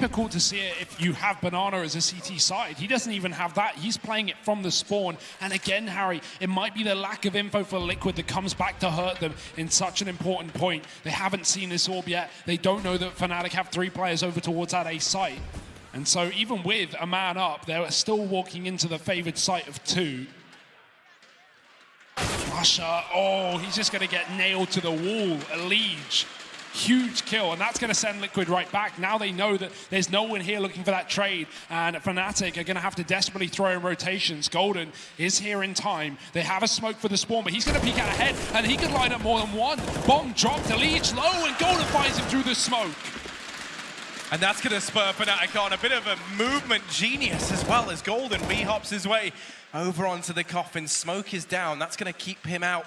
difficult to see it if you have Banana as a CT side. He doesn't even have that. He's playing it from the spawn. And again, Harry, it might be the lack of info for Liquid that comes back to hurt them in such an important point. They haven't seen this orb yet. They don't know that Fnatic have 3 players over towards that A site. And so even with a man up, they're still walking into the favored site of 2. flusha, oh, he's just going to get nailed to the wall. A Liege. Huge kill, and that's going to send Liquid right back. Now they know that there's no one here looking for that trade, and Fnatic are going to have to desperately throw in rotations. Golden is here in time. They have a smoke for the spawn, but he's going to peek out ahead, and he could line up more than one. Bomb dropped, Liege low, and Golden finds him through the smoke. And that's going to spur Fnatic on. A bit of a movement genius as well as Golden B-hops his way over onto the coffin. Smoke is down. That's going to keep him out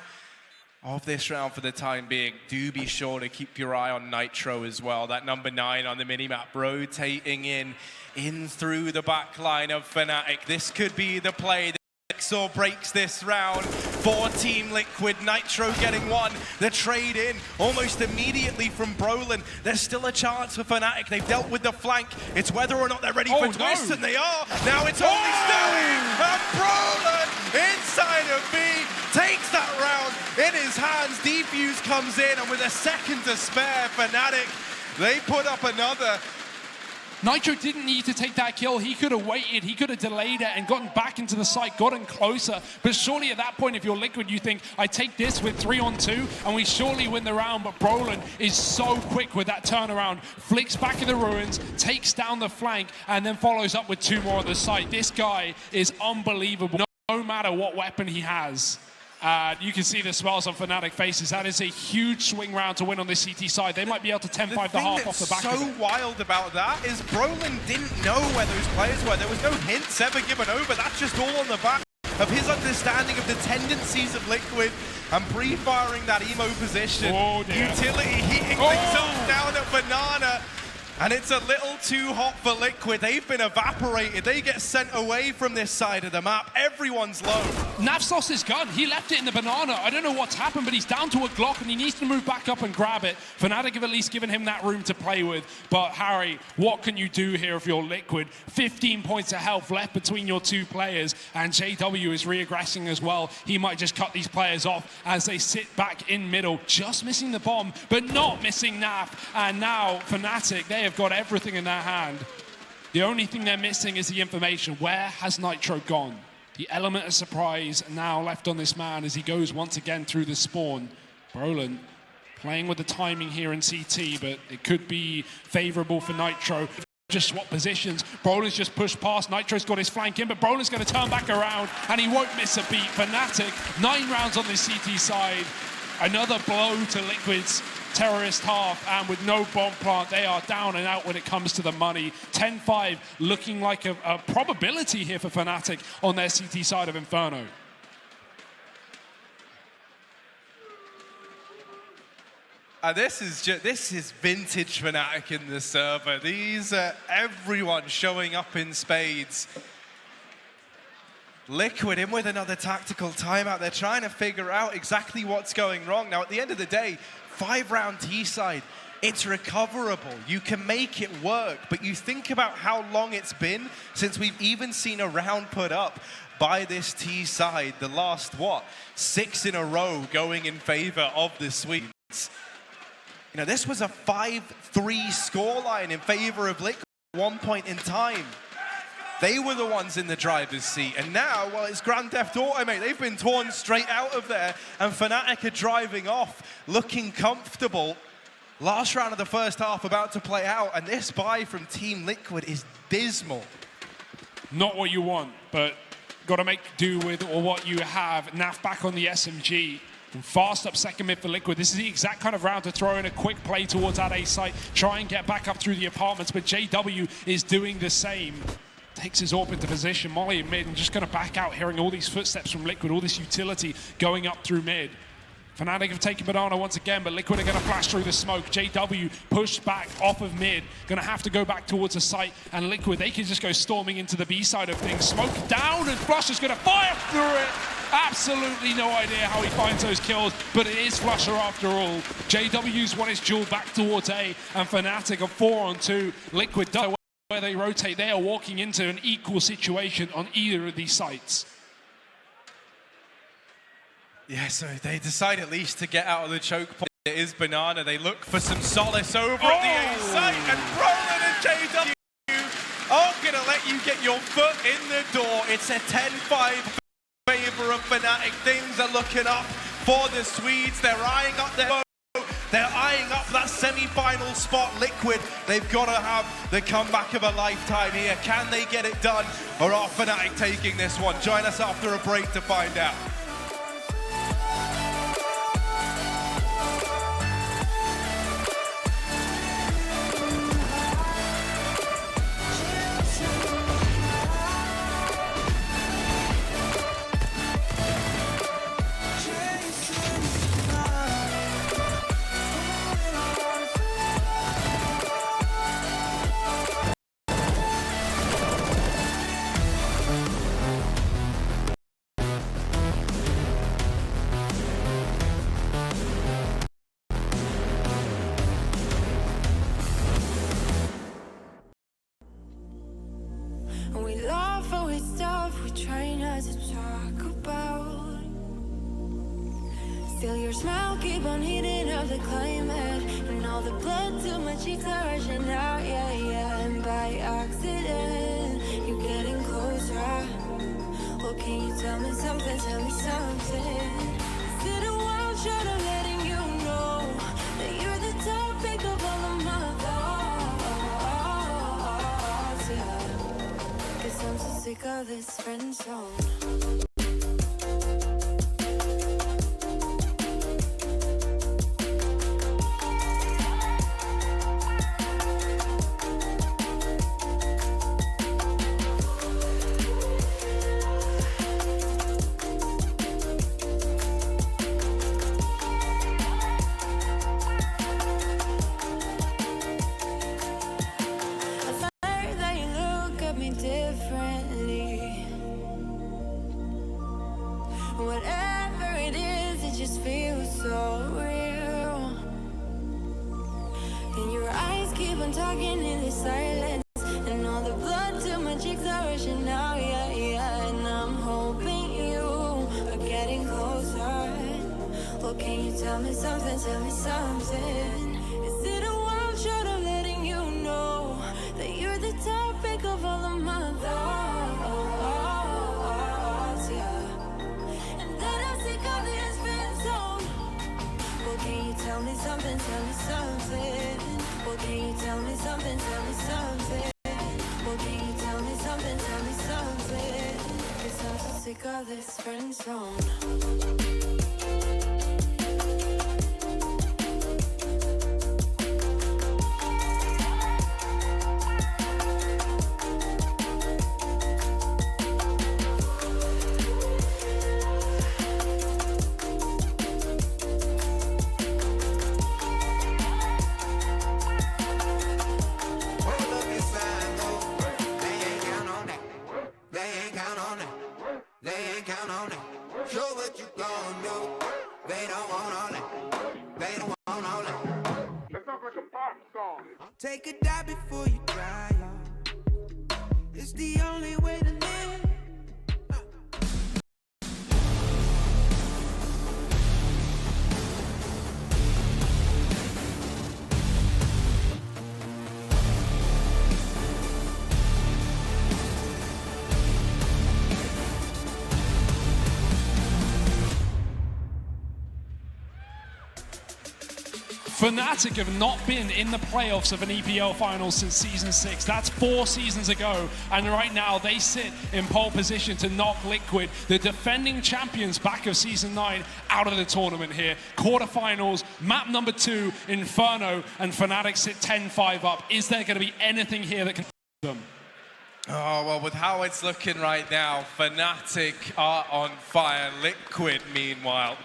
of this round for the time being. Do be sure to keep your eye on Nitro as well. That number 9 on the minimap rotating in through the back line of Fnatic. This could be the play that Exor breaks this round for Team Liquid. Nitro getting one. The trade in almost immediately from Brolin. There's still a chance for Fnatic. They've dealt with the flank. It's whether or not they're ready for twist, and they are. Now it's only Sterling, and Brolin inside of B takes that round in his hands. Defuse comes in, and with a second to spare, Fnatic, they put up another. Nitro didn't need to take that kill. He could have waited, he could have delayed it and gotten back into the site, gotten closer. But surely at that point, if you're Liquid, you think, I take this with 3-on-2 and we surely win the round. But Brolin is so quick with that turnaround, flicks back in the ruins, takes down the flank, and then follows up with 2 more at the site. This guy is unbelievable, no matter what weapon he has. You can see the smiles on Fnatic faces. That is a huge swing round to win on this CT side. They might be able to 10-5 the half off the back of it. So wild about that is Brolin didn't know where those players were. There was no hints ever given over. That's just all on the back of his understanding of the tendencies of Liquid and pre-firing that emo position. Oh, Utility heating things up down at Banana. And it's a little too hot for Liquid. They've been evaporated. They get sent away from this side of the map. Everyone's low. Nav's lost his gun. He left it in the Banana. I don't know what's happened, but he's down to a Glock and he needs to move back up and grab it. Fnatic have at least given him that room to play with. But Harry, what can you do here if you're Liquid? 15 points of health left between your 2 players, and JW is reaggressing as well. He might just cut these players off as they sit back in middle, just missing the bomb, but not missing Nav. And now Fnatic, they have got everything in their hand. The only thing they're missing is the information. Where has Nitro gone? The element of surprise now left on this man as he goes once again through the spawn. Brolin playing with the timing here in CT, but it could be favorable for Nitro. Just swap positions. Brolin's just pushed past. Nitro's got his flank in, but Brolin's going to turn back around and he won't miss a beat. Fnatic, 9 rounds on this CT side. Another blow to Liquid's terrorist half, and with no bomb plant, they are down and out when it comes to the money. 10-5 looking like a probability here for Fnatic on their CT side of Inferno. This is vintage Fnatic in the server. These are everyone showing up in spades. Liquid in with another tactical timeout. They're trying to figure out exactly what's going wrong. Now, at the end of the day, 5-round T-side, it's recoverable. You can make it work, but you think about how long it's been since we've even seen a round put up by this T-side. The last, 6 in a row going in favor of the Swedes. You know, this was a 5-3 scoreline in favor of Liquid at one point in time. They were the ones in the driver's seat, and now, well, it's Grand Theft Auto, mate. They've been torn straight out of there, and Fnatic are driving off, looking comfortable. Last round of the first half about to play out, and this buy from Team Liquid is dismal. Not what you want, but got to make do with or what you have. Naf back on the SMG. And fast up second mid for Liquid. This is the exact kind of round to throw in a quick play towards that A site, try and get back up through the apartments, but JW is doing the same. Takes his AWP into position, Molly in mid, and just going to back out, hearing all these footsteps from Liquid, all this utility going up through mid. Fnatic have taken Banana once again, but Liquid are going to flash through the smoke. JW pushed back off of mid, going to have to go back towards the site, and Liquid, they can just go storming into the B side of things. Smoke down, and flusha is going to fire through it. Absolutely no idea how he finds those kills, but it is flusha after all. JW's won his duel back towards A, and Fnatic are 4-on-2. Liquid does where they rotate, they are walking into an equal situation on either of these sites. Yeah, so they decide at least to get out of the choke point. It is Banana. They look for some solace over at the A site, and Roland and JW are gonna let you get your foot in the door. It's a 10-5 favor of Fnatic. Things are looking up for the Swedes. They're eyeing up that semi-final spot. Liquid, they've got to have the comeback of a lifetime here. Can they get it done, or are Fnatic taking this one? Join us after a break to find out. We laugh and we stuff we try not to talk about. Still your smile keep on heating up the climate, and all the blood to my cheeks are rushing out, yeah, yeah. And by accident, you're getting closer. Well, can you tell me something, tell me something? Is it a wild shot of letting you know that you're the topic of all of my thoughts, yeah. I'm so sick of this friend zone. Whatever it is, it just feels so real. And your eyes keep on talking in the silence, and all the blood to my cheeks are rushing out, yeah, yeah. And I'm hoping you are getting closer. Well, can you tell me something, tell me something? Is it a wild shot of letting you know that you're the topic of all of my thoughts, yeah. Tell me something, tell me something. Well, can you tell me something, tell me something? Well, can you tell me something, tell me something? 'Cause I'm so sick of this friend zone. Take a dive before you dry off. It's the only way to live. Fnatic have not been in the playoffs of an EPL final since Season 6. That's 4 seasons ago, and right now they sit in pole position to knock Liquid, the defending champions back of Season 9, out of the tournament here. Quarterfinals, map number 2, Inferno, and Fnatic sit 10-5 up. Is there going to be anything here that can them? Oh, well, with how it's looking right now, Fnatic are on fire. Liquid, meanwhile,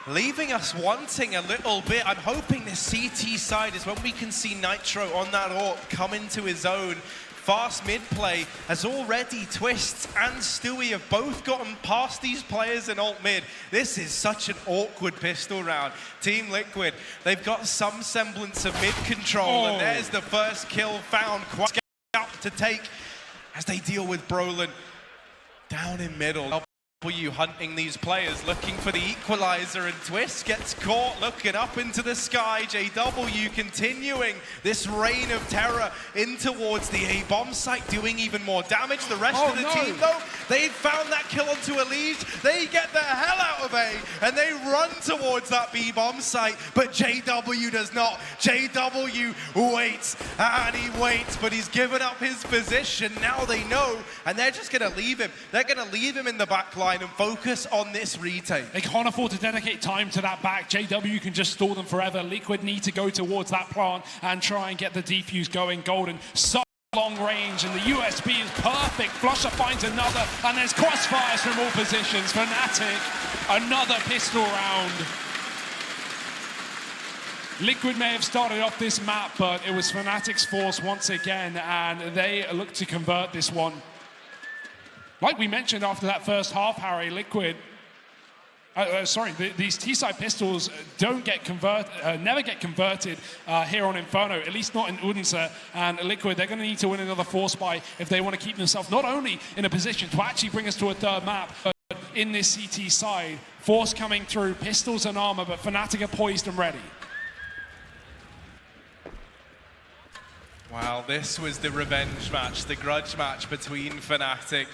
leaving us wanting a little bit. I'm hoping this CT side is when we can see Nitro on that AWP come into his own. Fast mid play as already Twists and Stewie have both gotten past these players in alt mid. This is such an awkward pistol round. Team Liquid, they've got some semblance of mid control, and there's the first kill found. to take as they deal with Brolin down in middle. W hunting these players, looking for the equalizer, and Twist gets caught looking up into the sky. JW continuing this reign of terror in towards the A bomb site, doing even more damage. The rest of the team, though, they found that kill onto Elige. They get the hell out of A, and they run towards that B bomb site, but JW does not. JW waits, and he waits, but he's given up his position. Now they know, and they're just going to leave him. They're going to leave him in the back line and focus on this retake. They can't afford to dedicate time to that back. JW can just stall them forever. Liquid need to go towards that plant and try and get the defuse going. Golden, so long range, and the USB is perfect. Flusher finds another, and there's crossfires from all positions. Fnatic, another pistol round. Liquid may have started off this map, but it was Fnatic's force once again, and they look to convert this one. Like we mentioned after that first half, Harry, Liquid, these T-side pistols don't get never get converted here on Inferno, at least not in Odense and Liquid. They're going to need to win another Force Buy if they want to keep themselves not only in a position to actually bring us to a third map, but in this CT side. Force coming through, pistols and armor, but Fnatic are poised and ready. Wow, this was the revenge match, the grudge match between Fnatic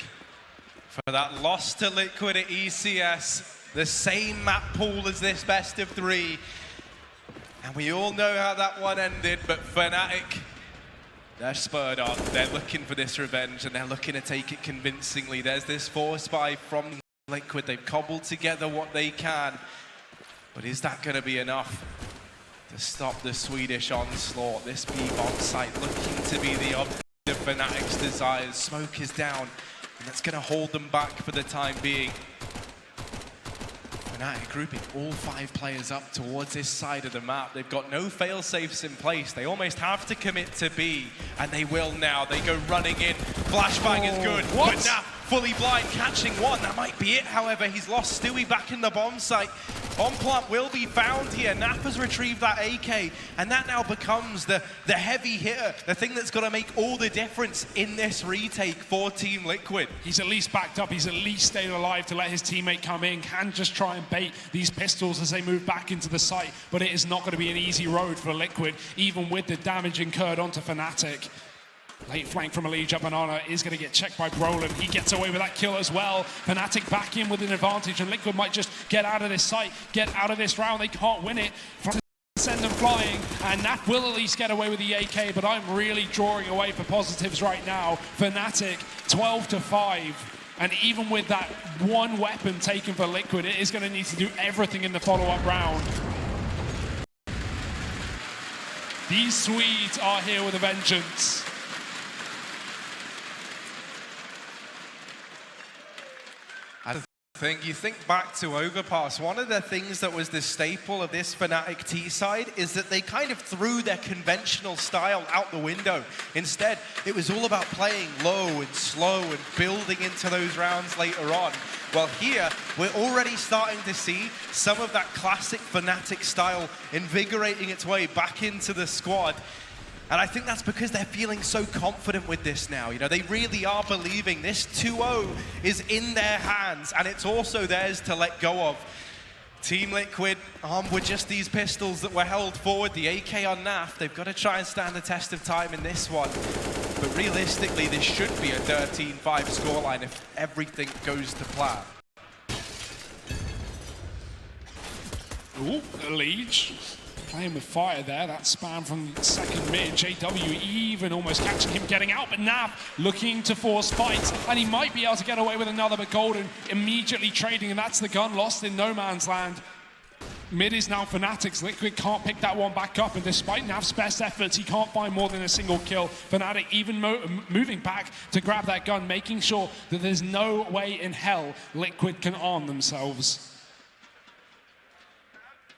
for that loss to Liquid at ECS, the same map pool as this best of three. And we all know how that one ended, but Fnatic, they're spurred on. They're looking for this revenge, and they're looking to take it convincingly. There's this Force Buy from Liquid. They've cobbled together what they can, but is that going to be enough to stop the Swedish onslaught? This B-bomb site looking to be the object of Fnatic's desires. Smoke is down, and that's going to hold them back for the time being. Fnatic grouping all 5 players up towards this side of the map. They've got no fail-safes in place. They almost have to commit to B, and they will now. They go running in. Flashbang is good, but Naf fully blind, catching one. That might be it, however. He's lost Stewie back in the bomb site. Bomb plant will be found here. Naf has retrieved that AK, and that now becomes the heavy hitter, the thing that's going to make all the difference in this retake for Team Liquid. He's at least backed up. He's at least stayed alive to let his teammate come in. Can just try and bait these pistols as they move back into the site, but it is not going to be an easy road for Liquid, even with the damage incurred onto Fnatic. Late flank from Elige. Banana is going to get checked by Brolin. He gets away with that kill as well. Fnatic back in with an advantage, and Liquid might just get out of this site, get out of this round. They can't win it. Send them flying, and Nat will at least get away with the AK, but I'm really drawing away for positives right now. Fnatic 12-5, and even with that one weapon taken for Liquid, it is going to need to do everything in the follow-up round. These Swedes are here with a vengeance. You think back to Overpass, one of the things that was the staple of this Fnatic T side is that they kind of threw their conventional style out the window. Instead, it was all about playing low and slow and building into those rounds later on. Well, here, we're already starting to see some of that classic Fnatic style invigorating its way back into the squad. And I think that's because they're feeling so confident with this now. You know, they really are believing this 2-0 is in their hands, and it's also theirs to let go of. Team Liquid, armed with just these pistols that were held forward, the AK on Naf, they've got to try and stand the test of time in this one. But realistically, this should be a 13-5 scoreline if everything goes to plan. Ooh, Elige. Playing with fire there, that spam from second mid. JW even almost catching him getting out, but Nav looking to force fights, and he might be able to get away with another, but Golden immediately trading, and that's the gun lost in no man's land. Mid is now Fnatic's. Liquid can't pick that one back up, and despite Nav's best efforts, he can't find more than a single kill. Fnatic even moving back to grab that gun, making sure that there's no way in hell Liquid can arm themselves.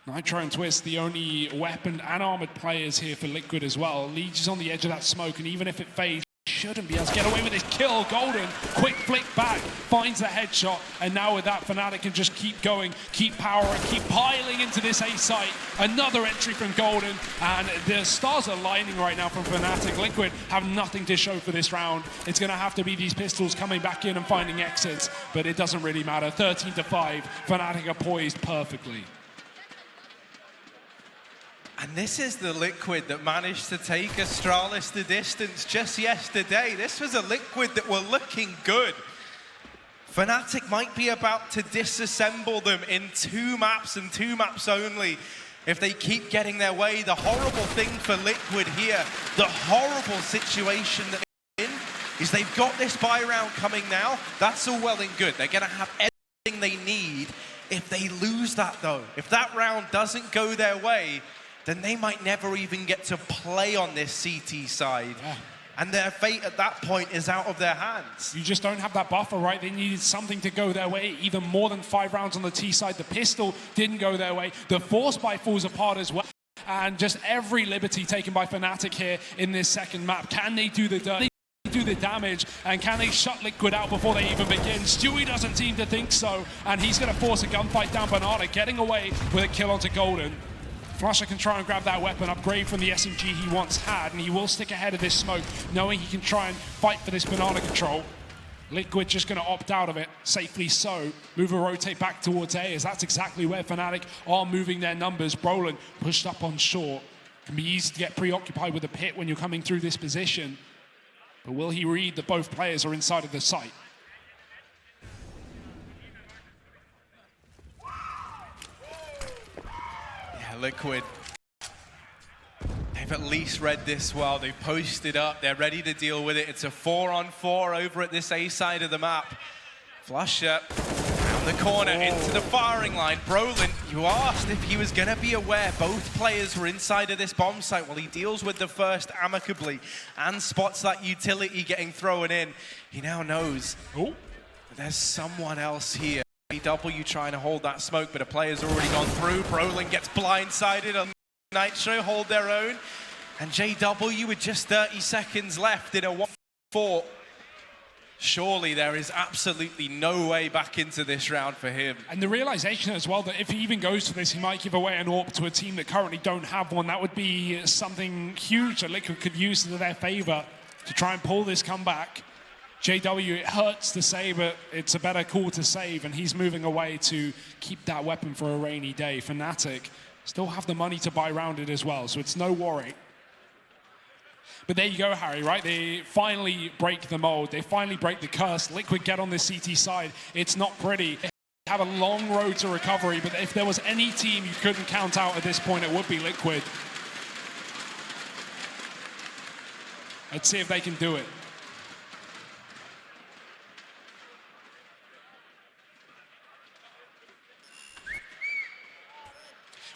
Nitro and Twist, the only weaponed and armored players here for Liquid as well. Elige is on the edge of that smoke, and even if it fades, shouldn't be able to get away with this kill. Golden, quick flick back, finds the headshot, and now with that, Fnatic can just keep going, keep powering, keep piling into this A site. Another entry from Golden, and the stars are lining right now from Fnatic. Liquid have nothing to show for this round. It's going to have to be these pistols coming back in and finding exits, but it doesn't really matter. 13-5, Fnatic are poised perfectly. And this is the Liquid that managed to take Astralis the distance just yesterday. This was a Liquid that were looking good. Fnatic might be about to disassemble them in 2 maps and 2 maps only if they keep getting their way. The horrible thing for Liquid here, the horrible situation that they're in, is they've got this buy round coming now. That's all well and good. They're going to have everything they need. If they lose that though, if that round doesn't go their way, then they might never even get to play on this CT side. Yeah. And their fate at that point is out of their hands. You just don't have that buffer, right? They needed something to go their way, even more than 5 rounds on the T side. The pistol didn't go their way. The force buy falls apart as well. And just every liberty taken by Fnatic here in this second map. Can they do the dirt? Do the damage, and can they shut Liquid out before they even begin? Stewie doesn't seem to think so, and he's going to force a gunfight down Banana, getting away with a kill onto Golden. Flusha can try and grab that weapon upgrade from the SMG he once had, and he will stick ahead of this smoke, knowing he can try and fight for this Banana control. Liquid just going to opt out of it, safely so. Move and rotate back towards A, as that's exactly where Fnatic are moving their numbers. Brolin pushed up on short. Can be easy to get preoccupied with a pit when you're coming through this position. But will he read that both players are inside of the site? Yeah, Liquid, they've at least read this well. They've posted up. They're ready to deal with it. It's a 4-on-4 over at this A side of the map. Flusha around the corner into the firing line. Brolin, you asked if he was going to be aware both players were inside of this bomb site. Well, he deals with the first amicably and spots that utility getting thrown in. He now knows there's someone else here. JW trying to hold that smoke, but a player's already gone through. Brolin gets blindsided on Nitro, hold their own. And JW with just 30 seconds left in a 1-4. Surely there is absolutely no way back into this round for him. And the realization as well that if he even goes to this, he might give away an AWP to a team that currently don't have one. That would be something huge that Liquid could use to their favor to try and pull this comeback. JW, it hurts to say, but it's a better call to save, and he's moving away to keep that weapon for a rainy day. Fnatic still have the money to buy rounded as well, so it's no worry. But there you go, Harry, right? They finally break the mold. They finally break the curse. Liquid get on the CT side. It's not pretty. They have a long road to recovery, but if there was any team you couldn't count out at this point, it would be Liquid. Let's see if they can do it.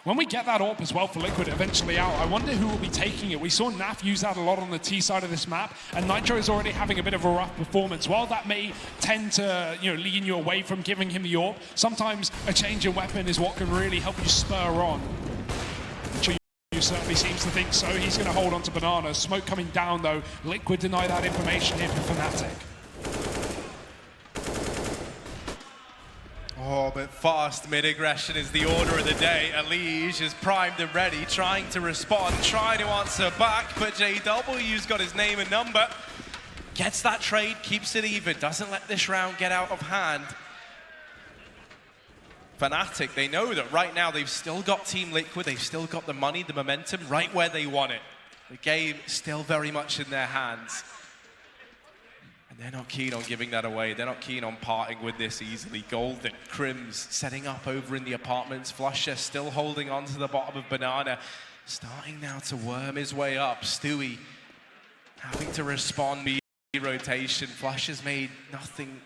When we get that AWP as well for Liquid eventually out, I wonder who will be taking it. We saw Naf use that a lot on the T side of this map, and Nitro is already having a bit of a rough performance. While that may tend to lean you away from giving him the AWP, sometimes a change in weapon is what can really help you spur on. He certainly seems to think so. He's going to hold on to Banana. Smoke coming down though. Liquid deny that information here for Fnatic. Oh, but fast mid-aggression is the order of the day. Elige is primed and ready, trying to respond, trying to answer back, but JW's got his name and number. Gets that trade, keeps it even, doesn't let this round get out of hand. Fnatic, they know that right now they've still got Team Liquid, they've still got the money, the momentum right where they want it. The game still very much in their hands. And they're not keen on giving that away. They're not keen on parting with this easily. Golden, Crims setting up over in the apartments. Flusha still holding on to the bottom of Banana. Starting now to worm his way up. Stewie having to respond. Rotation. Flusha's made nothing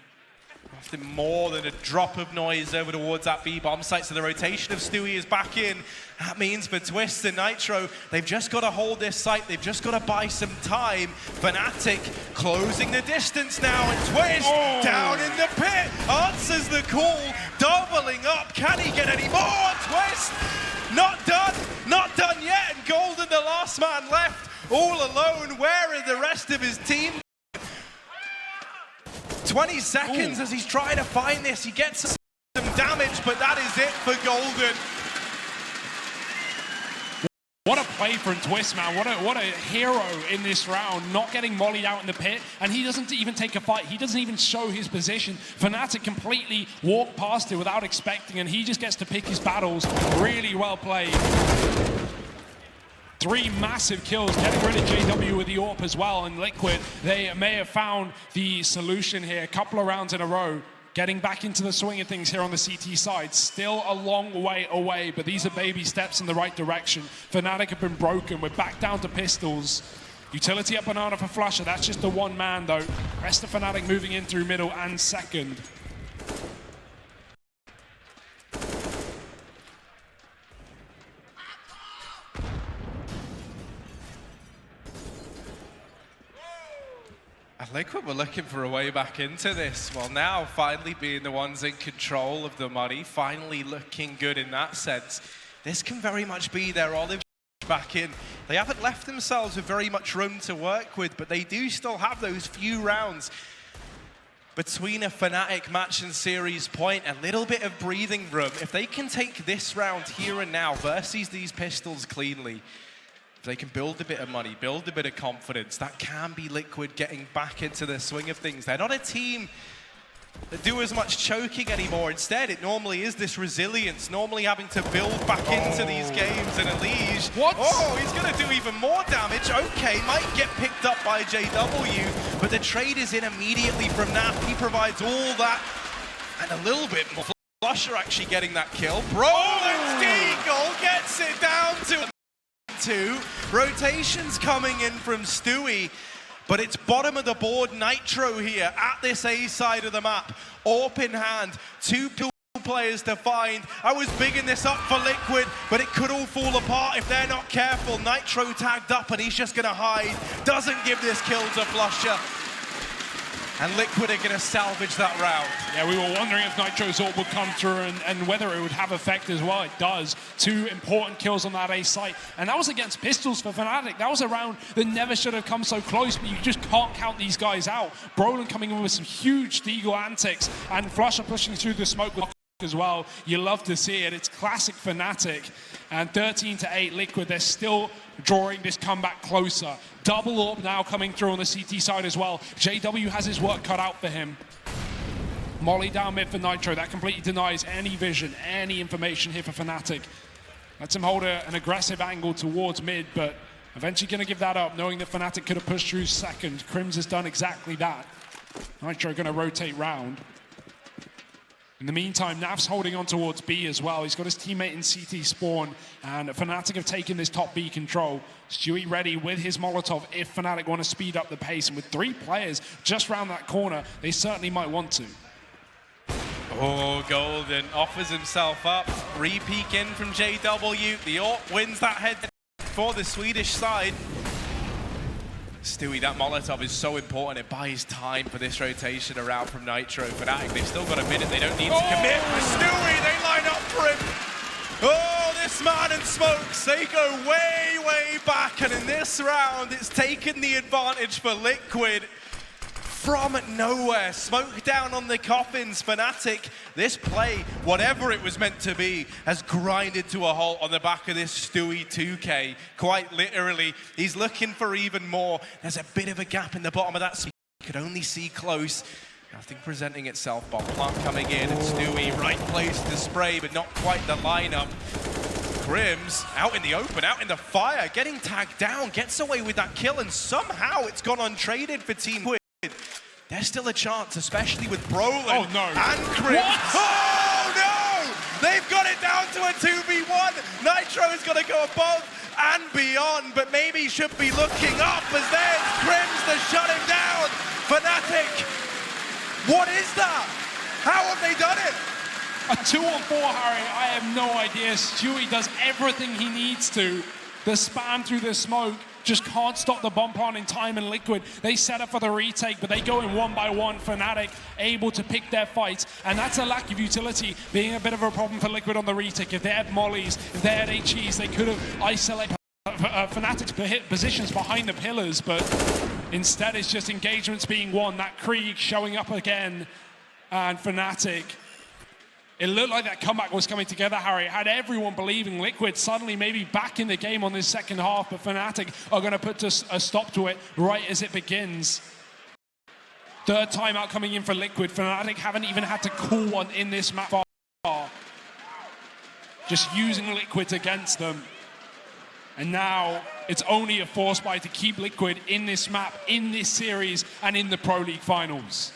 more than a drop of noise over towards that B bomb site. So the rotation of Stewie is back in. That means for Twist and Nitro, they've just got to hold this site. They've just got to buy some time. Fnatic closing the distance now, and Twist down in the pit answers the call, doubling up. Can he get any more? Twist not done yet. And Golden, the last man left, all alone. Where are the rest of his team? 20 seconds as he's trying to find this. He gets some damage, but that is it for Golden. What a play from Twist, man. What a hero in this round, not getting mollied out in the pit, and he doesn't even take a fight. He doesn't even show his position. Fnatic completely walked past it without expecting, and he just gets to pick his battles. Really well played. 3 massive kills, getting rid of JW with the AWP as well, and Liquid, they may have found the solution here. A couple of rounds in a row. Getting back into the swing of things here on the CT side. Still a long way away, but these are baby steps in the right direction. Fnatic have been broken. We're back down to pistols. Utility up banana for Flusha. That's just the one man, though. Rest of Fnatic moving in through middle and second. Liquid were looking for a way back into this. Well, now finally being the ones in control of the money, finally looking good in that sense. This can very much be their olive back in. They haven't left themselves with very much room to work with, but they do still have those few rounds between a Fnatic match and series point, a little bit of breathing room. If they can take this round here and now versus these pistols cleanly, if they can build a bit of money, build a bit of confidence, that can be Liquid getting back into the swing of things. They're not a team that do as much choking anymore. Instead, it normally is this resilience, normally having to build back into these games. And Elige, what? Oh, he's going to do even more damage. Okay, might get picked up by JW, but the trade is in immediately from Naf. He provides all that and a little bit more. Flusha actually getting that kill. Brolin's Deagle gets it down to 2. Rotations coming in from Stewie, but it's bottom of the board Nitro here at this A side of the map. AWP in hand, 2 players to find. I was bigging this up for Liquid, but it could all fall apart if they're not careful. Nitro tagged up and he's just gonna hide. Doesn't give this kill to Flusha. And Liquid are going to salvage that round. Yeah, we were wondering if Nitro's AWP would come through and whether it would have effect as well. It does. 2 important kills on that A site. And that was against pistols for Fnatic. That was a round that never should have come so close, but you just can't count these guys out. Brolin coming in with some huge Deagle antics, and Flusha pushing through the smoke with as well. You love to see it. It's classic Fnatic. And 13-8 Liquid, they're still drawing this comeback closer. Double up now coming through on the CT side as well. JW has his work cut out for him. Molly down mid for Nitro. That completely denies any vision, any information here for Fnatic. Lets him hold an aggressive angle towards mid, but eventually going to give that up, knowing that Fnatic could have pushed through second. Crims has done exactly that. Nitro going to rotate round. In the meantime, Naf's holding on towards B as well. He's got his teammate in CT spawn, and Fnatic have taken this top B control. Stewie ready with his Molotov if Fnatic want to speed up the pace, and with 3 players just round that corner, they certainly might want to. Oh, Golden offers himself up. Re-peek in from JW. The AWP wins that head for the Swedish side. Stewie, that Molotov is so important. It buys time for this rotation around from Nitro. Fnatic, they've still got a minute. They don't need to commit. For Stewie, they line up for him. Oh, this man and Smokes, they go way, way back. And in this round, it's taken the advantage for Liquid. From nowhere, smoke down on the coffins. Fnatic, this play, whatever it was meant to be, has grinded to a halt on the back of this Stewie 2K. Quite literally, he's looking for even more. There's a bit of a gap in the bottom of that, so you could only see close. Nothing presenting itself. Bomb plant coming in, and Stewie, right place to spray, but not quite the lineup. Crims out in the open, out in the fire, getting tagged down, gets away with that kill, and somehow it's gone untraded for Team Liquid. There's still a chance, especially with Brolin and Crims. Oh no! They've got it down to a 2v1. Nitro is going to go above and beyond, but maybe should be looking up as there's Crims to shut him down. Fnatic, what is that? How have they done it? A 2-on-4, Harry. I have no idea. Stewie does everything he needs to. The spam through the smoke just can't stop the bomb plant in time, and Liquid, they set up for the retake, but they go in 1 by 1. Fnatic able to pick their fights, and that's a lack of utility being a bit of a problem for Liquid on the retake. If they had mollies, if they had HEs, they could have isolated Fnatic's positions behind the pillars, but Instead, it's just engagements being won. That Krieg showing up again, and Fnatic. It looked like that comeback was coming together, Harry. It had everyone believing Liquid suddenly maybe back in the game on this second half, but Fnatic are going to put a stop to it right as it begins. Third timeout coming in for Liquid. Fnatic haven't even had to call one in this map far. Just using Liquid against them. And now it's only a force buy to keep Liquid in this map, in this series, and in the Pro League finals.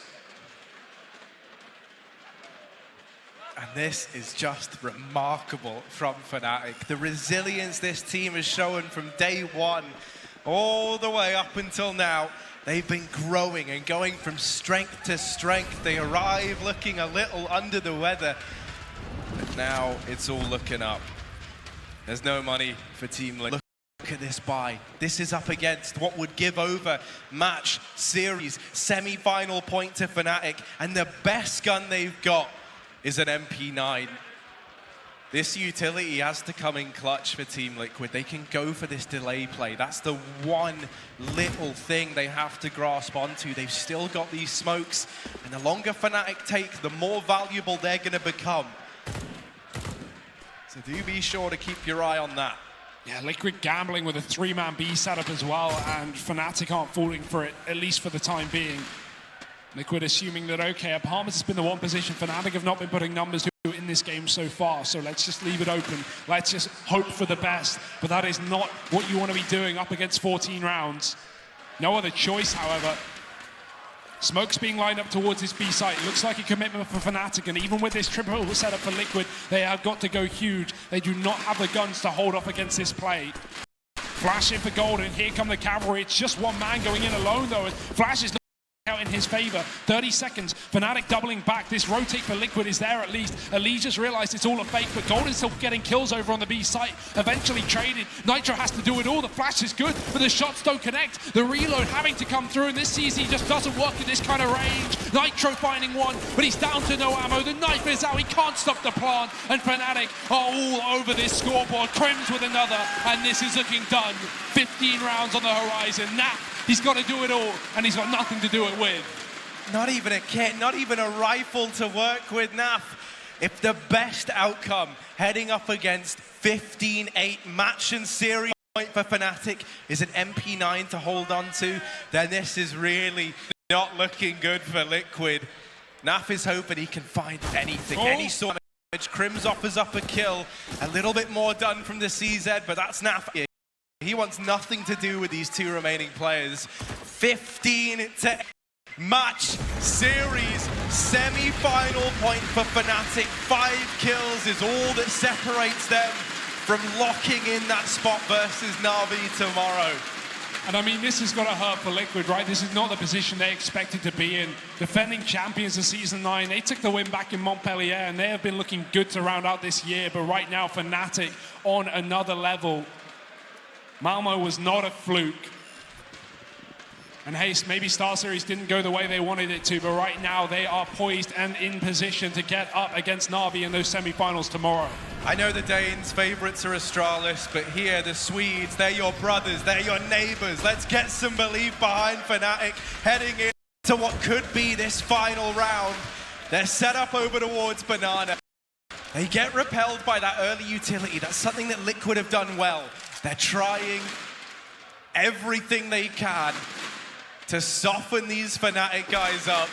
And this is just remarkable from Fnatic. The resilience this team has shown from day one all the way up until now. They've been growing and going from strength to strength. They arrive looking a little under the weather, but now it's all looking up. There's no money for Team Liquid. Look at this buy. This is up against what would give over match, series, semi-final point to Fnatic, and the best gun they've got is an MP9. This utility has to come in clutch for Team Liquid. They can go for this delay play. That's the one little thing they have to grasp onto. They've still got these smokes, and the longer Fnatic take, the more valuable they're going to become. So do be sure to keep your eye on that. Yeah, Liquid gambling with a 3-man B setup as well, and Fnatic aren't falling for it, at least for the time being. Liquid assuming that, okay, Apartments has been the one position. Fnatic have not been putting numbers to in this game so far, so let's just leave it open. Let's just hope for the best, but that is not what you want to be doing up against 14 rounds. No other choice, however. Smoke's being lined up towards this B site. Looks like a commitment for Fnatic, and even with this triple setup for Liquid, they have got to go huge. They do not have the guns to hold off against this play. Flash in for Golden. Here come the cavalry. It's just one man going in alone, though. Flash is out in his favor. 30 seconds. Fnatic doubling back. This rotate for Liquid is there at least. Allegius realized it's all a fake, but Golden's still getting kills over on the B site. Eventually traded. Nitro has to do it all. The flash is good, but the shots don't connect. The reload having to come through, and this CZ just doesn't work in this kind of range. Nitro finding one, but he's down to no ammo. The knife is out. He can't stop the plant, and Fnatic are all over this scoreboard. Crims with another, and this is looking done. 15 rounds on the horizon. Nap, he's got to do it all, and he's got nothing to do it with. Not even a kit, not even a rifle to work with, Naf. If the best outcome heading up against 15-8 match and series point for Fnatic is an MP9 to hold on to, then this is really not looking good for Liquid. Naf is hoping he can find anything, any sort of damage. Crims offers up a kill, a little bit more done from the CZ, but that's Naf. He wants nothing to do with these two remaining players. 15-8 match, series, semi-final point for Fnatic. 5 kills is all that separates them from locking in that spot versus Na'Vi tomorrow. And I mean, this has got to hurt for Liquid, right? This is not the position they expected to be in. Defending champions of Season 9, they took the win back in Montpellier, and they have been looking good to round out this year. But right now, Fnatic on another level. Malmo was not a fluke. And hey, maybe Star Series didn't go the way they wanted it to, but right now they are poised and in position to get up against Na'Vi in those semi-finals tomorrow. I know the Danes' favourites are Astralis, but here the Swedes, they're your brothers, they're your neighbours. Let's get some belief behind Fnatic heading into what could be this final round. They're set up over towards Banana. They get repelled by that early utility. That's something that Liquid have done well. They're trying everything they can to soften these Fnatic guys up.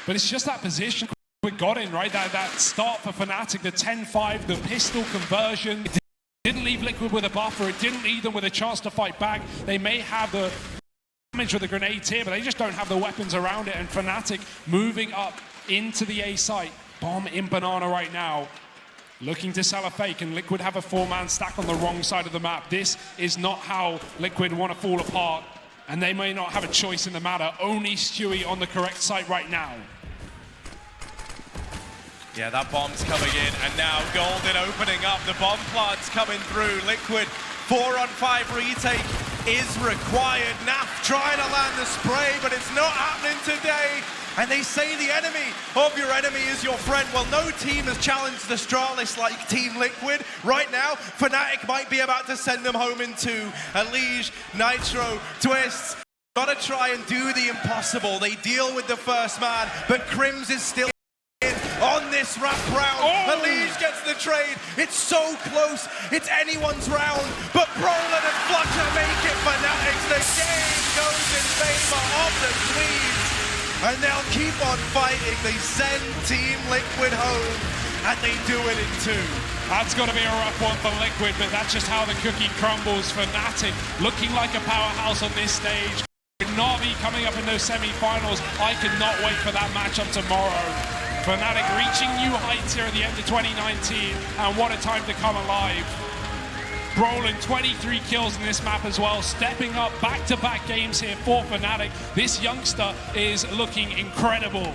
But it's just that position we got in, right? That start for Fnatic, the 10-5, the pistol conversion. It didn't leave Liquid with a buffer. It didn't leave them with a chance to fight back. They may have the damage with the grenades here, but they just don't have the weapons around it. And Fnatic moving up into the A site. Bomb in Banana right now. Looking to sell a fake, and Liquid have a 4-man stack on the wrong side of the map. This is not how Liquid want to fall apart, and they may not have a choice in the matter. Only Stewie on the correct site right now. Yeah, that bomb's coming in, and now Golden opening up. The bomb plant's coming through. Liquid 4-on-5 retake is required. Naf trying to land the spray, but it's not happening today. And they say the enemy of your enemy is your friend. Well, no team has challenged Astralis like Team Liquid. Right now, Fnatic might be about to send them home in two. Elige, Nitro, Twists. Gotta try and do the impossible. They deal with the first man, but Crims is still in on this wrap round. Elige gets the trade. It's so close. It's anyone's round. But Brolin and Flutter make it Fnatic. The game goes in favor of the Swedes. And they'll keep on fighting. They send Team Liquid home, and they do it in two. That's got to be a rough one for Liquid, but that's just how the cookie crumbles. Fnatic looking like a powerhouse on this stage. Na'Vi coming up in those semi-finals. I cannot wait for that matchup tomorrow. Fnatic reaching new heights here at the end of 2019, and what a time to come alive. Brolin, 23 kills in this map as well, stepping up back-to-back games here for Fnatic. This youngster is looking incredible.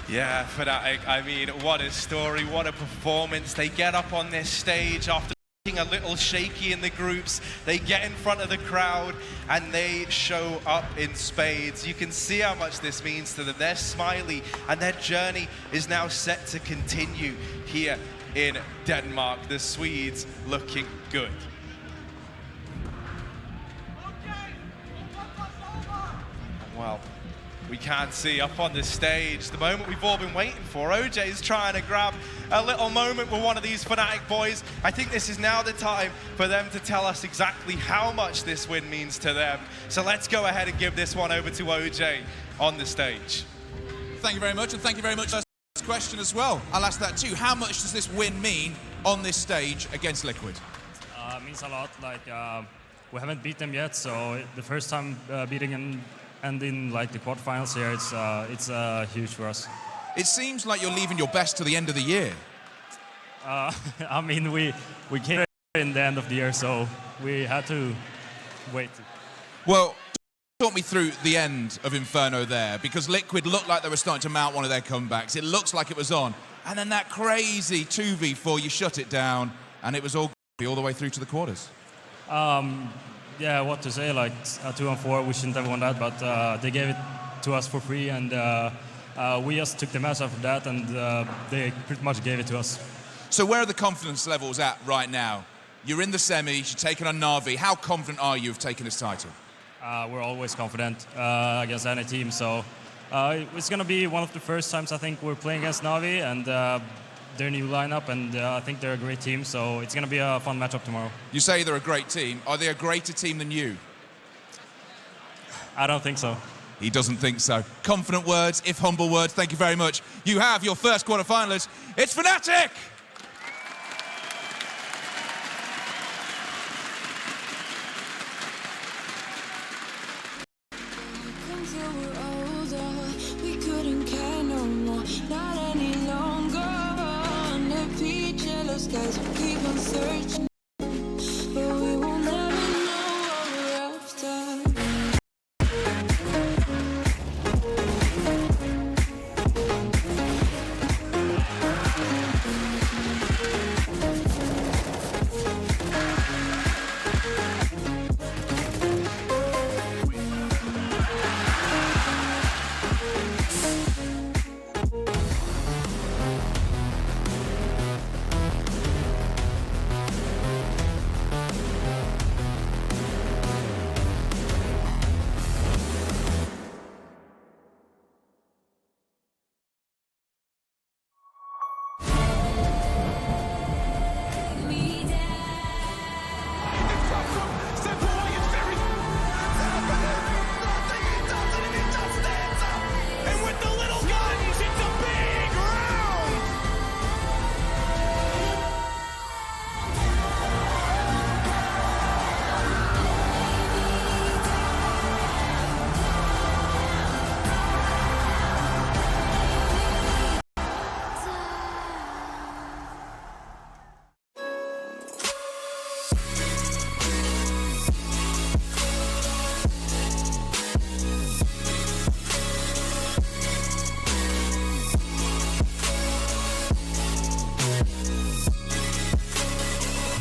Yeah, Fnatic, I mean, what a story, what a performance. They get up on this stage after looking a little shaky in the groups. They get in front of the crowd and they show up in spades. You can see how much this means to them. They're smiley and their journey is now set to continue here in Denmark. The Swedes looking good. Well, we can't see up on the stage the moment we've all been waiting for. OJ is trying to grab a little moment with one of these Fnatic boys. I think this is now the time for them to tell us exactly how much this win means to them. So let's go ahead and give this one over to OJ on the stage. Thank you very much, and thank you very much for this question as well. I'll ask that too. How much does this win mean on this stage against Liquid? It means a lot. Like we haven't beat them yet, so the first time beating them and in like the quarterfinals here, it's huge for us. It seems like you're leaving your best to the end of the year. I mean, we came in the end of the year, so we had to wait. Well, talk me through the end of Inferno there, because Liquid looked like they were starting to mount one of their comebacks. It looks like it was on. And then that crazy 2v4, you shut it down, and it was all the way through to the quarters. Yeah, what to say, like a 2-on-4, we shouldn't have won that, but they gave it to us for free, and we just took the match after that, and they pretty much gave it to us. So where are the confidence levels at right now? You're in the semis, you're taking on Na'Vi. How confident are you of taking this title? We're always confident against any team, so it's going to be one of the first times I think we're playing against Na'Vi, and their new lineup, and I think they're a great team, so it's going to be a fun matchup tomorrow. You say they're a great team. Are they a greater team than you? I don't think so. He doesn't think so. Confident words, if humble words. Thank you very much. You have your first quarterfinalist. It's Fnatic! Until we're older, we couldn't care no more, not any longer. On the beach, yellow skies, we keep on searching, but we will never know what we're after.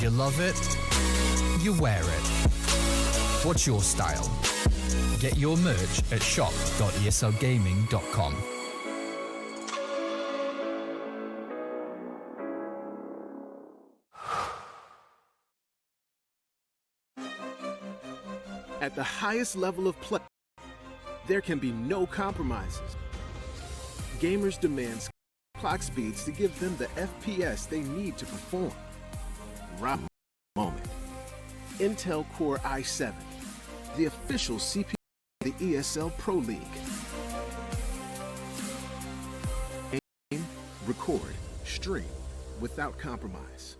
You love it, you wear it. What's your style? Get your merch at shop.eslgaming.com. At the highest level of play, there can be no compromises. Gamers demand clock speeds to give them the FPS they need to perform. Right moment. Intel Core i7, the official CPU of the ESL Pro League. Aim, record, stream without compromise.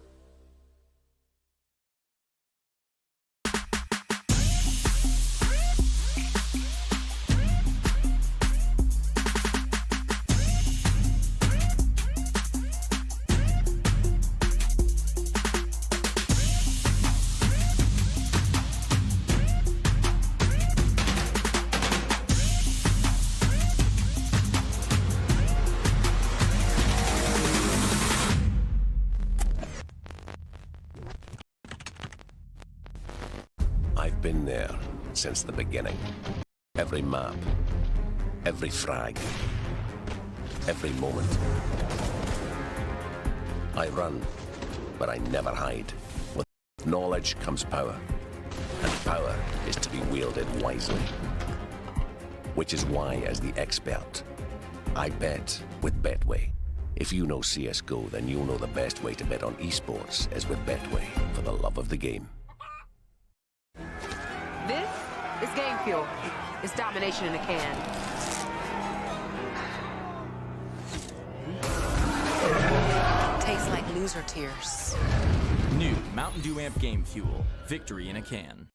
I've been there since the beginning. Every map, every frag, every moment. I run, but I never hide. With knowledge comes power, and power is to be wielded wisely. Which is why, as the expert, I bet with Betway. If you know CSGO, then you'll know the best way to bet on esports is with Betway, for the love of the game. This is Game Fuel. It's domination in a can. Tastes like loser tears. New Mountain Dew Amp Game Fuel. Victory in a can.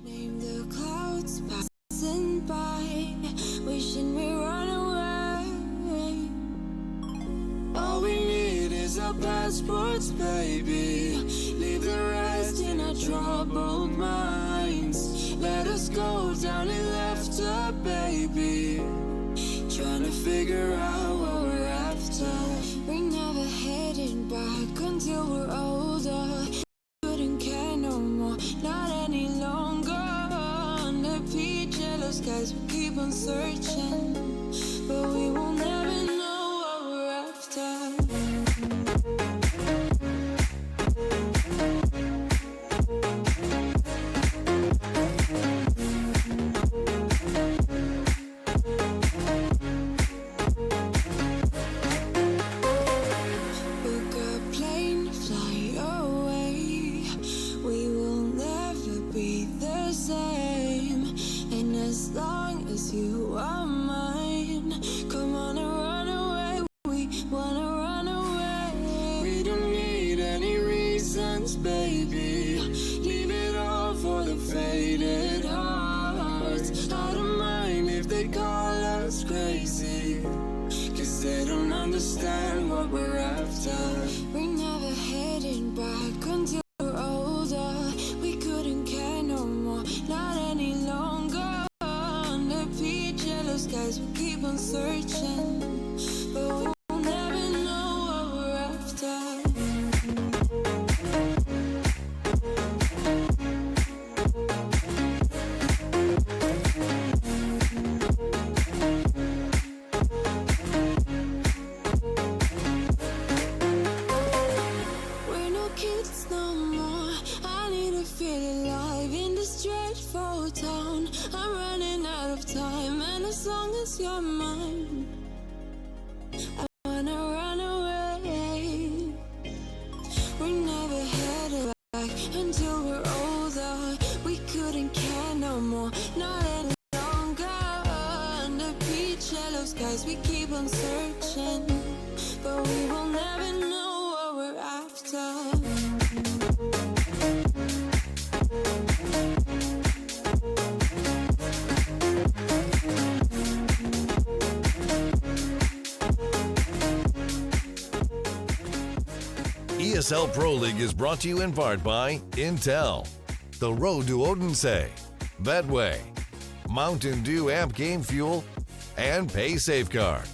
Name the clouds passing by, wishing we run away. All we need is our passports, baby. Leave the rest in our troubled minds. Let us go down in laughter, baby. Trying to figure out what we're after. We're never heading back until we're older. Couldn't care no more, not any longer. Under peach yellow skies, we keep on searching, but we will never know what we're after. Book a plane, fly away. We will never be the same. And as long as you are mine, come on and run away. We wanna run away. We don't need any reasons, baby. Leave it all for the faded hearts. I don't mind if they call us crazy, 'cause they don't understand what we're after. We're never heading back until we're older. We couldn't care no more, not any longer. Under peach yellow skies, we keep on searching, but we will never know what we're after. We're no kids no more. I need to feel alive in this dreadful town. I'm running out of time, and as long as you're mine, I wanna run away. We're never headed back until we're older. We couldn't care no more, not any longer. Under peach yellow skies, we keep on searching, but we will never know what we're after. ESL Pro League is brought to you in part by Intel, The Road to Odense, Betway, Mountain Dew Amp Game Fuel, and Pay Safeguard.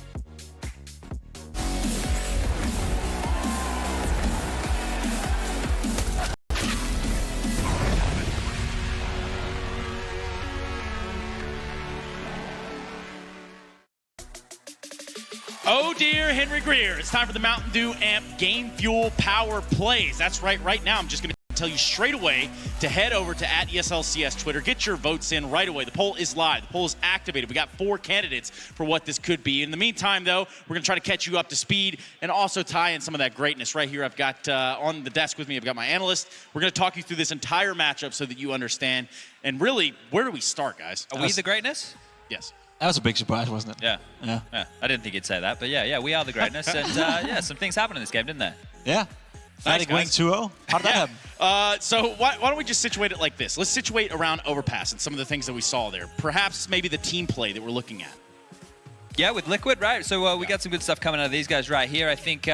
Oh dear, Henry Greer. It's time for the Mountain Dew Amp Game Fuel Power Plays. That's right now I'm just going to tell you straight away to head over to @ESLCS Twitter. Get your votes in right away. The poll is live. The poll is activated. We got 4 candidates for what this could be. In the meantime, though, we're going to try to catch you up to speed and also tie in some of that greatness. Right here, I've got on the desk with me, I've got my analyst. We're going to talk you through this entire matchup so that you understand. And really, where do we start, guys? Are we the greatness? Yes. That was a big surprise, wasn't it? Yeah. I didn't think you'd say that, but yeah, we are the greatness. And yeah, some things happened in this game, didn't there? Yeah. Fnatic winning 2-0. How did that happen? So why don't we just situate it like this? Let's situate around Overpass and some of the things that we saw there. Perhaps maybe the team play that we're looking at. Yeah, with Liquid, right? So we got some good stuff coming out of these guys right here. I think,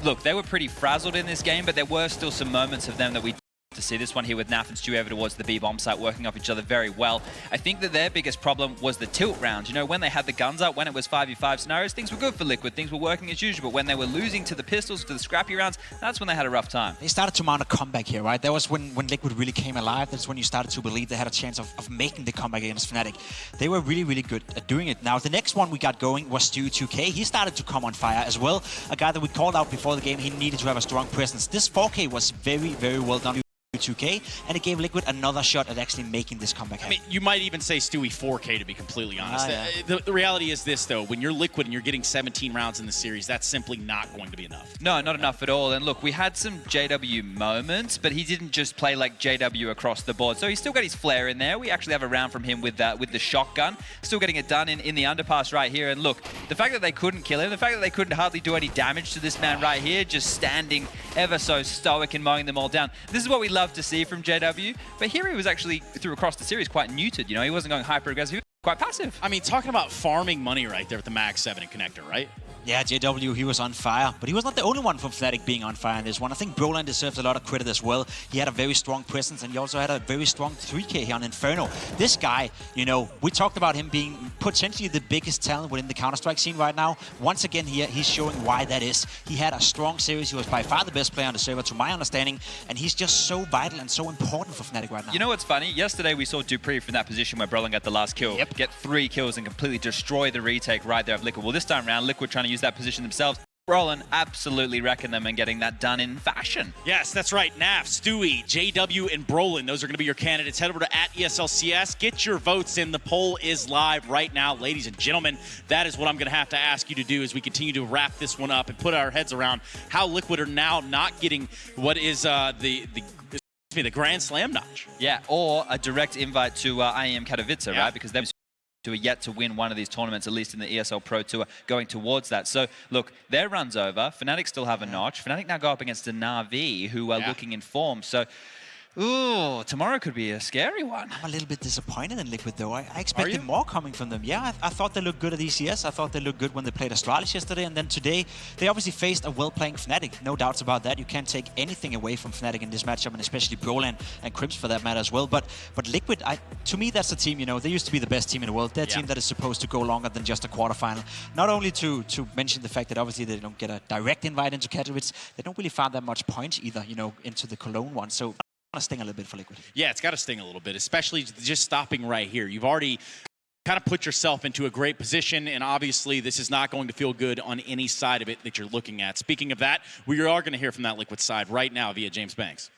look, they were pretty frazzled in this game, but there were still some moments of them that we to see. This one here with Naf and Stu over towards the B-bomb site, working off each other very well. I think that their biggest problem was the tilt round. You know, when they had the guns up, when it was 5v5 scenarios, things were good for Liquid, things were working as usual, but when they were losing to the pistols, to the scrappy rounds, that's when they had a rough time. They started to mount a comeback here, right? That was when Liquid really came alive. That's when you started to believe they had a chance of making the comeback against Fnatic. They were really, really good at doing it. Now, the next one we got going was Stu 2K. He started to come on fire as well. A guy that we called out before the game, he needed to have a strong presence. This 4K was very, very well done. 2K, and it gave Liquid another shot at actually making this comeback happen. I mean, you might even say Stewie 4K, to be completely honest. The reality is this, though. When you're Liquid and you're getting 17 rounds in the series, that's simply not going to be enough. No, not enough at all. And look, we had some JW moments, but he didn't just play like JW across the board. So he's still got his flair in there. We actually have a round from him with the shotgun. Still getting it done in the underpass right here. And look, the fact that they couldn't kill him, the fact that they couldn't hardly do any damage to this man right here, just standing ever so stoic and mowing them all down. This is what we love to see from JW. But here he was actually, through across the series, quite neutered. You know, he wasn't going hyper-aggressive. He was quite passive. I mean, talking about farming money right there with the Mag 7 and connector, right? Yeah, JW, he was on fire, but he was not the only one from Fnatic being on fire in this one. I think Brolan deserves a lot of credit as well. He had a very strong presence, and he also had a very strong 3K here on Inferno. This guy, you know, we talked about him being potentially the biggest talent within the Counter-Strike scene right now. Once again, he's showing why that is. He had a strong series. He was by far the best player on the server, to my understanding, and he's just so vital and so important for Fnatic right now. You know what's funny? Yesterday, we saw dupreeh from that position where Brolan got the last kill. Yep. Get 3 kills and completely destroy the retake right there of Liquid. Well, this time around, Liquid trying to use that position themselves. Brolan absolutely wrecking them and getting that done in fashion. Yes, that's right. Naf, Stewie, JW, and Brolan. Those are going to be your candidates. Head over to @ESLCS. Get your votes in. The poll is live right now. Ladies and gentlemen, that is what I'm going to have to ask you to do as we continue to wrap this one up and put our heads around how Liquid are now not getting what is the Grand Slam notch. Yeah, or a direct invite to IEM Katowice, right? Because they're yet to win one of these tournaments, at least in the ESL Pro Tour, going towards that. So, look, their run's over. Fnatic still have a notch. Fnatic now go up against a Na'Vi, who are looking in form. So, ooh, tomorrow could be a scary one. I'm a little bit disappointed in Liquid, though. I expected more coming from them. Yeah, I thought they looked good at ECS. I thought they looked good when they played Astralis yesterday. And then today, they obviously faced a well-playing Fnatic. No doubts about that. You can't take anything away from Fnatic in this matchup, and especially Brolan and Crims for that matter as well. But Liquid, to me, that's a team, you know, they used to be the best team in the world. They're a team that is supposed to go longer than just a quarterfinal. Not only to mention the fact that obviously they don't get a direct invite into Katowice, they don't really find that much points either, you know, into the Cologne one. So to sting a little bit for Liquid. Yeah, it's got to sting a little bit, especially just stopping right here. You've already kind of put yourself into a great position, and obviously this is not going to feel good on any side of it that you're looking at. Speaking of that, we are going to hear from that Liquid side right now via James Banks.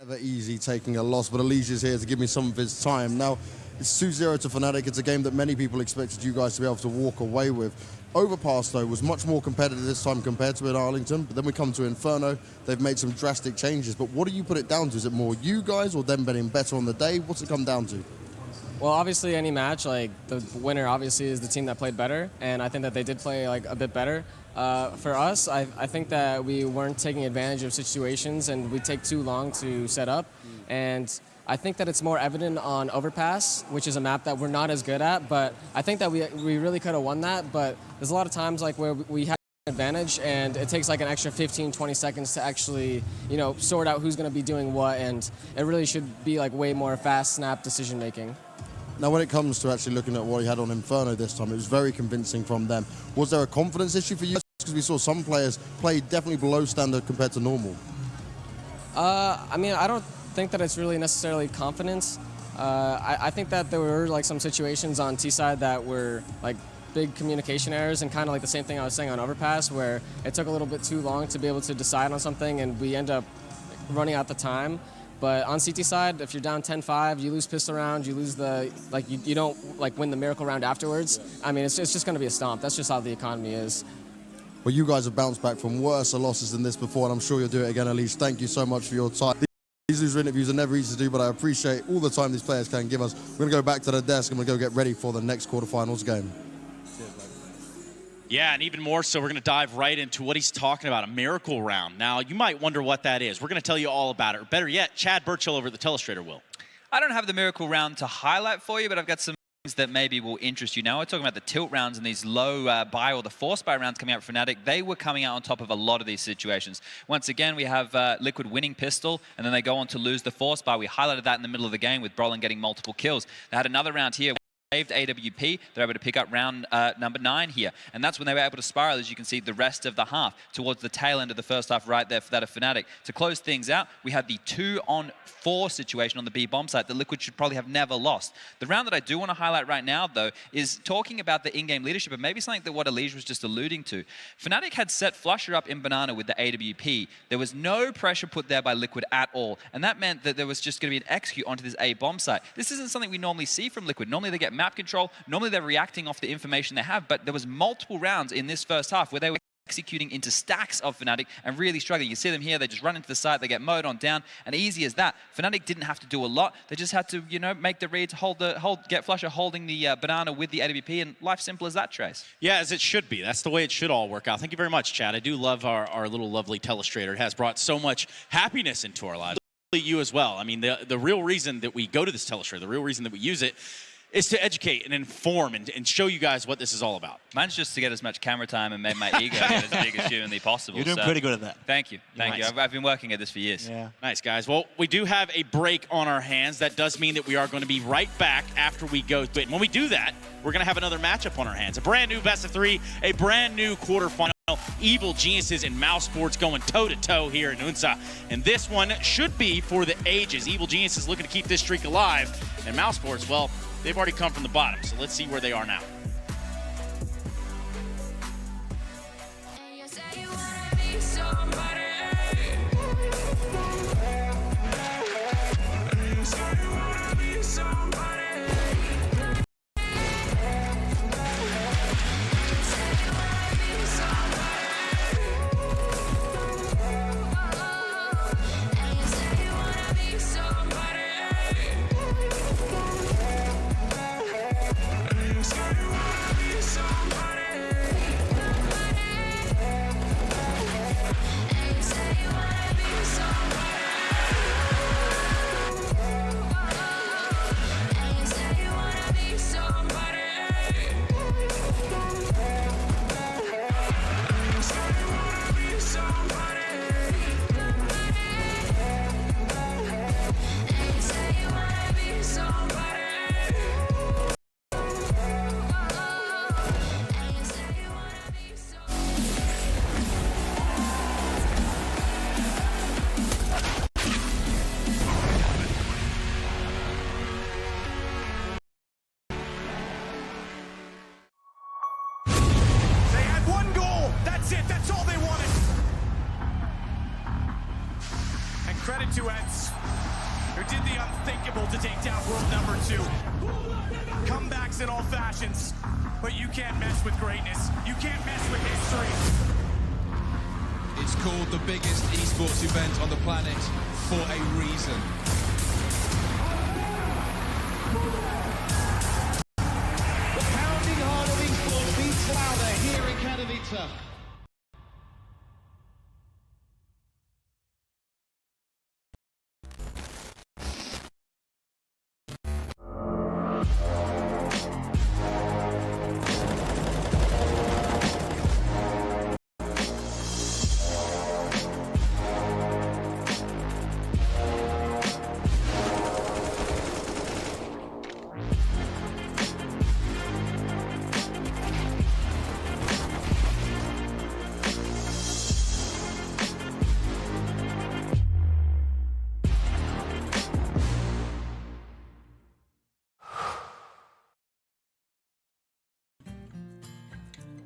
Never easy taking a loss, but Alicia's here to give me some of his time. Now, it's 2-0 to Fnatic. It's a game that many people expected you guys to be able to walk away with. Overpass, though, was much more competitive this time compared to in Arlington, but then we come to Inferno. They've made some drastic changes, but what do you put it down to? Is it more you guys or them being better on the day? What's it come down to? Well, obviously, any match, like, the winner obviously is the team that played better, and I think that they did play, like, a bit better. For us, I think that we weren't taking advantage of situations, and we take too long to set up, and I think that it's more evident on Overpass, which is a map that we're not as good at, but I think that we really could have won that, but there's a lot of times, like, where we have advantage, and it takes like an extra 15-20 seconds to actually, you know, sort out who's going to be doing what, and it really should be like way more fast snap decision making. Now, when it comes to actually looking at what he had on Inferno this time, it was very convincing from them. Was there a confidence issue for you? Because we saw some players play definitely below standard compared to normal. I mean, I don't think that it's really necessarily confidence. I think that there were like some situations on T side that were like big communication errors, and kind of like the same thing I was saying on Overpass, where it took a little bit too long to be able to decide on something, and we end up running out the time. But on CT side, if you're down 10-5, you lose pistol round, you lose the, like, you don't like win the miracle round afterwards. I mean, it's just going to be a stomp. That's just how the economy is. Well, you guys have bounced back from worse losses than this before, and I'm sure you'll do it again, Elise. Thank you so much for your time. These loser interviews are never easy to do, but I appreciate all the time these players can give us. We're going to go back to the desk and we're going to go get ready for the next quarterfinals game. Yeah, and even more so, we're going to dive right into what he's talking about, a miracle round. Now, you might wonder what that is. We're going to tell you all about it. Or better yet, Chad Burchill over at the Telestrator will. I don't have the miracle round to highlight for you, but I've got some things that maybe will interest you. Now, we're talking about the tilt rounds and these low buy or the force buy rounds coming out from Fnatic. They were coming out on top of a lot of these situations. Once again, we have Liquid winning pistol, and then they go on to lose the force buy. We highlighted that in the middle of the game with Brolin getting multiple kills. They had another round here. Saved AWP, they're able to pick up round number 9 here. And that's when they were able to spiral, as you can see, the rest of the half towards the tail end of the first half right there for that of Fnatic. To close things out, we had the 2-on-4 situation on the B bomb site that Liquid should probably have never lost. The round that I do want to highlight right now, though, is talking about the in-game leadership, and maybe something that what Elige was just alluding to. Fnatic had set Flusher up in Banana with the AWP. There was no pressure put there by Liquid at all, and that meant that there was just going to be an execute onto this A bomb site. This isn't something we normally see from Liquid. Normally they get map control. Normally they're reacting off the information they have, but there was multiple rounds in this first half where they were executing into stacks of Fnatic and really struggling. You see them here, they just run into the site, they get mowed on down, and easy as that. Fnatic didn't have to do a lot. They just had to, you know, make the reads, get Flusher holding the Banana with the AWP, and life simple as that, Trace. Yeah, as it should be. That's the way it should all work out. Thank you very much, Chad. I do love our little lovely Telestrator. It has brought so much happiness into our lives. You as well. I mean, the real reason that we go to this Telestrator, the real reason that we use it, is to educate and inform and show you guys what this is all about. Mine's just to get as much camera time and make my ego get as big as humanly possible. You're doing pretty good at that. Thank you. Thank you. I've been working at this for years. Yeah. Nice, guys. Well, we do have a break on our hands. That does mean that we are going to be right back after we go through it. And when we do that, we're going to have another matchup on our hands. A brand new best of 3, a brand new quarterfinal. Evil Geniuses and Mousesports going toe-to-toe here in Unsa. And this one should be for the ages. Evil Geniuses looking to keep this streak alive. And Mousesports, well, they've already come from the bottom. So let's see where they are now. Credit to Eds, who did the unthinkable to take down world number 2. Comebacks in all fashions, but you can't mess with greatness. You can't mess with history. It's called the biggest esports event on the planet for a reason. The pounding heart of esports beats louder here in Katowice.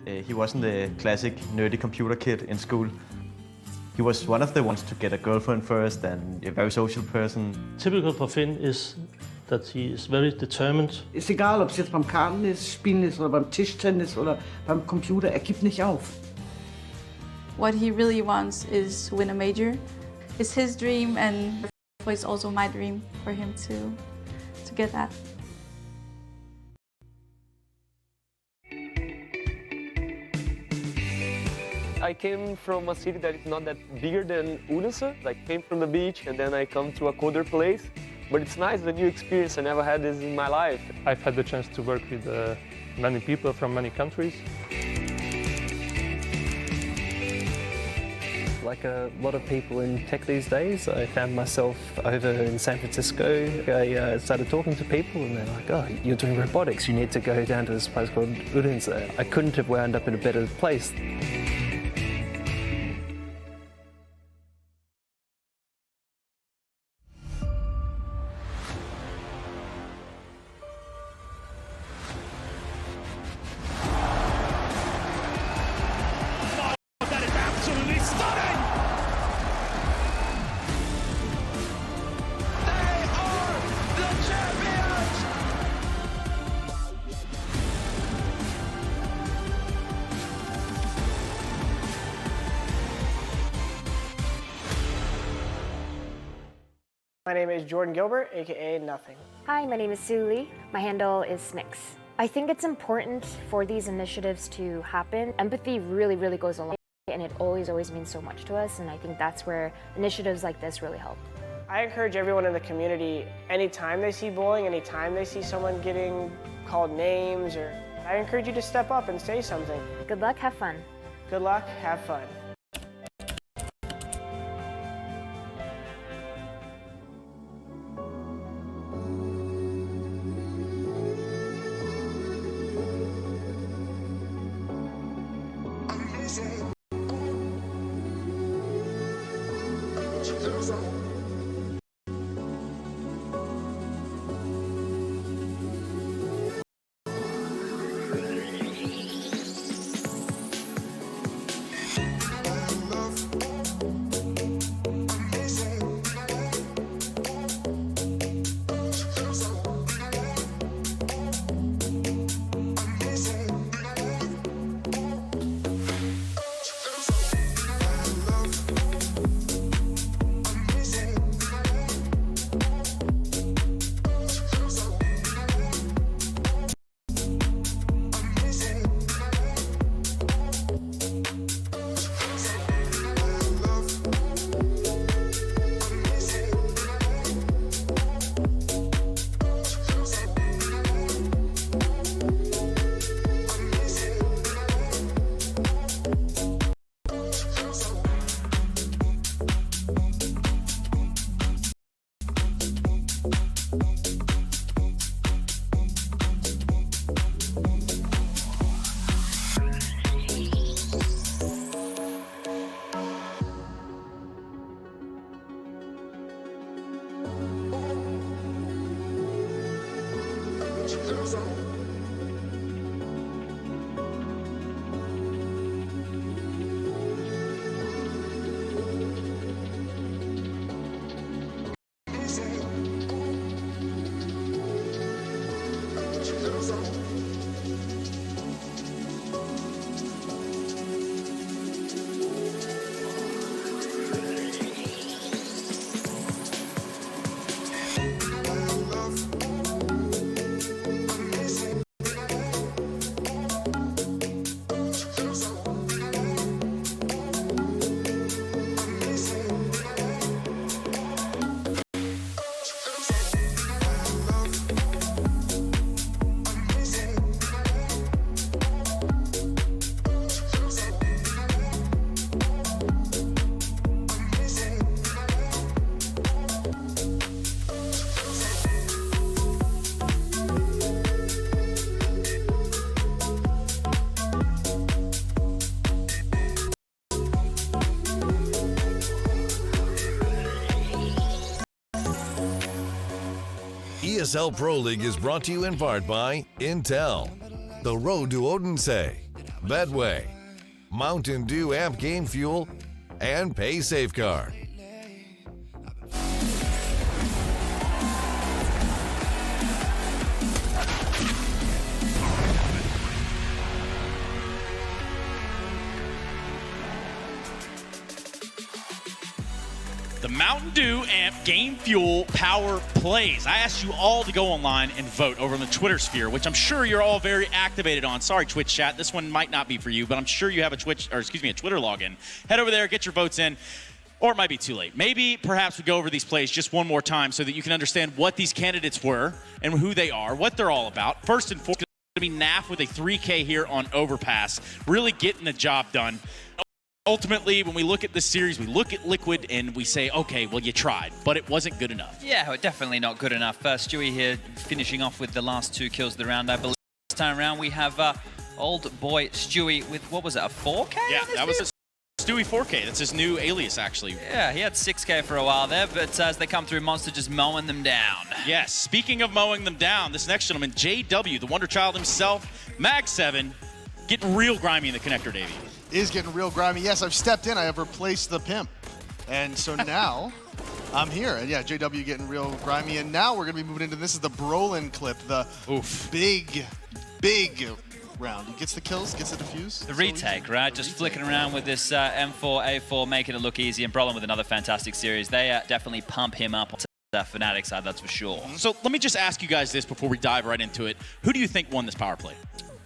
He wasn't the classic nerdy computer kid in school. He was one of the ones to get a girlfriend first and a very social person. Typical for Finn is that he is very determined. Ist egal, ob es jetzt beim Kartenspielen ist oder beim Tischtennis oder beim Computer, er gibt nicht auf. What he really wants is to win a major. It's his dream, and it's also my dream for him to get that. I came from a city that is not that bigger than Odense. I came from the beach and then I come to a colder place. But it's nice, a new experience. I never had this in my life. I've had the chance to work with many people from many countries. Like a lot of people in tech these days, I found myself over in San Francisco. I started talking to people and they're like, oh, you're doing robotics, you need to go down to this place called Odense. I couldn't have wound up in a better place. My name is Jordan Gilbert, aka Nothing. Hi, my name is Sue Lee. My handle is Smix. I think it's important for these initiatives to happen. Empathy really, really goes a long way, and it always means so much to us, and I think that's where initiatives like this really help. I encourage everyone in the community, anytime they see bullying, anytime they see someone getting called names, I encourage you to step up and say something. Good luck, have fun. Good luck, have fun. ESL Pro League is brought to you in part by Intel. The road to Odense. Betway, Mountain Dew Amp Game Fuel, and Pay Safeguard. The Mountain Dew Amp Game Fuel Power Plays. I asked you all to go online and vote over on the Twitter sphere, which I'm sure you're all very activated on. Sorry, Twitch chat. This one might not be for you, but I'm sure you have a Twitter login. Head over there, get your votes in. Or it might be too late. Maybe, perhaps we go over these plays just one more time so that you can understand what these candidates were and who they are, what they're all about. First and foremost, it's going to be Naf with a 3K here on Overpass, really getting the job done. Ultimately, when we look at this series, we look at Liquid and we say, okay, well, you tried, but it wasn't good enough. Yeah, definitely not good enough. Stewie here finishing off with the last 2 kills of the round. I believe this time around we have old boy Stewie with, what was it, a 4K? Yeah, that was a Stewie 4K. That's his new alias, actually. Yeah, he had 6K for a while there, but as they come through, Monster just mowing them down. Yes, speaking of mowing them down, this next gentleman, JW, the Wonder Child himself, Mag7, getting real grimy in the connector, Davey. Is getting real grimy. Yes, I've stepped in. I have replaced the pimp. And so now I'm here. And yeah, JW getting real grimy. And now we're going to be moving into this is the Brolin clip, the big round. He gets the kills, gets the defuse. The retake, right? Just flicking around with this M4A4, making it look easy. And Brolin with another fantastic series. They definitely pump him up on the Fnatic side, that's for sure. So let me just ask you guys this before we dive right into it. Who do you think won this power play?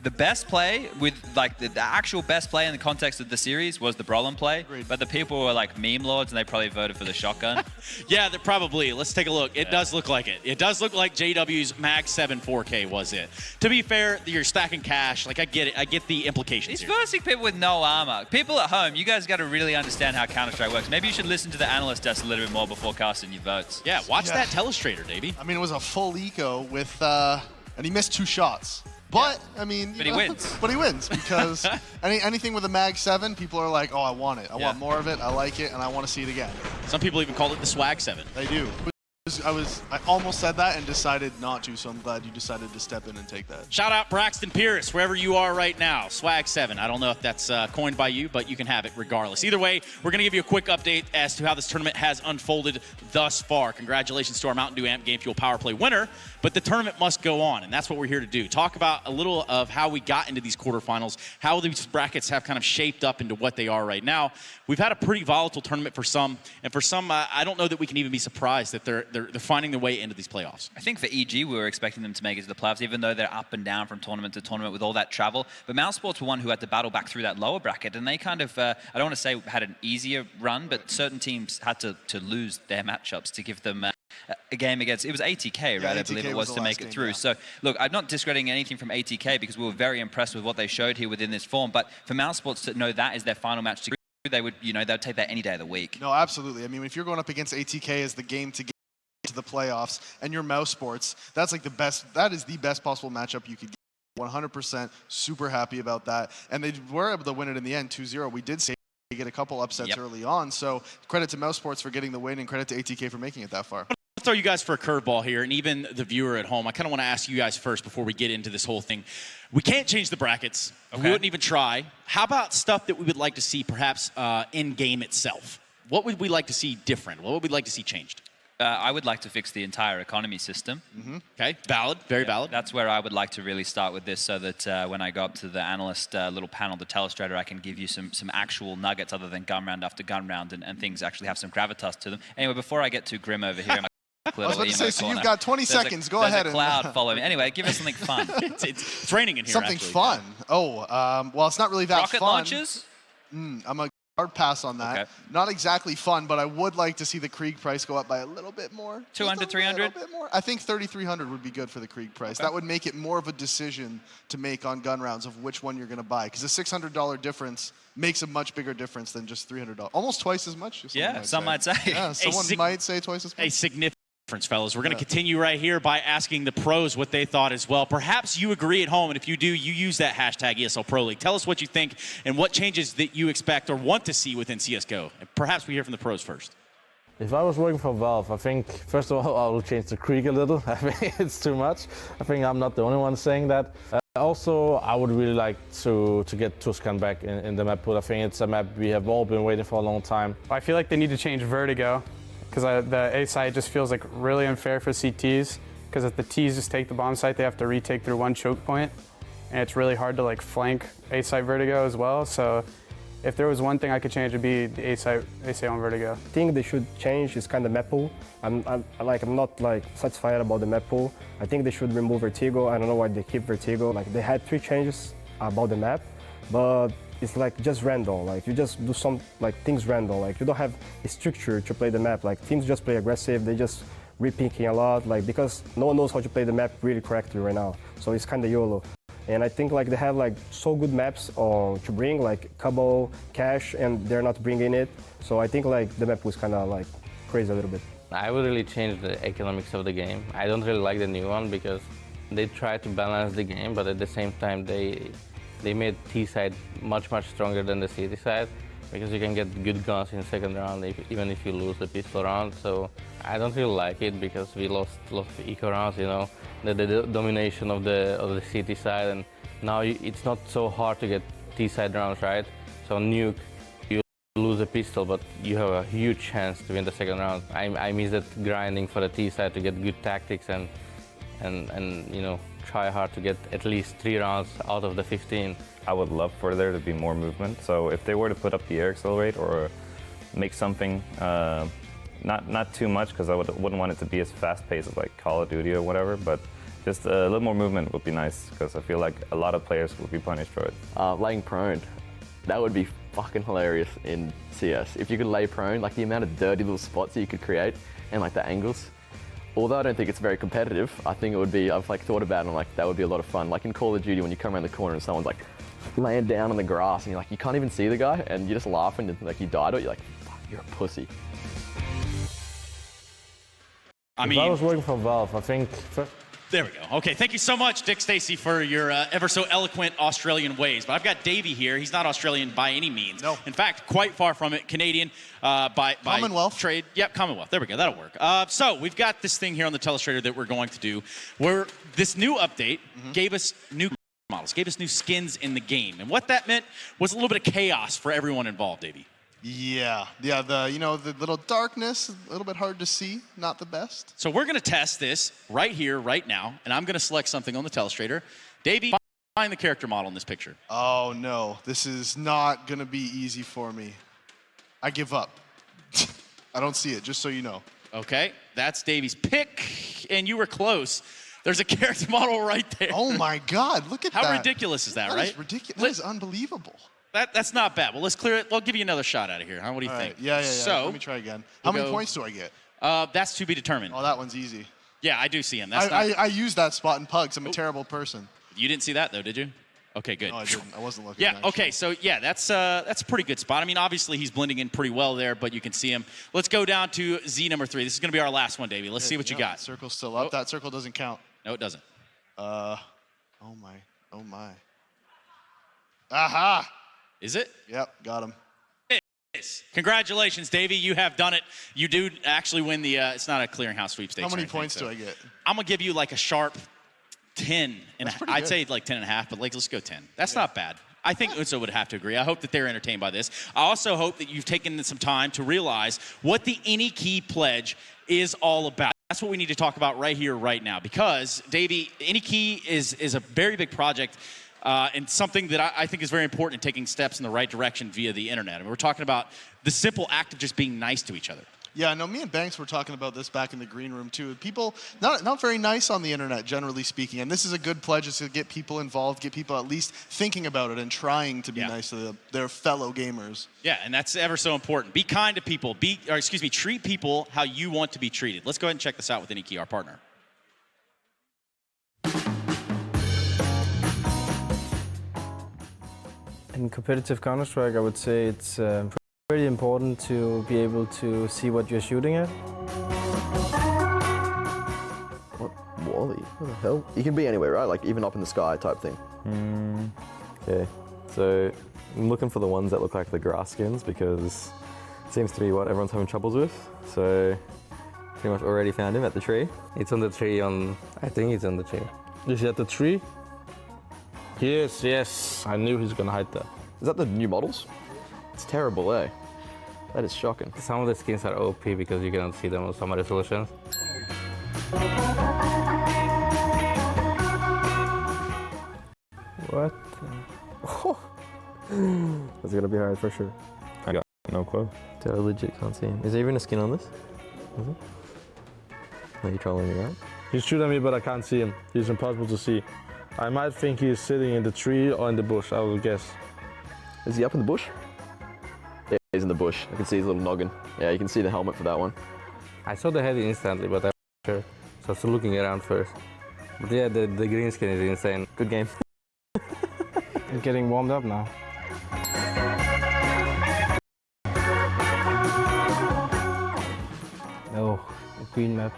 The best play, with like the actual best play in the context of the series, was the Brolin play. Agreed. But the people were like meme lords and they probably voted for the shotgun. Yeah, they're probably. Let's take a look. It does look like it. It does look like JW's Mag7 4K was it. To be fair, you're stacking cash. Like, I get it. I get the implications He's here. versing people with no armor. People at home, you guys got to really understand how Counter-Strike works. Maybe you should listen to the analyst desk a little bit more before casting your votes. Yeah, watch that Telestrator, Davey. I mean, it was a full eco with, and he missed 2 shots. But, I mean... But he wins. But he wins, because anything with a Mag7, people are like, oh, I want it. I want more of it, I like it, and I want to see it again. Some people even call it the Swag 7. They do. I almost said that and decided not to, so I'm glad you decided to step in and take that. Shout out Braxton Pierce, wherever you are right now. Swag 7. I don't know if that's coined by you, but you can have it regardless. Either way, we're going to give you a quick update as to how this tournament has unfolded thus far. Congratulations to our Mountain Dew Amp Game Fuel Power Play winner, but the tournament must go on, and that's what we're here to do. Talk about a little of how we got into these quarterfinals, how these brackets have kind of shaped up into what they are right now. We've had a pretty volatile tournament for some, and for some, I don't know that we can even be surprised that they're finding their way into these playoffs. I think for EG, we were expecting them to make it to the playoffs, even though they're up and down from tournament to tournament with all that travel. But Mousesports were one who had to battle back through that lower bracket, and they kind of, I don't want to say had an easier run, but certain teams had to lose their matchups to give them a game against, it was ATK, right? I believe it was to make it through. So, look, I'm not discrediting anything from ATK because we were very impressed with what they showed here within this form, but for Mousesports to know that is their final match to they would, they'd take that any day of the week. No, absolutely. I mean, if you're going up against ATK as the game to get to the playoffs and your Mousesports, that's like the best, that is the best possible matchup you could get. 100% super happy about that. And they were able to win it in the end, 2-0. We did say they get a couple upsets early on. So credit to Mousesports for getting the win and credit to ATK for making it that far. I'll throw you guys for a curveball here, and even the viewer at home. I kind of want to ask you guys first before we get into this whole thing. We can't change the brackets. Okay. We wouldn't even try. How about stuff that we would like to see perhaps in-game itself? What would we like to see different? What would we like to see changed? I would like to fix the entire economy system. Okay, valid, very valid. That's where I would like to really start with this so that when I go up to the analyst little panel, the Telestrator, I can give you some actual nuggets other than gun round after gun round and things actually have some gravitas to them. Anyway, before I get too grim over here, I was about to say, so you've got 20 seconds. Go ahead. There's a cloud follow me. Anyway, give us something fun. it's raining in here, something actually. fun? Oh, well, it's not really that Rocket fun. launches? I'm a hard pass on that. Okay. Not exactly fun, but I would like to see the Krieg price go up by a little bit more. 200, 300? A little bit more. I think 3,300 would be good for the Krieg price. That would make it more of a decision to make on gun rounds of which one you're going to buy. Because a $600 difference makes a much bigger difference than just $300. Almost twice as much. Yeah, some might say. Yeah, someone might say twice as much. A significant difference, fellas. We're going to continue right here by asking the pros what they thought as well. Perhaps you agree at home, and if you do, you use that hashtag ESL Pro League. Tell us what you think and what changes that you expect or want to see within CSGO. And perhaps we hear from the pros first. If I was working for Valve, I think, first of all, I will change the Krieg a little. I think it's too much. I think I'm not the only one saying that. Also, I would really like to get Tuscan back in the map pool. I think it's a map we have all been waiting for a long time. I feel like they need to change Vertigo because the A site just feels like really unfair for CTs because if the Ts just take the bomb site, they have to retake through one choke point, and it's really hard to like flank A site Vertigo as well. So if there was one thing I could change, it'd be the A site on Vertigo. I think they should change is kind of map pool. I'm not like satisfied about the map pool. I think they should remove Vertigo. I don't know why they keep Vertigo. Like they had 3 changes about the map, but it's like just random. Like you just do some like things random. Like you don't have a structure to play the map. Like teams just play aggressive. They just repicking a lot. Like because no one knows how to play the map really correctly right now. So it's kind of YOLO. And I think like they have like so good maps to bring like Cabo, Cash, and they're not bringing it. So I think like the map was kind of like crazy a little bit. I would really change the economics of the game. I don't really like the new one because they try to balance the game, but at the same time they made T side much stronger than the CT side because you can get good guns in the second round even if you lose the pistol round. So I don't really like it because we lost eco rounds, you know, the domination of the CT side, and now it's not so hard to get T side rounds, right? So Nuke, you lose a pistol, but you have a huge chance to win the second round. I miss that grinding for the T side to get good tactics and you know, try hard to get at least 3 rounds out of the 15. I would love for there to be more movement. So if they were to put up the air accelerate or make something, not too much, because I wouldn't want it to be as fast-paced as like Call of Duty or whatever, but just a little more movement would be nice, because I feel like a lot of players would be punished for it. Laying prone, that would be fucking hilarious in CS. If you could lay prone, like the amount of dirty little spots that you could create and like the angles. Although I don't think it's very competitive, I think it would be, I've like thought about it and like that would be a lot of fun. Like in Call of Duty when you come around the corner and someone's like laying down on the grass and you're like, you can't even see the guy and you're just laughing and like you died or you're like, fuck, you're a pussy. If I was working for Valve, I think... There we go. Okay, thank you so much, Dick Stacey, for your ever so eloquent Australian ways. But I've got Davey here. He's not Australian by any means. No. In fact, quite far from it. Canadian by Commonwealth. Trade. Yep, Commonwealth. There we go. That'll work. So we've got this thing here on the Telestrator that we're going to do, where this new update gave us new models, gave us new skins in the game. And what that meant was a little bit of chaos for everyone involved, Davey. Yeah, the little darkness, a little bit hard to see, not the best. So we're going to test this right here, right now, and I'm going to select something on the Telestrator. Davey, find the character model in this picture. Oh no, this is not going to be easy for me. I give up. I don't see it, just so you know. Okay, that's Davey's pick, and you were close. There's a character model right there. Oh my God, look at that. How ridiculous is that, right? That is ridiculous. That is unbelievable. That's not bad. Well, let's clear it. I'll give you another shot out of here. Huh? What do you think? Right. Yeah. So, let me try again. How many points do I get? That's to be determined. Oh, that one's easy. Yeah, I do see him. I use that spot in Pugs. I'm a terrible person. You didn't see that, though, did you? Okay, good. No, I didn't. I wasn't looking. Yeah, okay, so yeah, that's a pretty good spot. I mean, obviously, he's blending in pretty well there, but you can see him. Let's go down to Z number 3. This is going to be our last one, Davey. Let's see what you got. Circle's still up. That circle doesn't count. No, it doesn't. Oh my. Aha! Is it? Yep, got him. It is. Congratulations, Davey. You have done it. You do actually win the, it's not a clearinghouse sweepstakes. How many points do I get? I'm going to give you like a sharp 10. I'd say like 10 and a half, but like, let's go 10. That's not bad. I think Utso would have to agree. I hope that they're entertained by this. I also hope that you've taken some time to realize what the Any Key Pledge is all about. That's what we need to talk about right here, right now, because, Davey, Any Key is a very big project and something that I think is very important in taking steps in the right direction via the internet. I mean, we're talking about the simple act of just being nice to each other. Yeah, no, me and Banks were talking about this back in the green room too. People not very nice on the internet, generally speaking, and this is a good pledge to get people involved, get people at least thinking about it and trying to be nice to their fellow gamers. Yeah, and that's ever so important. Be kind to people. Treat people how you want to be treated. Let's go ahead and check this out with Any Key, our partner. In competitive Counter-Strike, I would say it's pretty important to be able to see what you're shooting at. What? Wally? What the hell? You can be anywhere, right? Like even up in the sky type thing. Okay, so I'm looking for the ones that look like the grass skins because it seems to be what everyone's having troubles with. So pretty much already found him at the tree. It's on the tree I think it's on the tree. Is he at the tree? Yes, yes. I knew he's gonna hide that. Is that the new models? It's terrible, eh? That is shocking. Some of the skins are OP because you cannot see them on some resolutions. What? That's gonna be hard for sure. I got no clue. Dude, I legit can't see him. Is there even a skin on this? Is it? Are you trolling me, right? He's shooting at me, but I can't see him. He's impossible to see. I might think he's sitting in the tree or in the bush, I will guess. Is he up in the bush? Yeah, he's in the bush. I can see his little noggin. Yeah, you can see the helmet for that one. I saw the head instantly, but I'm not sure. So I was looking around first. But yeah, the green skin is insane. Good game. I'm getting warmed up now. No, green map.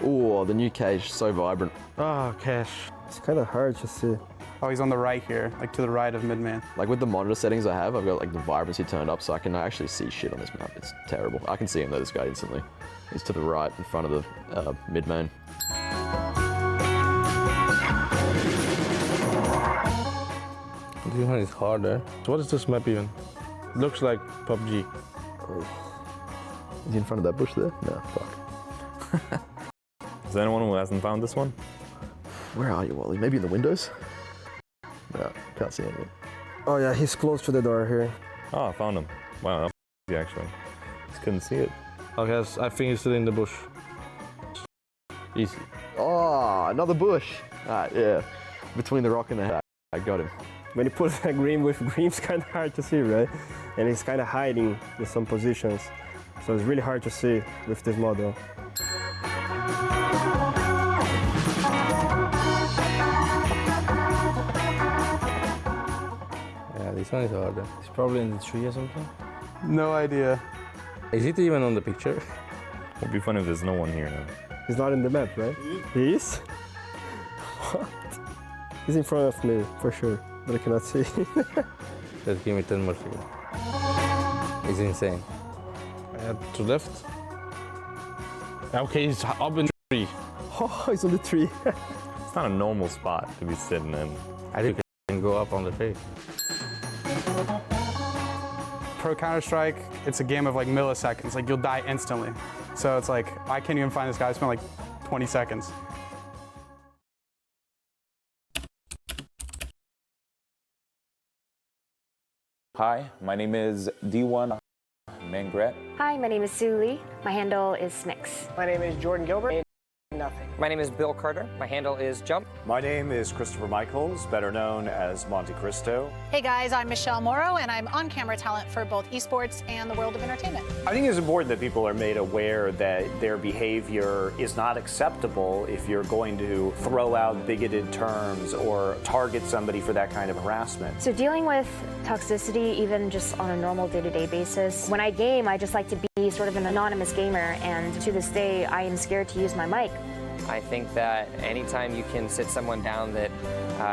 Oh, the new cage, so vibrant. Oh, Cash. It's kind of hard to see. Oh, he's on the right here, like to the right of mid-man. Like with the monitor settings I have, I've got like the vibrancy turned up so I can actually see shit on this map. It's terrible. I can see him though, this guy instantly. He's to the right in front of the mid-man. This one is harder. So what is this map even? Looks like PUBG. Is he in front of that bush there? No, fuck. Is there anyone who hasn't found this one? Where are you, Wally? Maybe in the windows? No, can't see anything. Oh yeah, he's close to the door here. Oh, I found him. Wow, that was easy actually. Just couldn't see it. Okay, I think he's sitting in the bush. Easy. Oh, another bush. Yeah. Between the rock and the hat. I got him. When you put a green with green, it's kind of hard to see, right? And he's kind of hiding in some positions. So it's really hard to see with this model. Yeah, this one is harder. He's probably in the tree or something. No idea. Is it even on the picture? It'd be fun if there's no one here now. He's not in the map, right? He is? What? He's in front of me, for sure, but I cannot see. Just give me 10 more seconds. It's insane. To left. Okay, he's up in the tree. Oh, he's on the tree. It's not a normal spot to be sitting in. I think you can go up on the tree. Pro Counter-Strike, it's a game of like milliseconds. Like you'll die instantly. So it's like, I can't even find this guy. I spent like 20 seconds. Hi, my name is D1 Mangret. Hi, my name is Sue Lee. My handle is Smix. My name is Jordan Gilbert. Nothing. My name is Bill Carter. My handle is Jump. My name is Christopher Michaels, better known as Monte Cristo. Hey guys, I'm Michelle Morrow, and I'm on-camera talent for both esports and the world of entertainment. I think it's important that people are made aware that their behavior is not acceptable if you're going to throw out bigoted terms or target somebody for that kind of harassment. So dealing with toxicity, even just on a normal day-to-day basis, when I game, I just like to be sort of an anonymous gamer, and to this day, I am scared to use my mic. I think that anytime you can sit someone down that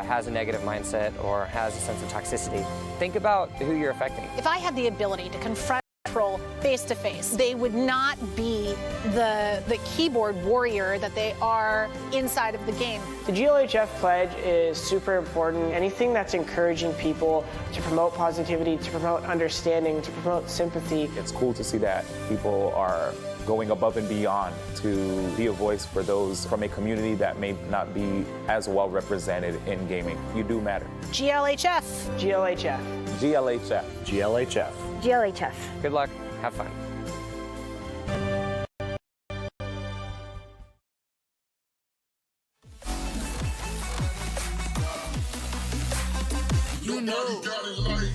has a negative mindset or has a sense of toxicity, think about who you're affecting. If I had the ability to confront a troll face-to-face, they would not be the keyboard warrior that they are inside of the game. The GLHF pledge is super important. Anything that's encouraging people to promote positivity, to promote understanding, to promote sympathy. It's cool to see that people are going above and beyond to be a voice for those from a community that may not be as well represented in gaming. You do matter. GLHF. GLHF. GLHF. GLHF. GLHF. Good luck. Have fun. You know you got it like.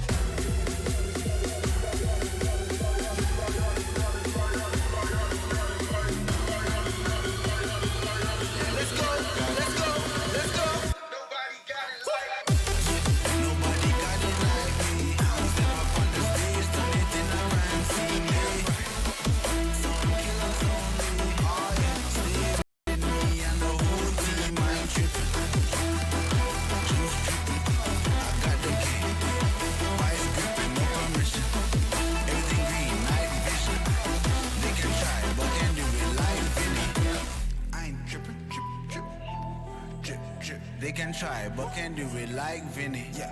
They can try, but can't do it like Vinny. Yeah,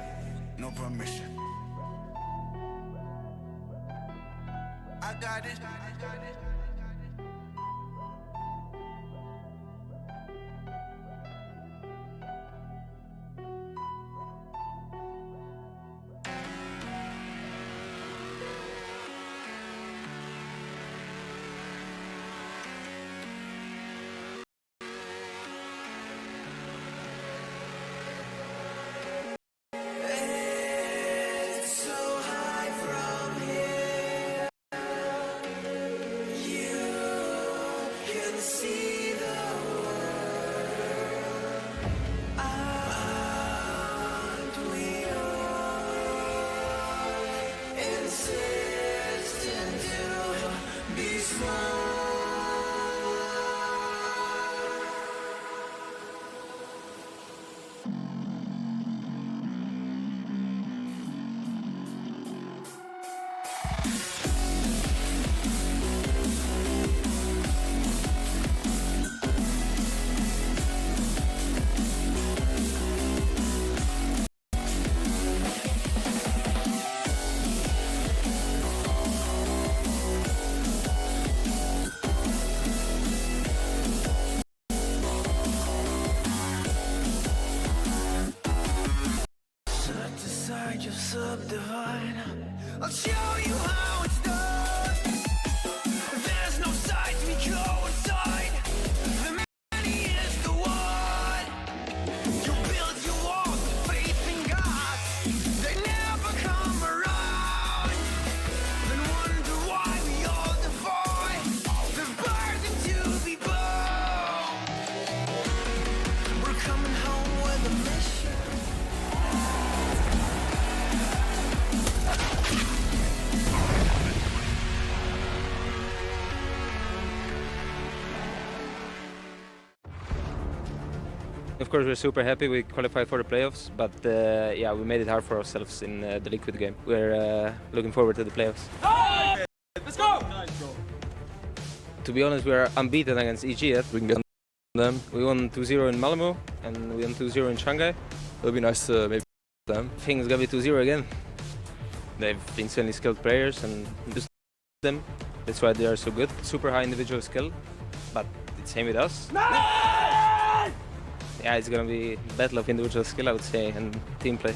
no permission. I got it. I'll show you how it's done. There's no sight we go inside. The money is the one. You build your walls with faith in God. They never come around. Then wonder why we all defy the burden to be born. We're coming home with a mission. Of course, we're super happy we qualified for the playoffs, but yeah, we made it hard for ourselves in the Liquid game. We're looking forward to the playoffs. Let's go! To be honest, we are unbeaten against EG yet. We can get them. We won 2-0 in Malmö and we won 2-0 in Shanghai. It'll be nice to maybe them. I think it's gonna be 2-0 again. They've insanely skilled players and just them. That's why they are so good. Super high individual skill, but it's same with us. Yeah, it's gonna be a battle of individual skill, I would say, and team play.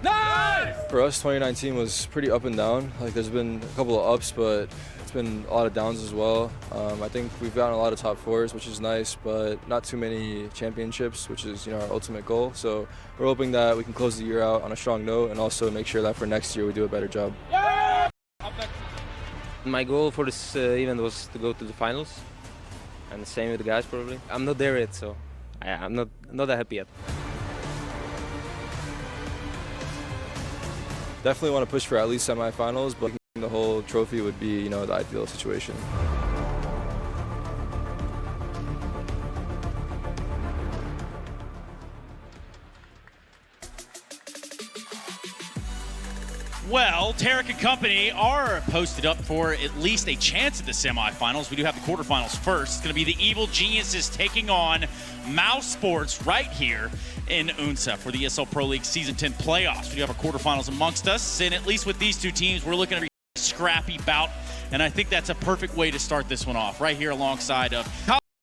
Nice! For us, 2019 was pretty up and down. Like, there's been a couple of ups, but it's been a lot of downs as well. I think we've gotten a lot of top fours, which is nice, but not too many championships, which is, you know, our ultimate goal. So we're hoping that we can close the year out on a strong note and also make sure that for next year we do a better job. Yeah! My goal for this event was to go to the finals, and the same with the guys probably. I'm not there yet, so I'm not that happy yet. Definitely want to push for at least semifinals, but the whole trophy would be, you know, the ideal situation. Well, Tarek and company are posted up for at least a chance at the semifinals. We do have the quarterfinals first. It's going to be the Evil Geniuses taking on mousesports right here in UNSA for the ESL Pro League Season 10 playoffs. We do have our quarterfinals amongst us, and at least with these two teams, we're looking at a scrappy bout, and I think that's a perfect way to start this one off, right here alongside of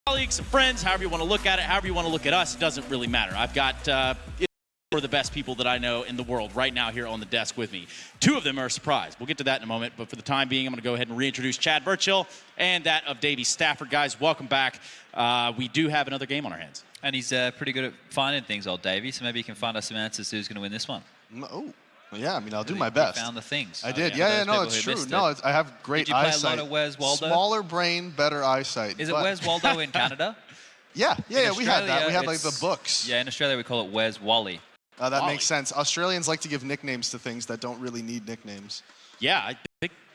colleagues, friends, however you want to look at it, however you want to look at us, it doesn't really matter. I've got for the best people that I know in the world right now here on the desk with me. Two of them are a surprise. We'll get to that in a moment, but for the time being, I'm going to go ahead and reintroduce Chad Birchill and that of Davey Stafford. Guys, welcome back. We do have another game on our hands. And he's pretty good at finding things, old Davey, so maybe you can find us some answers to who's going to win this one. Oh, yeah, I mean, I'll do my best. You found the things. I did. Yeah, no, it's true. No, I have great eyesight. Did you play a lot of Where's Waldo? Smaller brain, better eyesight. Is it Where's Waldo in Canada? Yeah, we had that. We had like the books. Yeah, in Australia we call it Where's Wally. That makes sense. Australians like to give nicknames to things that don't really need nicknames. Yeah, I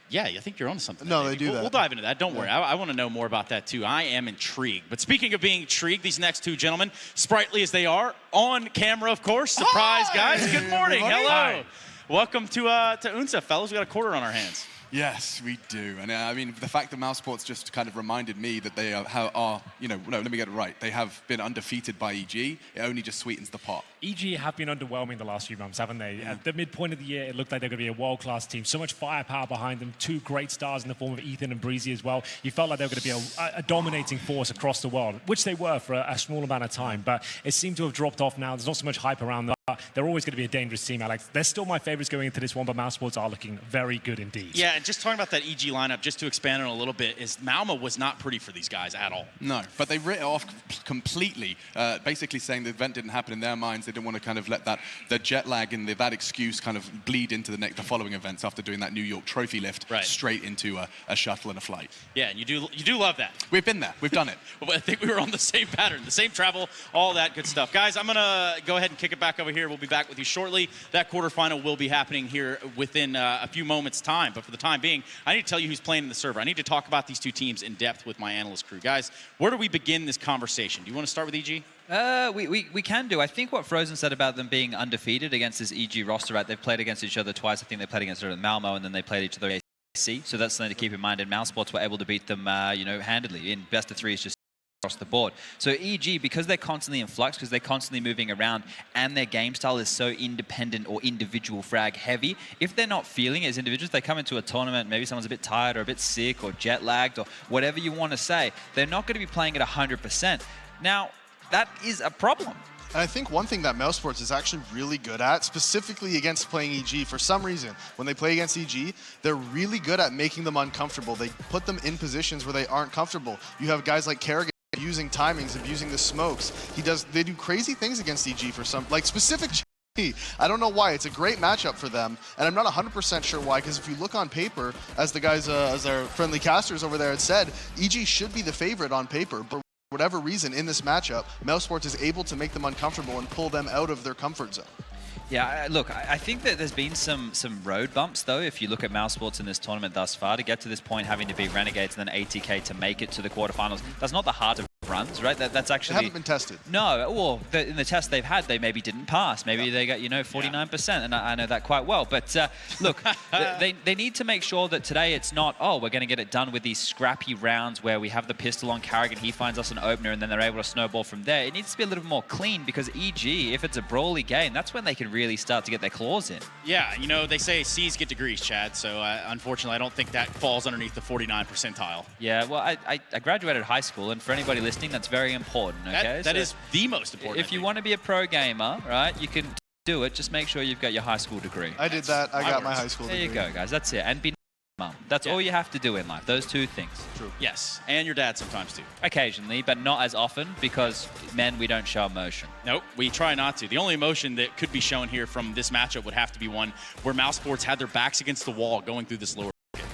think you're onto something. No, they do that. We'll dive into that. Don't worry. I want to know more about that, too. I am intrigued. But speaking of being intrigued, these next two gentlemen, sprightly as they are, on camera, of course. Surprise, guys. Good morning. Everybody. Hello. Hi. Welcome to UNSA, fellas. We got a quarter on our hands. Yes, we do. And I mean, the fact that Mousesports just kind of reminded me that they are, you know, no, let me get it right. They have been undefeated by EG. It only just sweetens the pot. EG have been underwhelming the last few months, haven't they? At the midpoint of the year, it looked like they were going to be a world-class team. So much firepower behind them. Two great stars in the form of Ethan and Breezy as well. You felt like they were going to be a dominating force across the world, which they were for a small amount of time. But it seemed to have dropped off now. There's not so much hype around them. They're always going to be a dangerous team, Alex. They're still my favorites going into this one, but Mousesports are looking very good indeed. Yeah, and just talking about that EG lineup, just to expand on it a little bit, is Malmo was not pretty for these guys at all. No, but they writ it off completely, basically saying the event didn't happen in their minds. They didn't want to kind of let the jet lag and that excuse kind of bleed into the following events after doing that New York trophy lift straight into a shuttle and a flight. Yeah, and you do love that. We've been there. We've done it. I think we were on the same pattern, the same travel, all that good stuff. Guys, I'm going to go ahead and kick it back over here. We'll be back with you shortly. That quarterfinal will be happening here within a few moments' time. But for the time being, I need to tell you who's playing in the server. I need to talk about these two teams in depth with my analyst crew. Guys, where do we begin this conversation? Do you want to start with EG? We can do. I think what Frozen said about them being undefeated against this EG roster, right? They've played against each other twice. I think they played against Malmo, and then they played each other AC. So that's something to keep in mind. And Mousesports were able to beat them, you know, handily. In best of three, it's just across the board. So EG, because they're constantly in flux, because they're constantly moving around, and their game style is so independent or individual frag heavy, if they're not feeling it as individuals, they come into a tournament, maybe someone's a bit tired or a bit sick or jet lagged or whatever you want to say, they're not going to be playing at 100%. Now, that is a problem. And I think one thing that Mousesports is actually really good at, specifically against playing EG, for some reason, when they play against EG, they're really good at making them uncomfortable. They put them in positions where they aren't comfortable. You have guys like Kerrigan using timings, abusing the smokes. They do crazy things against EG for some, like specific I don't know why. It's a great matchup for them, and I'm not 100% sure why, because if you look on paper, as the guys, as our friendly casters over there had said, EG should be the favorite on paper, but for whatever reason in this matchup, Mousesports is able to make them uncomfortable and pull them out of their comfort zone. Yeah, look, I think that there's been some road bumps, though, if you look at Mousesports in this tournament thus far. To get to this point, having to beat Renegades and then ATK to make it to the quarterfinals, that's not the heart of runs, right? That's actually... They haven't been tested. No, well, in the test they've had, they maybe didn't pass. Maybe they got, 49%, and I know that quite well. But look, they need to make sure that today it's not, oh, we're going to get it done with these scrappy rounds where we have the pistol on Kerrigan, he finds us an opener, and then they're able to snowball from there. It needs to be a little more clean, because EG, if it's a brawly game, that's when they can really start to get their claws in. Yeah, they say C's get degrees, Chad, so unfortunately I don't think that falls underneath the 49 percentile. Yeah, well, I graduated high school, and for anybody listening, that's very important, okay? That is the most important. If you want to be a pro gamer, right, you can do it. Just make sure you've got your high school degree. I did that. I got my high school degree. There you go, guys. That's it. And be mum. That's all you have to do in life. Those two things. True. Yes, and your dad sometimes too. Occasionally, but not as often, because men, we don't show emotion. Nope, we try not to. The only emotion that could be shown here from this matchup would have to be one where Mousesports had their backs against the wall going through this lower.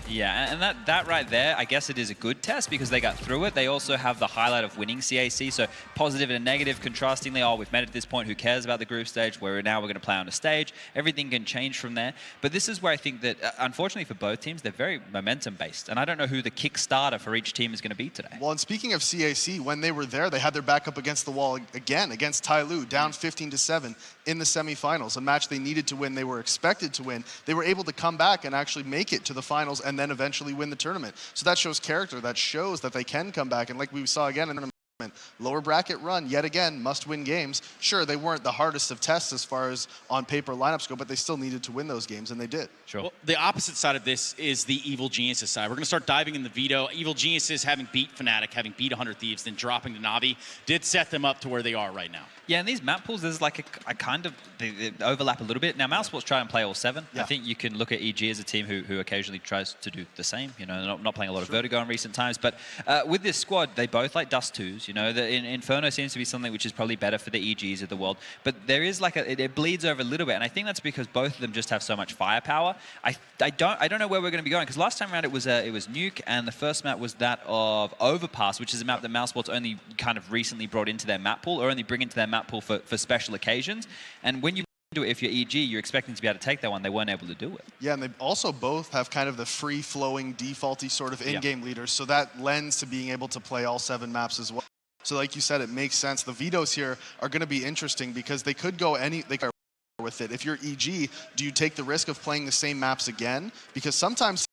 Yeah, and that right there, I guess it is a good test because they got through it. They also have the highlight of winning CAC, so positive and negative, contrastingly, oh, we've made it to this point, who cares about the group stage, where now we're going to play on a stage. Everything can change from there. But this is where I think that, unfortunately for both teams, they're very momentum-based, and I don't know who the kickstarter for each team is going to be today. Well, and speaking of CAC, when they were there, they had their back up against the wall again, against Tai Lu, down 15-7 in the semifinals, a match they needed to win, they were expected to win. They were able to come back and actually make it to the finals and then eventually win the tournament. So that shows character, that shows that they can come back. And like we saw again in the tournament, lower bracket run, yet again, must-win games. Sure, they weren't the hardest of tests as far as on paper lineups go, but they still needed to win those games, and they did. Sure. Well, the opposite side of this is the Evil Geniuses side. We're going to start diving in the veto. Evil Geniuses, having beat Fnatic, having beat 100 Thieves, then dropping to Na'Vi, did set them up to where they are right now. Yeah, and these map pools, there's like a kind of, they overlap a little bit. Now, Mousesports try and play all 7. Yeah. I think you can look at EG as a team who occasionally tries to do the same. Not playing a lot of Vertigo in recent times. But with this squad, they both like Dust 2s. Inferno seems to be something which is probably better for the EGs of the world. But there is like it bleeds over a little bit. And I think that's because both of them just have so much firepower. I don't know where we're going to be going. Because last time around it was Nuke, and the first map was that of Overpass, which is a map that Mousesports only kind of recently brought into their map pool, or only bring into their map pool for special occasions. And when you do it, if you're EG, you're expecting to be able to take that one. They weren't able to do it. Yeah, and they also both have kind of the free-flowing, defaulty sort of in-game leaders, so that lends to being able to play all 7 maps as well. So like you said, it makes sense. The vetoes here are going to be interesting because they could go with it. If you're EG, do you take the risk of playing the same maps again? Because sometimes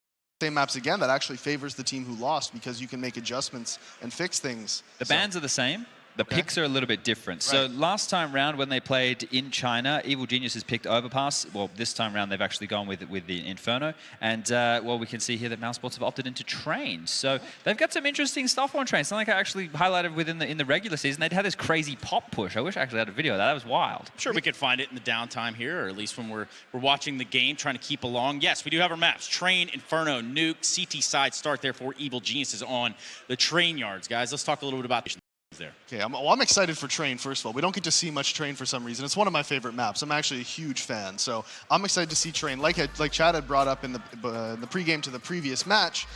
same maps again, that actually favors the team who lost because you can make adjustments and fix things. The bans are the same. The picks are a little bit different. So last time round when they played in China, Evil Geniuses picked Overpass. Well, this time round they've actually gone with the Inferno. And, well, we can see here that Mousesports have opted into Train. So they've got some interesting stuff on Train. Something like I actually highlighted in the regular season. They'd had this crazy pop push. I wish I actually had a video of that. That was wild. I'm sure we could find it in the downtime here, or at least when we're watching the game, trying to keep along. Yes, we do have our maps. Train, Inferno, Nuke, CT side start there for Evil Geniuses on the Train yards. Guys, let's talk a little bit about there. Okay, I'm excited for Train, first of all. We don't get to see much Train for some reason. It's one of my favorite maps. I'm actually a huge fan, so I'm excited to see Train. Like Chad had brought up in the pregame to the previous match,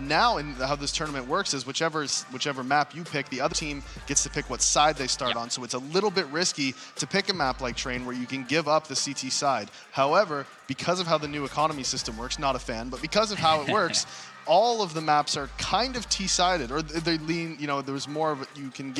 now in how this tournament works is whichever map you pick, the other team gets to pick what side they start on, so it's a little bit risky to pick a map like Train where you can give up the CT side. However, because of how the new economy system works, not a fan, but because of how it works, all of the maps are kind of T-sided, or they lean, there's more of it. You can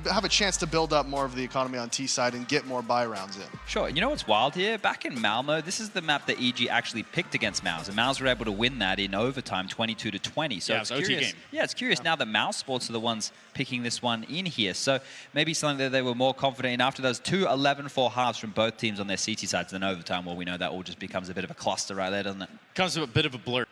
have a chance to build up more of the economy on T-side and get more buy rounds in. Sure. You know what's wild here? Back in Malmo, this is the map that EG actually picked against Mouse, and Mouse were able to win that in overtime, 22-20. So yeah, it's OT curious. game. Yeah, it's curious now that Mousesports are the ones picking this one in here. So maybe something that they were more confident in after those two 11-4 halves from both teams on their CT sides. Then overtime, well, we know that all just becomes a bit of a cluster right there, doesn't it? Becomes a bit of a blur.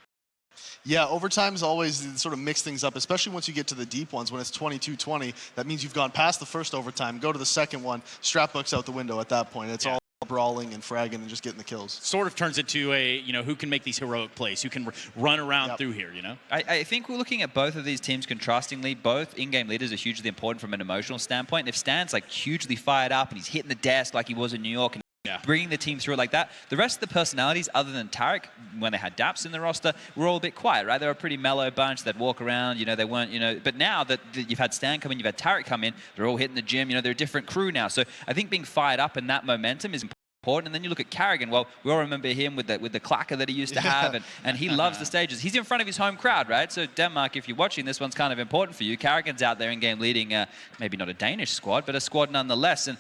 Yeah, overtime is always sort of mix things up, especially once you get to the deep ones. When it's 22-20, that means you've gone past the first overtime, go to the second one, Strapbook's out the window at that point. It's all brawling and fragging and just getting the kills. Sort of turns into a, who can make these heroic plays, who can run around through here, I think we're looking at both of these teams contrastingly. Both in-game leaders are hugely important from an emotional standpoint. If Stan's like hugely fired up and he's hitting the desk like he was in New York and bringing the team through it like that, the rest of the personalities, other than Tarek, when they had Daps in the roster, were all a bit quiet, right? They were a pretty mellow bunch. They'd walk around, they weren't, but now that you've had Stan come in, you've had Tarek come in, they're all hitting the gym, they're a different crew now. So I think being fired up and that momentum is important. And then you look at Carrigan. Well, we all remember him with the clacker that he used to have, and he loves the stages. He's in front of his home crowd, right? So Denmark, if you're watching, this one's kind of important for you. Carrigan's out there in game leading, maybe not a Danish squad, but a squad nonetheless. And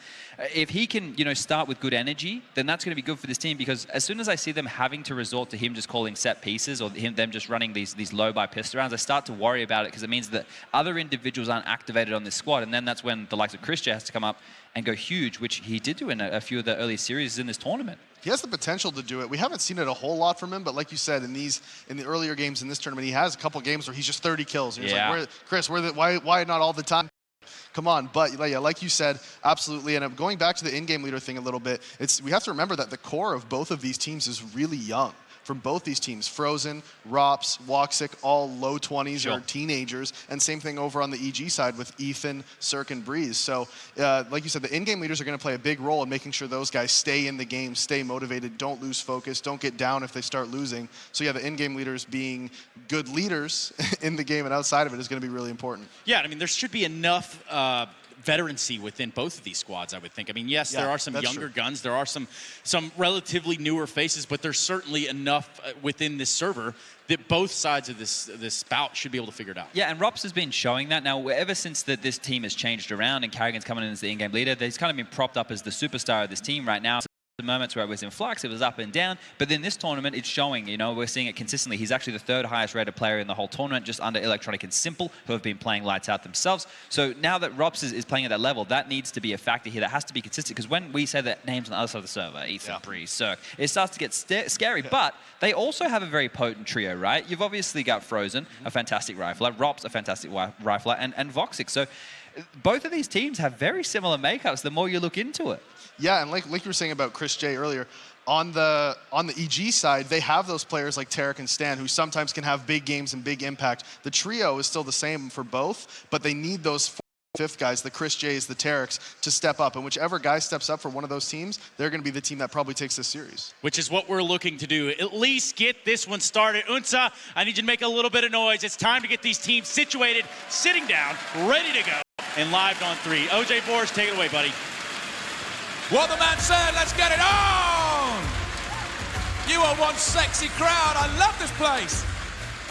if he can, start with good energy, then that's going to be good for this team, because as soon as I see them having to resort to him just calling set pieces or them just running these low by pistol rounds, I start to worry about it, because it means that other individuals aren't activated on this squad, and then that's when the likes of Chris J has to come up and go huge, which he did do in a few of the early series in this tournament. He has the potential to do it. We haven't seen it a whole lot from him, but like you said, in the earlier games in this tournament, he has a couple games where he's just 30 kills. And like, Chris, why not all the time? Come on, but yeah, like you said, absolutely. And going back to the in-game leader thing a little bit, we have to remember that the core of both of these teams is really young. From both these teams, Frozen, Rops, Woxic, all low 20s or teenagers, and same thing over on the EG side with Ethan, Cirque, and Breeze. So, like you said, the in-game leaders are going to play a big role in making sure those guys stay in the game, stay motivated, don't lose focus, don't get down if they start losing. So yeah, the in-game leaders being good leaders in the game and outside of it is going to be really important. Yeah, I mean, there should be enough veterancy within both of these squads, I would think. I mean, yes, there are some younger guns, there are some relatively newer faces, but there's certainly enough within this server that both sides of this bout should be able to figure it out. Yeah, and Rops has been showing that now. Ever since this team has changed around and Carrigan's coming in as the in-game leader, he's kind of been propped up as the superstar of this team right now. The moments where it was in flux, it was up and down, but then this tournament it's showing, we're seeing it consistently. He's actually the third highest rated player in the whole tournament, just under Electronic and Simple, who have been playing lights out themselves. So now that Rops is playing at that level, that needs to be a factor here. That has to be consistent, because when we say that names on the other side of the server, Ethan, Breeze, Cirque, it starts to get scary, but they also have a very potent trio, right? You've obviously got Frozen, a fantastic rifler, Rops, a fantastic rifler, and Voxic. So both of these teams have very similar makeups the more you look into it. Yeah, and like you were saying about Chris J earlier, on the EG side, they have those players like Tarek and Stan who sometimes can have big games and big impact. The trio is still the same for both, but they need those fifth guys, the Chris J's, the Tareks, to step up. And whichever guy steps up for one of those teams, they're going to be the team that probably takes this series. Which is what we're looking to do. At least get this one started. Unsa, I need you to make a little bit of noise. It's time to get these teams situated, sitting down, ready to go, and live on 3. OJ Boris, take it away, buddy. What the man said, let's get it on! You are one sexy crowd. I love this place.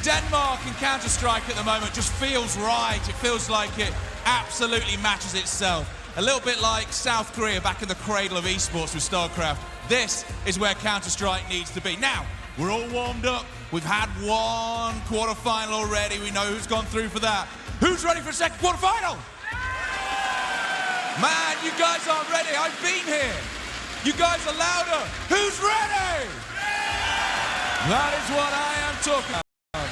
Denmark in Counter-Strike at the moment just feels right. It feels like it absolutely matches itself. A little bit like South Korea back in the cradle of esports with StarCraft. This is where Counter-Strike needs to be. Now, We're all warmed up. We've had one quarterfinal already. We know who's gone through for that. Who's ready for a second quarterfinal? Man, you guys aren't ready. I've been here. You guys are louder. Who's ready? That is what I am talking about.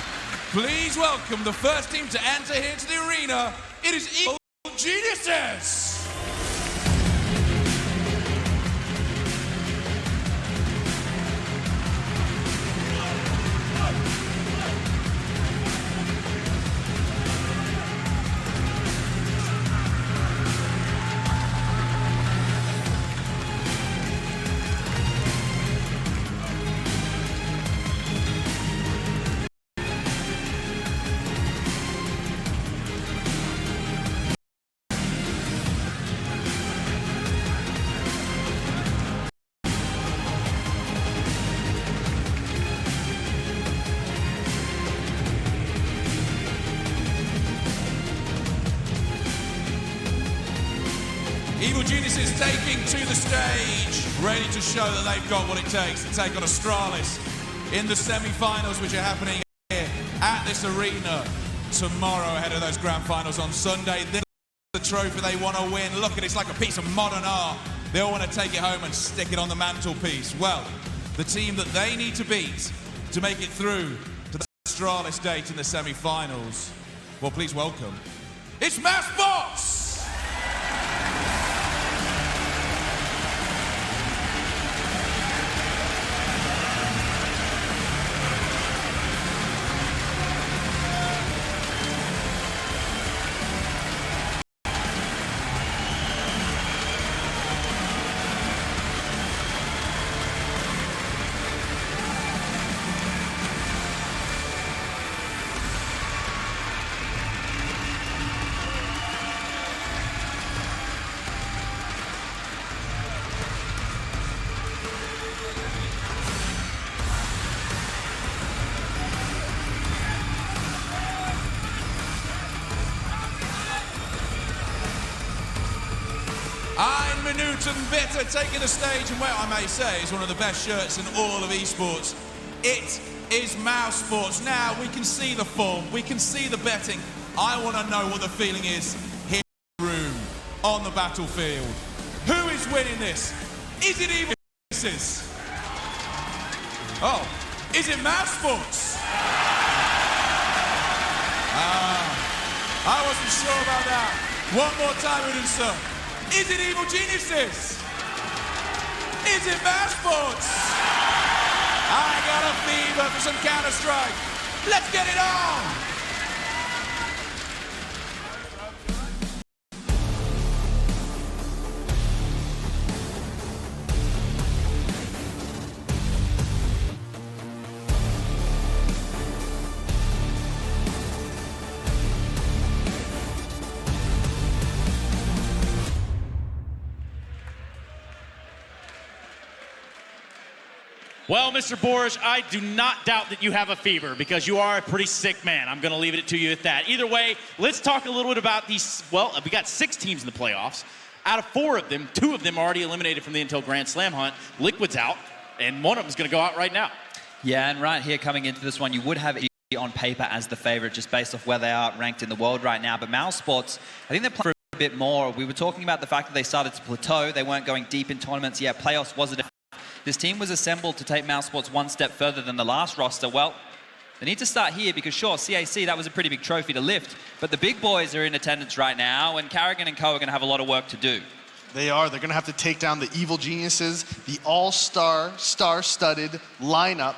Please welcome the first team to enter here to the arena. It is Evil Geniuses. Evil Geniuses taking to the stage, ready to show that they've got what it takes to take on Astralis in the semi-finals, which are happening here at this arena tomorrow ahead of those grand finals on Sunday. This is the trophy they want to win. Look at it, it's like a piece of modern art. They all want to take it home and stick it on the mantelpiece. Well, the team that they need to beat to make it through to the Astralis date in the semi-finals, well, please welcome, it's mousesports! Ein Minuten Bitter taking the stage, and what I may say is one of the best shirts in all of esports. It is mousesports. Now we can see the form, we can see the betting. I want to know what the feeling is here in the room, on the battlefield. Who is winning this? Is it Evil Geniuses? Oh, is it mousesports? I wasn't sure about that. One more time, Udensa. Is it Evil Geniuses? Is it mousesports? I got a fever for some Counter-Strike. Let's get it on! Well, Mr. Borge, I do not doubt that you have a fever because you are a pretty sick man. I'm going to leave it to you at that. Either way, let's talk a little bit about these. Well, we got 6 teams in the playoffs. Out of 4 of them, 2 of them are already eliminated from the Intel Grand Slam hunt. Liquid's out, and one of them is going to go out right now. Yeah, and right here coming into this one, you would have it on paper as the favorite just based off where they are ranked in the world right now. But mousesports, I think they're playing for a bit more. We were talking about the fact that they started to plateau. They weren't going deep in tournaments. Yeah, playoffs was a This team was assembled to take mousesports one step further than the last roster. Well, they need to start here because, sure, CAC, that was a pretty big trophy to lift, but the big boys are in attendance right now, and Carrigan and co are going to have a lot of work to do. They are. They're going to have to take down the Evil Geniuses, the all-star, star-studded lineup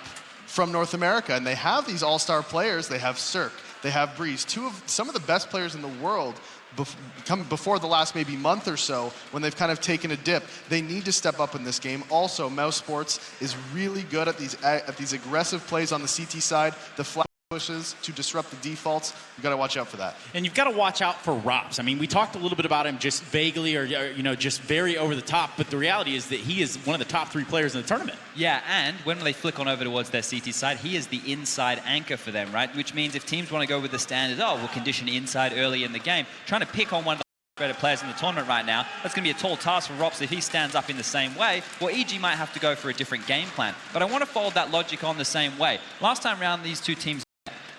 from North America. And they have these all-star players. They have Cirque. They have Breeze. Some of the best players in the world before the last maybe month or so, when they've kind of taken a dip. They need to step up in this game. Also, mousesports is really good at these aggressive plays on the CT side, the flash pushes to disrupt the defaults. You've got to watch out for that. And you've got to watch out for Rops. I mean, we talked a little bit about him just vaguely or you know, just very over the top, but the reality is that he is one of the top 3 players in the tournament. Yeah, and when they flick on over towards their CT side, he is the inside anchor for them, right? Which means if teams want to go with the standard, oh, we'll condition inside early in the game, trying to pick on one of rated players in the tournament right now. That's going to be a tall task for Rops if he stands up in the same way. Well, EG might have to go for a different game plan. But I want to follow that logic on the same way. Last time around, these two teams,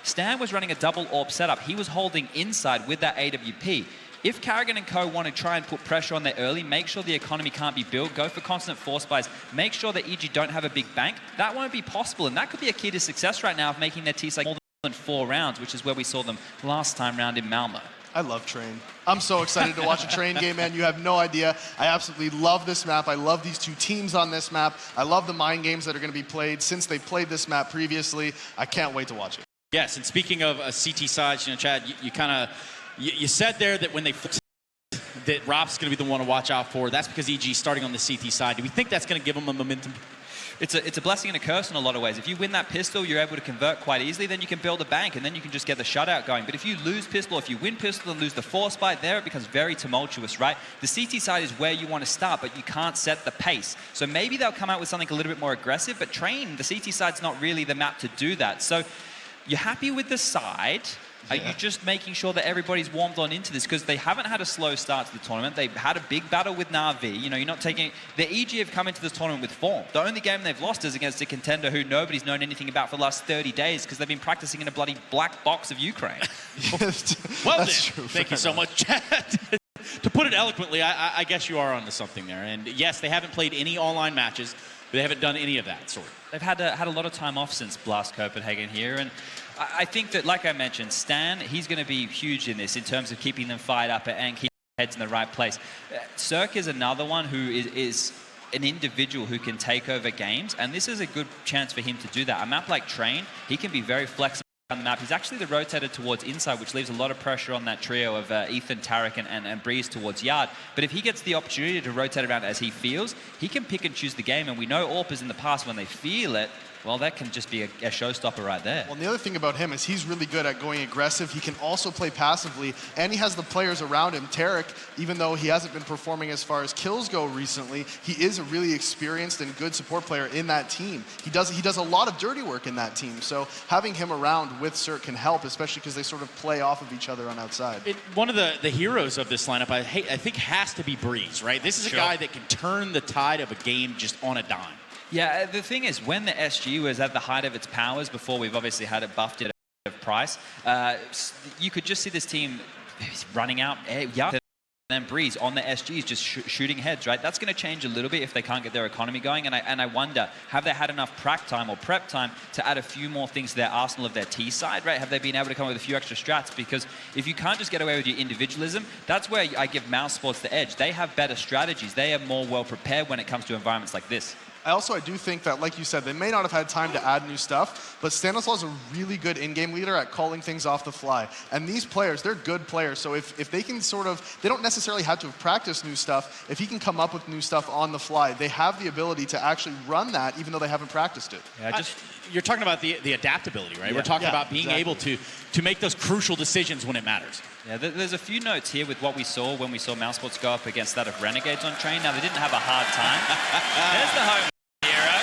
Stan was running a double AWP setup. He was holding inside with that AWP. If Karrigan and co want to try and put pressure on there early, make sure the economy can't be built, go for constant force buys, make sure that EG don't have a big bank, that won't be possible. And that could be a key to success right now of making their T-side more than 4 rounds, which is where we saw them last time round in Malmo. I love Train. I'm so excited to watch a Train game, man. You have no idea. I absolutely love this map. I love these two teams on this map. I love the mind games that are going to be played since they played this map previously. I can't wait to watch it. Yes, and speaking of CT sides, you know, Chad, you kind of, you said there that when they that Rob's going to be the one to watch out for. That's because EG's starting on the CT side. Do we think that's going to give them a momentum? It's a blessing and a curse in a lot of ways. If you win that pistol, you're able to convert quite easily, then you can build a bank, and then you can just get the shutout going. But if you lose pistol, if you win pistol and lose the force fight, there it becomes very tumultuous, right? The CT side is where you want to start, but you can't set the pace. So maybe they'll come out with something a little bit more aggressive, but Train, the CT side's not really the map to do that. So you're happy with the side. Are you just making sure that everybody's warmed on into this? Because they haven't had a slow start to the tournament. They've had a big battle with Na'Vi. You know, you're not taking... The EG have come into this tournament with form. The only game they've lost is against a contender who nobody's known anything about for the last 30 days because they've been practicing in a bloody black box of Ukraine. Well then, thank you so much, Chad. To put it eloquently, I guess you are onto something there. And yes, they haven't played any online matches, but they haven't done any of that sort. They've had a lot of time off since Blast Copenhagen here, and I think that, like I mentioned, Stan, he's going to be huge in this in terms of keeping them fired up and keeping their heads in the right place. Cirque is another one who is an individual who can take over games, and this is a good chance for him to do that. A map like Train, he can be very flexible on the map. He's actually the rotator towards inside, which leaves a lot of pressure on that trio of Ethan, Tarek, and Breeze towards Yard. But if he gets the opportunity to rotate around as he feels, he can pick and choose the game. And we know AWPers in the past, when they feel it, well, that can just be a showstopper right there. Well, and the other thing about him is he's really good at going aggressive. He can also play passively, and he has the players around him. Tarek, even though he hasn't been performing as far as kills go recently, he is a really experienced and good support player in that team. He does a lot of dirty work in that team. So having him around with Cirque can help, especially because they sort of play off of each other on outside. One of the heroes of this lineup, I think, has to be Breeze, right? This is a guy that can turn the tide of a game just on a dime. Yeah, the thing is, when the SG was at the height of its powers, before we've obviously had it buffed at a price, you could just see this team running out, and then Breeze on the SGs just shooting heads, right? That's going to change a little bit if they can't get their economy going, and I wonder, have they had enough prac time or prep time to add a few more things to their arsenal of their T side, right? Have they been able to come up with a few extra strats? Because if you can't just get away with your individualism, that's where I give Mouse Sports the edge. They have better strategies. They are more well prepared when it comes to environments like this. I do think that, like you said, they may not have had time to add new stuff, but Stanislaus is a really good in-game leader at calling things off the fly. And these players, they're good players, so if they can they don't necessarily have to have practiced new stuff. If he can come up with new stuff on the fly, they have the ability to actually run that even though they haven't practiced it. Yeah, you're talking about the adaptability, right? Yeah. We're talking about being able to make those crucial decisions when it matters. Yeah, there's a few notes here with what we saw when we saw Mouse Sports go up against that of Renegades on Train. Now, they didn't have a hard time. There's the home hero.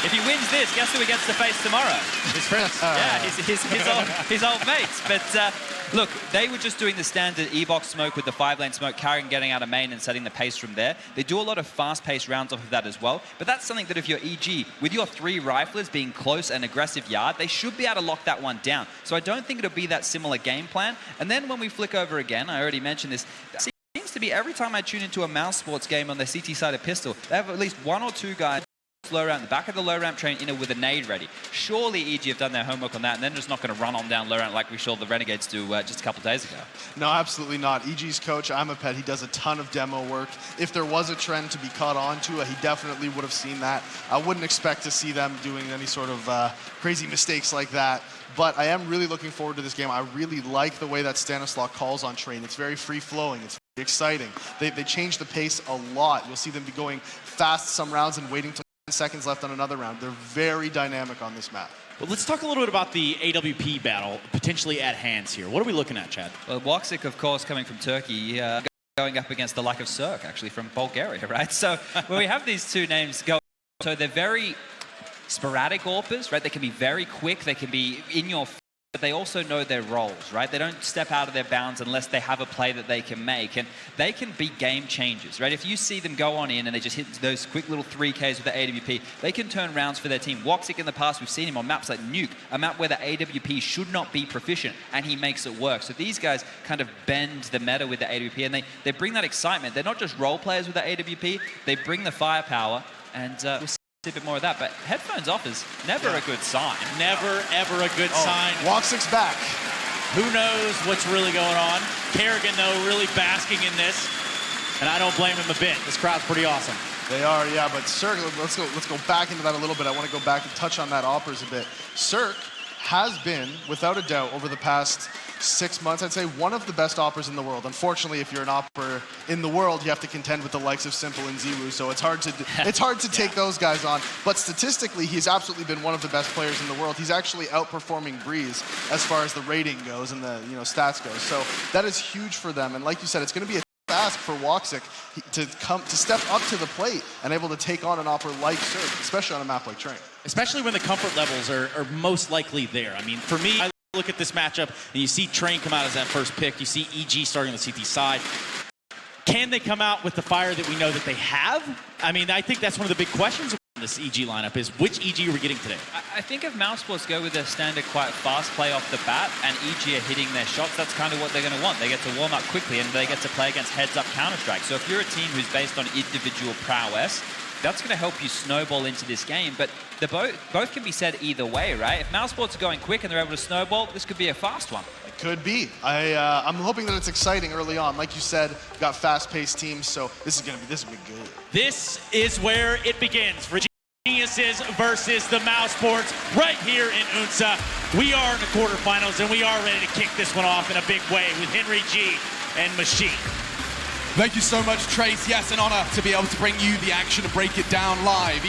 If he wins this, guess who he gets to face tomorrow? His friends. Yeah, his old mates. But look, they were just doing the standard E-box smoke with the 5-lane smoke, Karrigan getting out of main and setting the pace from there. They do a lot of fast-paced rounds off of that as well. But that's something that if you're EG, with your 3 riflers being close and aggressive Yard, they should be able to lock that one down. So I don't think it'll be that similar game plan. And then when we flick over again, I already mentioned this, seems to be every time I tune into a Mouse Sports game on the CT side of Pistol, they have at least 1 or 2 guys low ramp, the back of the low ramp Train in with a nade ready. Surely EG have done their homework on that, and they're just not going to run on down low ramp like we saw the Renegades do just a couple days ago. No, absolutely not. EG's coach, Amapet, he does a ton of demo work. If there was a trend to be caught on to, he definitely would have seen that. I wouldn't expect to see them doing any sort of crazy mistakes like that. But I am really looking forward to this game. I really like the way that Stanislaus calls on Train. It's very free-flowing. It's very exciting. They change the pace a lot. You'll see them be going fast some rounds and waiting till 10 seconds left on another round. They're very dynamic on this map. Well, let's talk a little bit about the AWP battle potentially at hands here. What are we looking at, Chad? Well, Woxic, of course, coming from Turkey, going up against the like of Cirque, actually, from Bulgaria, right? So when we have these two names go, so they're very sporadic AWPers, right? They can be very quick. They can be in your but they also know their roles, right? They don't step out of their bounds unless they have a play that they can make, and they can be game changers, right? If you see them go on in and they just hit those quick little 3Ks with the AWP, they can turn rounds for their team. Woxic in the past, we've seen him on maps like Nuke, a map where the AWP should not be proficient, and he makes it work. So these guys kind of bend the meta with the AWP, and they bring that excitement. They're not just role players with the AWP, they bring the firepower, and we'll see a bit more of that. But headphones off is never a good sign. Never, ever a good sign. Woxic's back. Who knows what's really going on? Karrigan, though, really basking in this, and I don't blame him a bit. This crowd's pretty awesome. They are, yeah, but Cirque, let's go back into that a little bit. I want to go back and touch on that Oppers a bit. Cirque has been, without a doubt, over the past 6 months, I'd say one of the best Oppers in the world. Unfortunately, if you're an Opper in the world, you have to contend with the likes of Simple and Ziwu, so it's hard to take those guys on. But statistically, he's absolutely been one of the best players in the world. He's actually outperforming Breeze as far as the rating goes and the stats goes. So that is huge for them. And like you said, it's going to be a ask for Woxic to step up to the plate and able to take on an Opper like Cirque, especially on a map like Train. Especially when the comfort levels are most likely there. I mean, for me, I look at this matchup and you see Train come out as that first pick. You see EG starting on the CT side. Can they come out with the fire that we know that they have? I mean, I think that's one of the big questions in this EG lineup is which EG are we getting today? I think if Mousesports go with their standard quite fast play off the bat and EG are hitting their shots, that's kind of what they're going to want. They get to warm up quickly and they get to play against heads-up Counter-Strike. So if you're a team who's based on individual prowess, that's going to help you snowball into this game. But the both can be said either way, right? If Mousesports are going quick and they're able to snowball, this could be a fast one. It could be. I'm hoping that it's exciting early on. Like you said, we've got fast-paced teams, so this is going to be good. This is where it begins. Geniuses versus the Mousesports right here in UNSA. We are in the quarterfinals, and we are ready to kick this one off in a big way with Henry G and Machine. Thank you so much, Trace. Yes, an honor to be able to bring you the action and break it down live.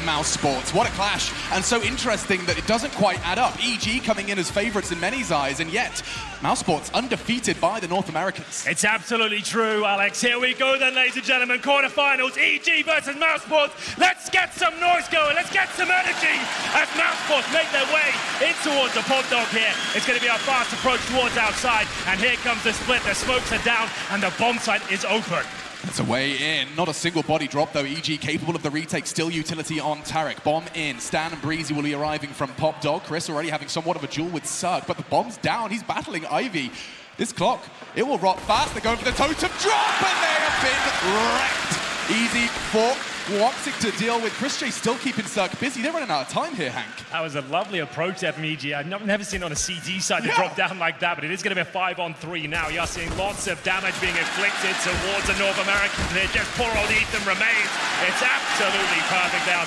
Mousesports. What a clash, and so interesting that it doesn't quite add up. EG coming in as favorites in many's eyes, and yet Mousesports undefeated by the North Americans. It's absolutely true, Alex. Here we go then, ladies and gentlemen. Quarterfinals, EG versus Mousesports. Let's get some noise going. Let's get some energy as Mousesports make their way in towards the pod dog here. It's going to be a fast approach towards outside, and here comes the split. The smokes are down, and the bomb site is open. It's a way in. Not a single body drop, though. EG capable of the retake. Still utility on Tarek. Bomb in. Stan and Breezy will be arriving from Pop Dog. Chris already having somewhat of a duel with Sug, but the bomb's down. He's battling Ivy. This clock, it will rot fast. They're going for the totem drop, and they have been wrecked. Easy for Woxic to deal with. Chris J still keeping Sug busy. They're running out of time here, Hank. That was a lovely approach there from EG. I've never seen on a CT side to drop down like that, but it is going to be a 5-on-3 now. You're seeing lots of damage being inflicted towards the North Americans here. Just poor old Ethan remains. It's absolutely perfect there.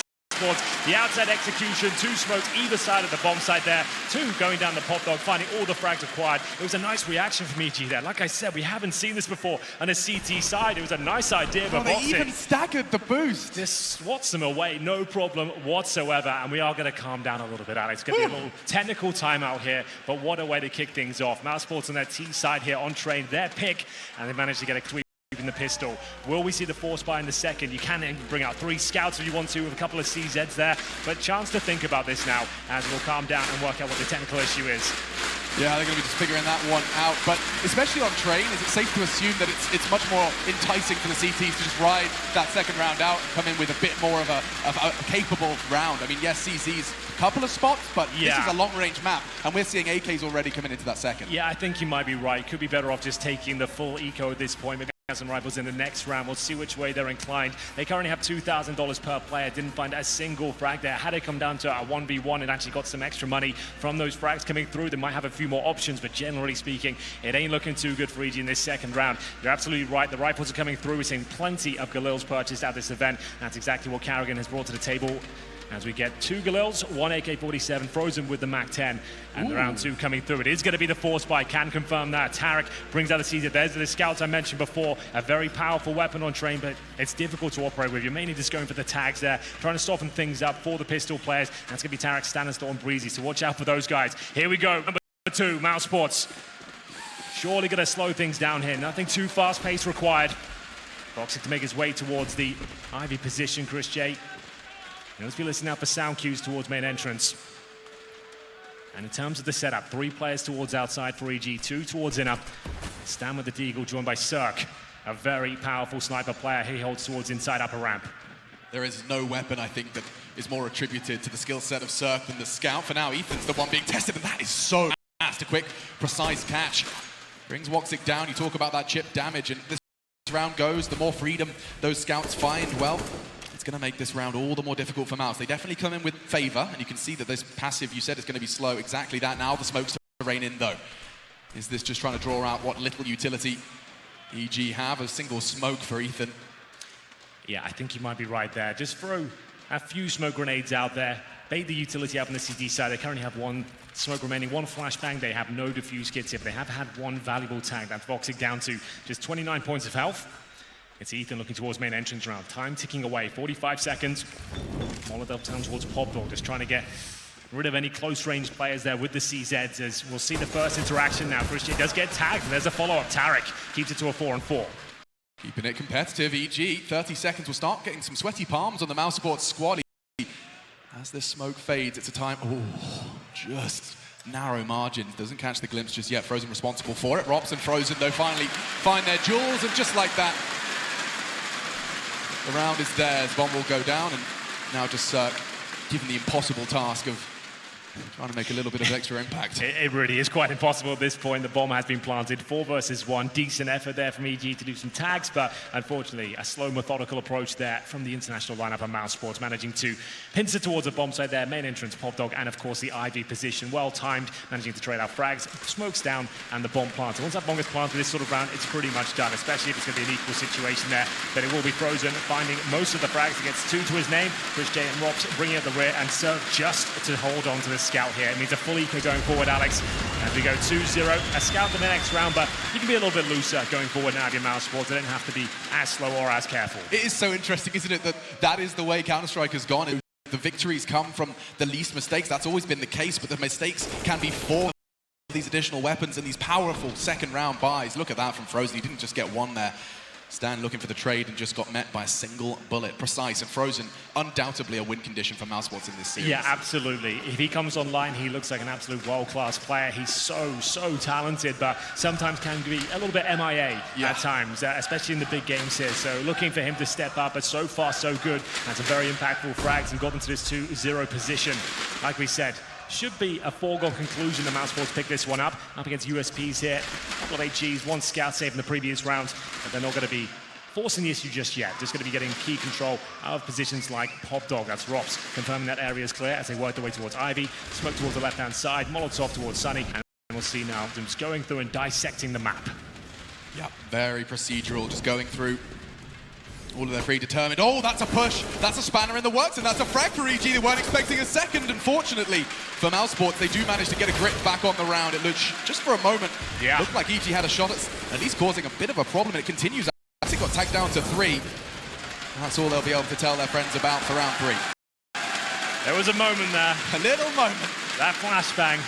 The outside execution, 2 smokes either side of the bomb site there, 2 going down the pop dog, finding all the frags required. It was a nice reaction from EG there. Like I said, we haven't seen this before on a CT side. It was a nice idea, but they even staggered the boost. Just swats them away, no problem whatsoever. And we are going to calm down a little bit, Alex. It's going to be a little technical timeout here, but what a way to kick things off. Mousesports on their T side here on Train, their pick, and they managed to get a sweep in the pistol. Will we see the force buy in the second? You can then bring out 3 scouts if you want to with a couple of CZs there, but chance to think about this now as we'll calm down and work out what the technical issue is. Yeah, they're going to be just figuring that one out, but especially on Train, is it safe to assume that it's much more enticing for the CTs to just ride that second round out and come in with a bit more of a capable round? I mean, yes, CZ's a couple of spots, but this is a long-range map, and we're seeing AKs already coming into that second. Yeah, I think you might be right. Could be better off just taking the full eco at this point. Some rivals in the next round. We'll see which way they're inclined. They currently have $2,000 per player. Didn't find a single frag there. Had it come down to a 1v1 and actually got some extra money from those frags coming through, they might have a few more options, but generally speaking, it ain't looking too good for EG in this second round. You're absolutely right. The rifles are coming through. We're seeing plenty of Galils purchased at this event. That's exactly what Karrigan has brought to the table. As we get 2 Galils, 1 AK-47, frozen with the MAC-10, and the round 2 coming through. It is going to be the force buy, can confirm that. Tarek brings out the CZ. There's the scouts I mentioned before, a very powerful weapon on Train, but it's difficult to operate with. You're mainly just going for the tags there, trying to soften things up for the pistol players. That's going to be Tarek, Stanislaw, and Breezy, so watch out for those guys. Here we go, number 2, Mousesports. Surely going to slow things down here. Nothing too fast-paced required. Woxic to make his way towards the Ivy position, Chris J. Let's be listening out for sound cues towards main entrance. And in terms of the setup, 3 players towards outside for EG, 2 towards inner. Stan with the Deagle, joined by Cirque, a very powerful sniper player. He holds towards inside upper ramp. There is no weapon, I think, that is more attributed to the skill set of Cirque than the Scout. For now, Ethan's the one being tested, and that is so fast. A quick, precise catch. Brings Woxic down. You talk about that chip damage, and this round goes, the more freedom those Scouts find, well, it's going to make this round all the more difficult for Mouse. They definitely come in with favor, and you can see that this passive, you said, is going to be slow. Exactly that. Now the smoke's to rain in, though. Is this just trying to draw out what little utility EG have? A single smoke for Ethan. Yeah, I think you might be right there. Just throw a few smoke grenades out there. Bait the utility up on the CT side. They currently have 1 smoke remaining, 1 flashbang. They have no defuse kits here, but they have had 1 valuable tag. That's Voxic down to just 29 points of health. It's Ethan looking towards main entrance round. Time ticking away, 45 seconds. Molotov down towards Popdog, just trying to get rid of any close-range players there with the CZs, as we'll see the first interaction now. Christian does get tagged, and there's a follow-up. Tarek keeps it to a 4-on-4. Keeping it competitive, EG. 30 seconds will start getting some sweaty palms on the Mouse Sports squad. As this smoke fades, it's a time, just narrow margins. Doesn't catch the glimpse just yet. Frozen responsible for it. Rops and Frozen, though, finally find their jewels, and just like that, the round is theirs. Bomb will go down, and now just Cirque given the impossible task of trying to make a little bit of extra impact. It really is quite impossible at this point. The bomb has been planted. 4 versus 1. Decent effort there from EG to do some tags, but unfortunately, a slow, methodical approach there from the international lineup of Mouse Sports, managing to pincer towards a bomb site there. Main entrance, Popdog, and of course the Ivy position. Well timed, managing to trade out frags. Smokes down, and the bomb planted. Once that bomb is planted this sort of round, it's pretty much done, especially if it's going to be an equal situation there. But it will be Frozen, finding most of the frags. He gets 2 to his name. Chris J and Rops bringing up the rear, and Cirque just to hold on to the Scout here. It means a full eco going forward, Alex. As we go 2-0, a Scout in the next round, but you can be a little bit looser going forward now of your Mouse Sports. They don't have to be as slow or as careful. It is so interesting, isn't it, that that is the way Counter-Strike has gone. The victories come from the least mistakes. That's always been the case, but the mistakes can be for these additional weapons and these powerful second round buys. Look at that from Frozen. He didn't just get 1 there. Stan looking for the trade and just got met by a single bullet. Precise and Frozen, undoubtedly a win condition for Mouse Sports in this series. Yeah, absolutely. If he comes online, he looks like an absolute world-class player. He's so talented, but sometimes can be a little bit MIA at times, especially in the big games here. So looking for him to step up, but so far so good. That's a very impactful frags and got into this 2-0 position. Like we said, should be a foregone conclusion. The Mouse Sports pick this one up against USPs here. A couple of HGs, 1 Scout save in the previous round, but they're not going to be forcing the issue just yet. Just going to be getting key control of positions like Popdog. That's Rops confirming that area is clear as they work their way towards Ivy. Smoke towards the left-hand side, Molotov towards Sunny, and we'll see now them just going through and dissecting the map. Yeah, very procedural, just going through all of their predetermined. Oh, that's a push. That's a spanner in the works, and that's a frag for EG. They weren't expecting a second. Unfortunately, for Mouse Sports, they do manage to get a grip back on the round. It looked, just for a moment, looked like EG had a shot at least causing a bit of a problem. It continues. It got tagged down to 3. That's all they'll be able to tell their friends about for round 3. There was a moment there. A little moment. That flashbang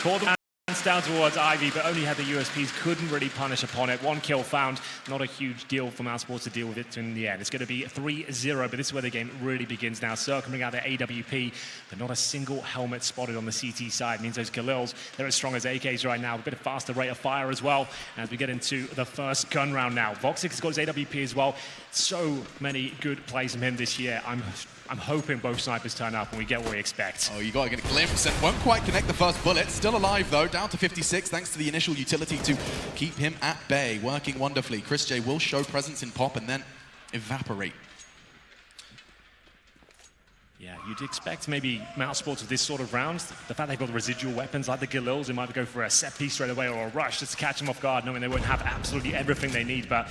caught the down towards Ivy, but only had the USPs, couldn't really punish upon it. 1 kill found, not a huge deal for Mouse Sports to deal with it in the end. It's going to be 3-0, but this is where the game really begins now. Cirque coming out their AWP, but not a single helmet spotted on the CT side. It means those Galils, they're as strong as AKs right now. A bit of faster rate of fire as well as we get into the first gun round now. Voxic has got his AWP as well. So many good plays from him this year. I'm hoping both snipers turn up and we get what we expect. Oh, you got to get a glimpse and won't quite connect the first bullet. Still alive though, down to 56 thanks to the initial utility to keep him at bay. Working wonderfully. Chris J will show presence in Pop and then evaporate. Yeah, you'd expect maybe Mouse Sports with this sort of rounds, the fact they've got the residual weapons like the Galils, they might go for a set piece straight away or a rush just to catch them off guard, knowing they won't have absolutely everything they need. But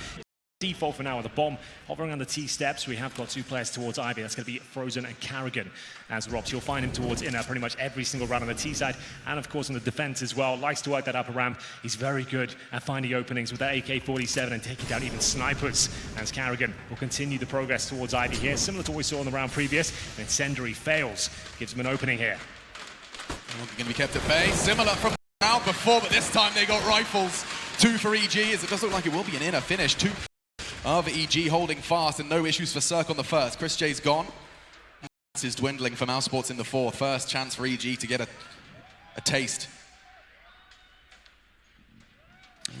default for now with the bomb hovering on the T steps. We have got 2 players towards Ivy. That's going to be Frozen and Carrigan as Robs. You'll find him towards inner pretty much every single round on the T side and of course on the defense as well. Likes to work that upper ramp. He's very good at finding openings with that AK-47 and taking down even snipers as Carrigan will continue the progress towards Ivy here. Similar to what we saw in the round previous. And Incendiary fails. Gives him an opening here. Going to be kept at bay. Similar from round before, but this time they got rifles. 2 for EG as it does look like it will be an inner finish. 2 of EG holding fast and no issues for Cirque on the first. Chris J's gone. This is dwindling for Mouse Sports in the 4th. First chance for EG to get a a taste.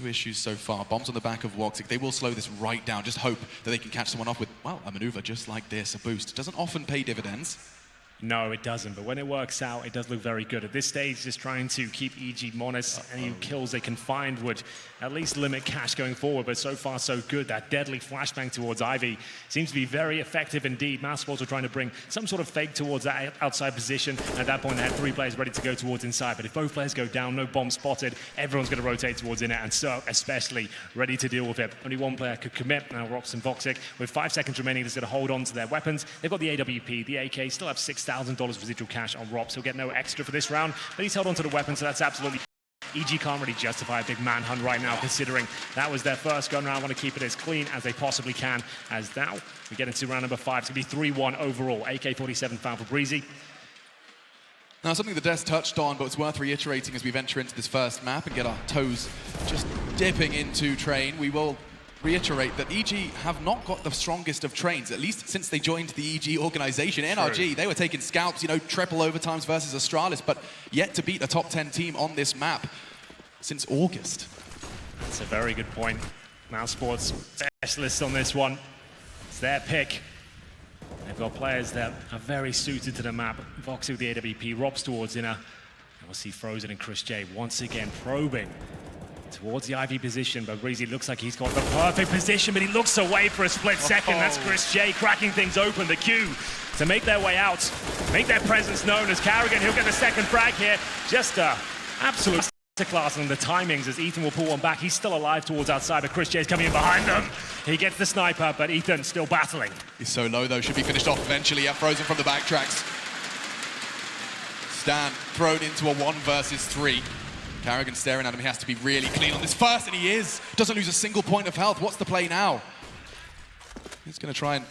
No issues so far. Bombs on the back of Woxic. They will slow this right down. Just hope that they can catch someone off with, well, a maneuver just like this, a boost. It doesn't often pay dividends. No, it doesn't, but when it works out, it does look very good. At this stage, just trying to keep EG honest. Any kills they can find would at least limit Cash going forward, but so far so good. That deadly flashbang towards Ivy seems to be very effective indeed. Mousesports were trying to bring some sort of fake towards that outside position. At that point, they had 3 players ready to go towards inside, but if both players go down, no bomb spotted, everyone's going to rotate towards in it, and so especially ready to deal with it. Only one player could commit. Now Rops and Voxic, with 5 seconds remaining, they're going to hold on to their weapons. They've got the AWP, the AK, still have $6,000 residual cash on Rops. He'll get no extra for this round, but he's held on to the weapon, so that's absolutely... EG can't really justify a big manhunt right now, considering that was their first gun round. I want to keep it as clean as they possibly can, as now we get into round number 5. It's going to be 3-1 overall. AK-47 found for Breezy. Now, something that Des touched on, but it's worth reiterating as we venture into this first map and get our toes just dipping into Train. We will reiterate that EG have not got the strongest of trains, at least since they joined the EG organization. NRG, they were taking scalps, you know, triple overtimes versus Astralis, but yet to beat a top 10 team on this map since August. That's a very good point. Mousesports specialists on this one. It's their pick. They've got players that are very suited to the map. Voxy with the AWP, Robs towards inner. And we'll see Frozen and Chris J once again probing towards the Ivy position, but Breezy looks like he's got the perfect position, but he looks away for a split second. That's Chris J cracking things open. The Q to make their way out, make their presence known as Carrigan. He'll get the second frag here. Just absolute class on the timings as Ethan will pull one back. He's still alive towards outside, but Chris J is coming in behind them. He gets the sniper, but Ethan still battling. He's so low though, should be finished off eventually. Frozen from the backtracks. Stan thrown into a 1 versus 3. Carrigan staring at him. He has to be really clean on this first, and he is. Doesn't lose a single point of health. What's the play now? He's going to try and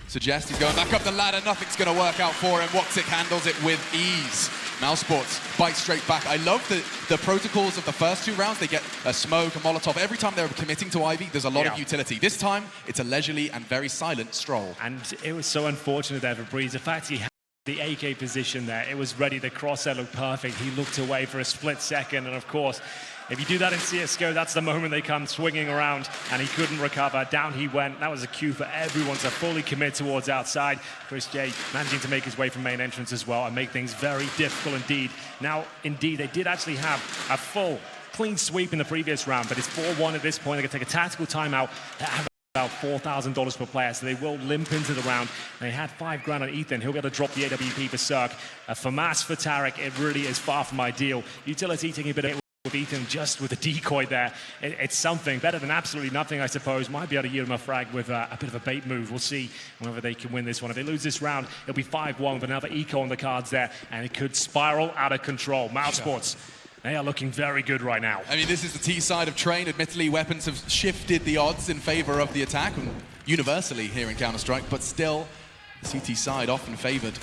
suggest he's going back up the ladder. Nothing's going to work out for him. Woxic handles it with ease. Mousesports bite straight back. I love the protocols of the first 2 rounds. They get a smoke, a Molotov. Every time they're committing to Ivy, there's a lot of utility. This time, it's a leisurely and very silent stroll. And it was so unfortunate there for Breeze. The fact he had the AK position there, it was ready. The crosshair looked perfect. He looked away for a split second, and of course, if you do that in CSGO, that's the moment they come swinging around, and he couldn't recover. Down he went. That was a cue for everyone to fully commit towards outside. Chris J managing to make his way from main entrance as well and make things very difficult indeed. Now, indeed, they did actually have a full clean sweep in the previous round, but it's 4-1 at this point. They're going to take a tactical timeout. They have about $4,000 per player, so they will limp into the round. They had $5,000 on Ethan. He'll be able to drop the AWP for Cirque. For Mas, for Tarek, it really is far from ideal. Utility taking a bit of with Ethan just with a decoy there. It's something better than absolutely nothing, I suppose. Might be able to yield him a frag with a bit of a bait move. We'll see whether they can win this one. If they lose this round, it'll be 5-1 with another eco on the cards there, and it could spiral out of control. Mousesports, they are looking very good right now. I mean, this is the T side of Train. Admittedly, weapons have shifted the odds in favor of the attack, universally here in Counter-Strike, but still, the CT side often favored.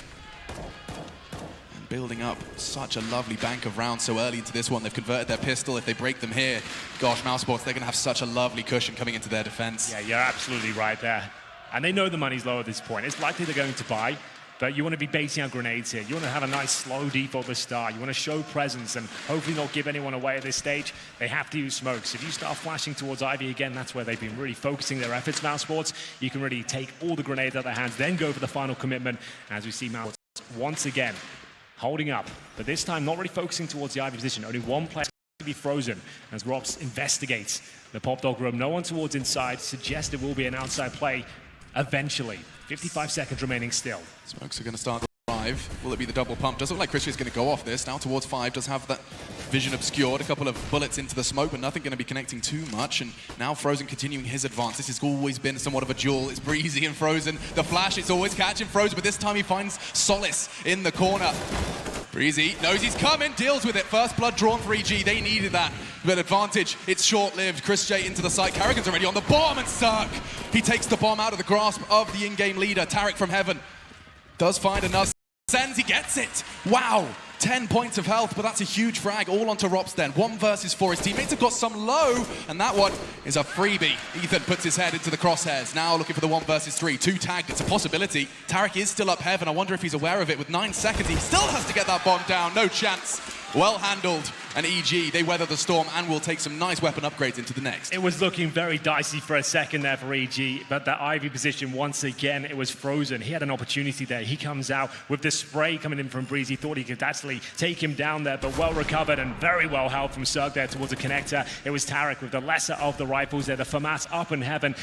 Building up such a lovely bank of rounds so early into this one. They've converted their pistol. If they break them here, gosh, Mousesports, they're going to have such a lovely cushion coming into their defense. Yeah, you're absolutely right there. And they know the money's low at this point. It's likely they're going to buy, but you want to be baiting out grenades here. You want to have a nice slow default at the start. You want to show presence and hopefully not give anyone away at this stage. They have to use smokes. If you start flashing towards Ivy again, that's where they've been really focusing their efforts. Mousesports, you can really take all the grenades out of their hands, then go for the final commitment. As we see Mousesports once again holding up, but this time not really focusing towards the Ivy position. Only one player to be Frozen as Robs investigates the Pop Dog room. No one towards inside. Suggests it will be an outside play eventually. 55 seconds remaining still. Smokes are going to start the drive. Will it be the double pump? Doesn't look like Chris is going to go off this. Now towards 5, does have that vision obscured. A couple of bullets into the smoke, but nothing going to be connecting too much. And now Frozen continuing his advance. This has always been somewhat of a duel. It's Breezy and Frozen. The flash, it's always catching Frozen, but this time he finds solace in the corner. Breezy knows he's coming, deals with it. First blood drawn for EG. They needed that. But advantage, it's short-lived. Chris J into the site. Carrigan's already on the bomb, and Cirque, he takes the bomb out of the grasp of the in-game leader. Tarek from Heaven does find another. Sends, he gets it. Wow. 10 points of health, but that's a huge frag all onto Rops then. 1 versus 4. His teammates have got some low, and that one is a freebie. Ethan puts his head into the crosshairs. Now looking for the 1 versus 3. 2 tagged, it's a possibility. Tarek is still up Heaven. I wonder if he's aware of it. With 9 seconds, he still has to get that bomb down. No chance. well handled, and EG, they weather the storm and will take some nice weapon upgrades into the next. It was looking very dicey for a second there for EG, but that Ivy position, once again, it was frozen. He had an opportunity there. He comes out with the spray coming in from Breezy, thought he could actually take him down there, but well recovered and very well held from Cirque there towards the connector. It was Tarek with the lesser of the rifles there, the FAMAS up in heaven.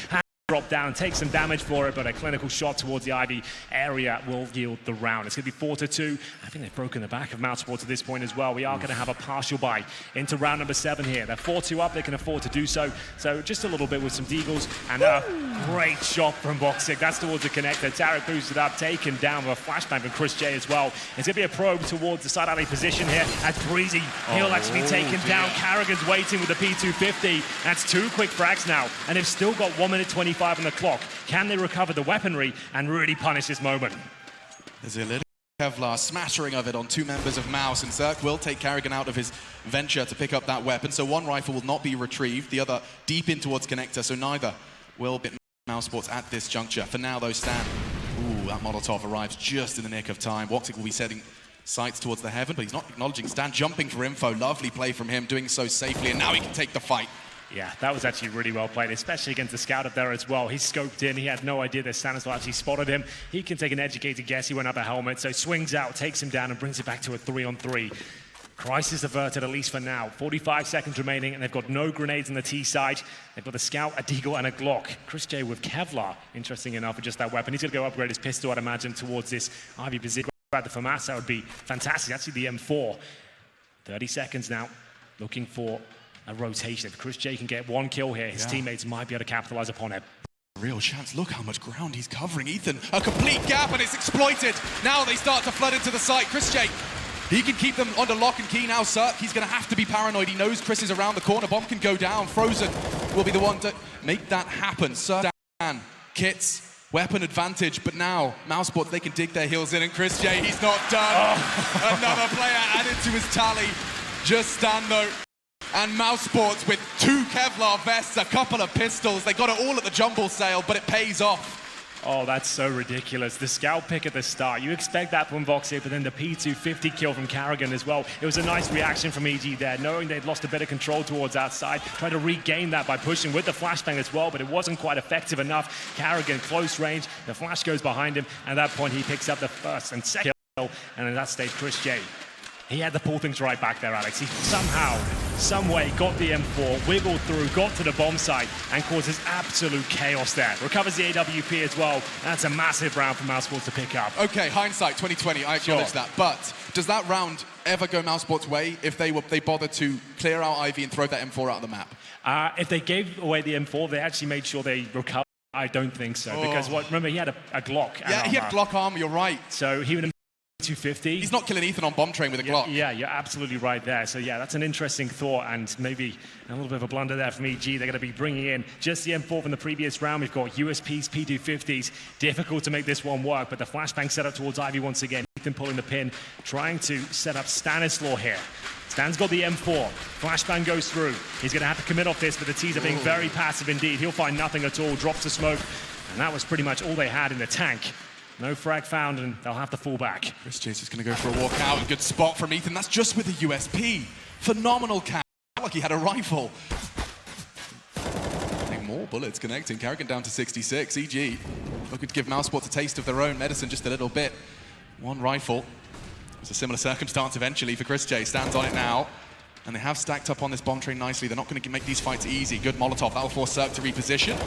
Drop down, take some damage for it, but a clinical shot towards the Ivy area will yield the round. It's going to be 4-2. I think they've broken the back of Mousesports at this point as well. We are going to have a partial bye into round number 7 here. They're 4-2 up. They can afford to do so. So just a little bit with some deagles and a great shot from Voxic. That's towards the connector. Tarek boosted up, taken down with a flashbang from Chris J as well. It's going to be a probe towards the side alley position here as Breezy. He'll actually be taken down. Carrigan's waiting with the P250. That's 2 quick frags now, and they've still got 1 minute 25 on the clock. Can they recover the weaponry and really punish this moment? There's a little Kevlar smattering of it on 2 members of Mouse, and Zerk will take Carrigan out of his venture to pick up that weapon. So one rifle will not be retrieved, the other deep in towards connector, so neither will bit Mousesports at this juncture. For now, though, Stan, ooh, that Molotov arrives just in the nick of time. Woxic will be setting sights towards the heaven, but he's not acknowledging Stan, jumping for info. Lovely play from him, doing so safely, and now he can take the fight. Yeah, that was actually really well played, especially against the scout up there as well. He scoped in, he had no idea that Stanislaw actually spotted him. He can take an educated guess, he went up a helmet, so swings out, takes him down and brings it back to a 3-on-3. Crisis averted, at least for now. 45 seconds remaining, and they've got no grenades on the T side. They've got a Scout, a Deagle, and a Glock. Chris J with Kevlar, interesting enough, with just that weapon. He's going to go upgrade his pistol, I'd imagine, towards this Ivy position. Grab the FAMAS, that would be fantastic. Actually, the M4. 30 seconds now, looking for a rotation. If Chris J can get 1 kill here, his teammates might be able to capitalize upon it. Real chance. Look how much ground he's covering. Ethan, a complete gap, and it's exploited. Now they start to flood into the site. Chris J, he can keep them under lock and key now. Cirque, he's going to have to be paranoid. He knows Chris is around the corner. Bomb can go down. Frozen will be the one to make that happen. Cirque, Kits, weapon advantage, but now Mousesports, they can dig their heels in, and Chris J, he's not done. Another player added to his tally. Just Stan, though. And Mousesports with 2 Kevlar vests, a couple of pistols. They got it all at the jumble sale, but it pays off. Oh, that's so ridiculous. The scout pick at the start. You expect that from Voxic, but then the P250 kill from Carrigan as well. It was a nice reaction from EG there, knowing they'd lost a bit of control towards outside. Tried to regain that by pushing with the flashbang as well, but it wasn't quite effective enough. Carrigan, close range. The flash goes behind him, and at that point, he picks up the first and second kill, and in that stage, Chris J. He had to pull things right back there, Alex. He somehow, some way, got the M4, wiggled through, got to the bomb site, and causes absolute chaos there. Recovers the AWP as well. That's a massive round for Mousesports to pick up. Okay, hindsight 2020, I acknowledge that. But does that round ever go Mousesports' way if they bothered to clear out Ivy and throw that M4 out of the map? If they gave away the M4, they actually made sure they recovered. I don't think so, because remember, he had a Glock. Yeah, he had Glock armor, you're right. So he would have 250. He's not killing Ethan on bomb train with a Glock. Yeah, you're absolutely right there. So yeah, that's an interesting thought, and maybe a little bit of a blunder there from EG. They're going to be bringing in just the M4 from the previous round. We've got USPs, P250s. Difficult to make this one work, but the flashbang set up towards Ivy once again. Ethan pulling the pin, trying to set up Stanislaw here. Stan's got the M4. Flashbang goes through. He's going to have to commit off this, but the T's are being very passive indeed. He'll find nothing at all, drops the smoke, and that was pretty much all they had in the tank. No frag found, and they'll have to fall back. Chris J's just going to go for a walk out. A good spot from Ethan. That's just with the USP. Phenomenal cap. Like he had a rifle. More bullets connecting. Carrigan down to 66. EG looking to give Mousesports a taste of their own medicine just a little bit. 1 rifle. It's a similar circumstance eventually for Chris J. Stands on it now. And they have stacked up on this bomb train nicely. They're not going to make these fights easy. Good Molotov. That'll force Cirque to reposition.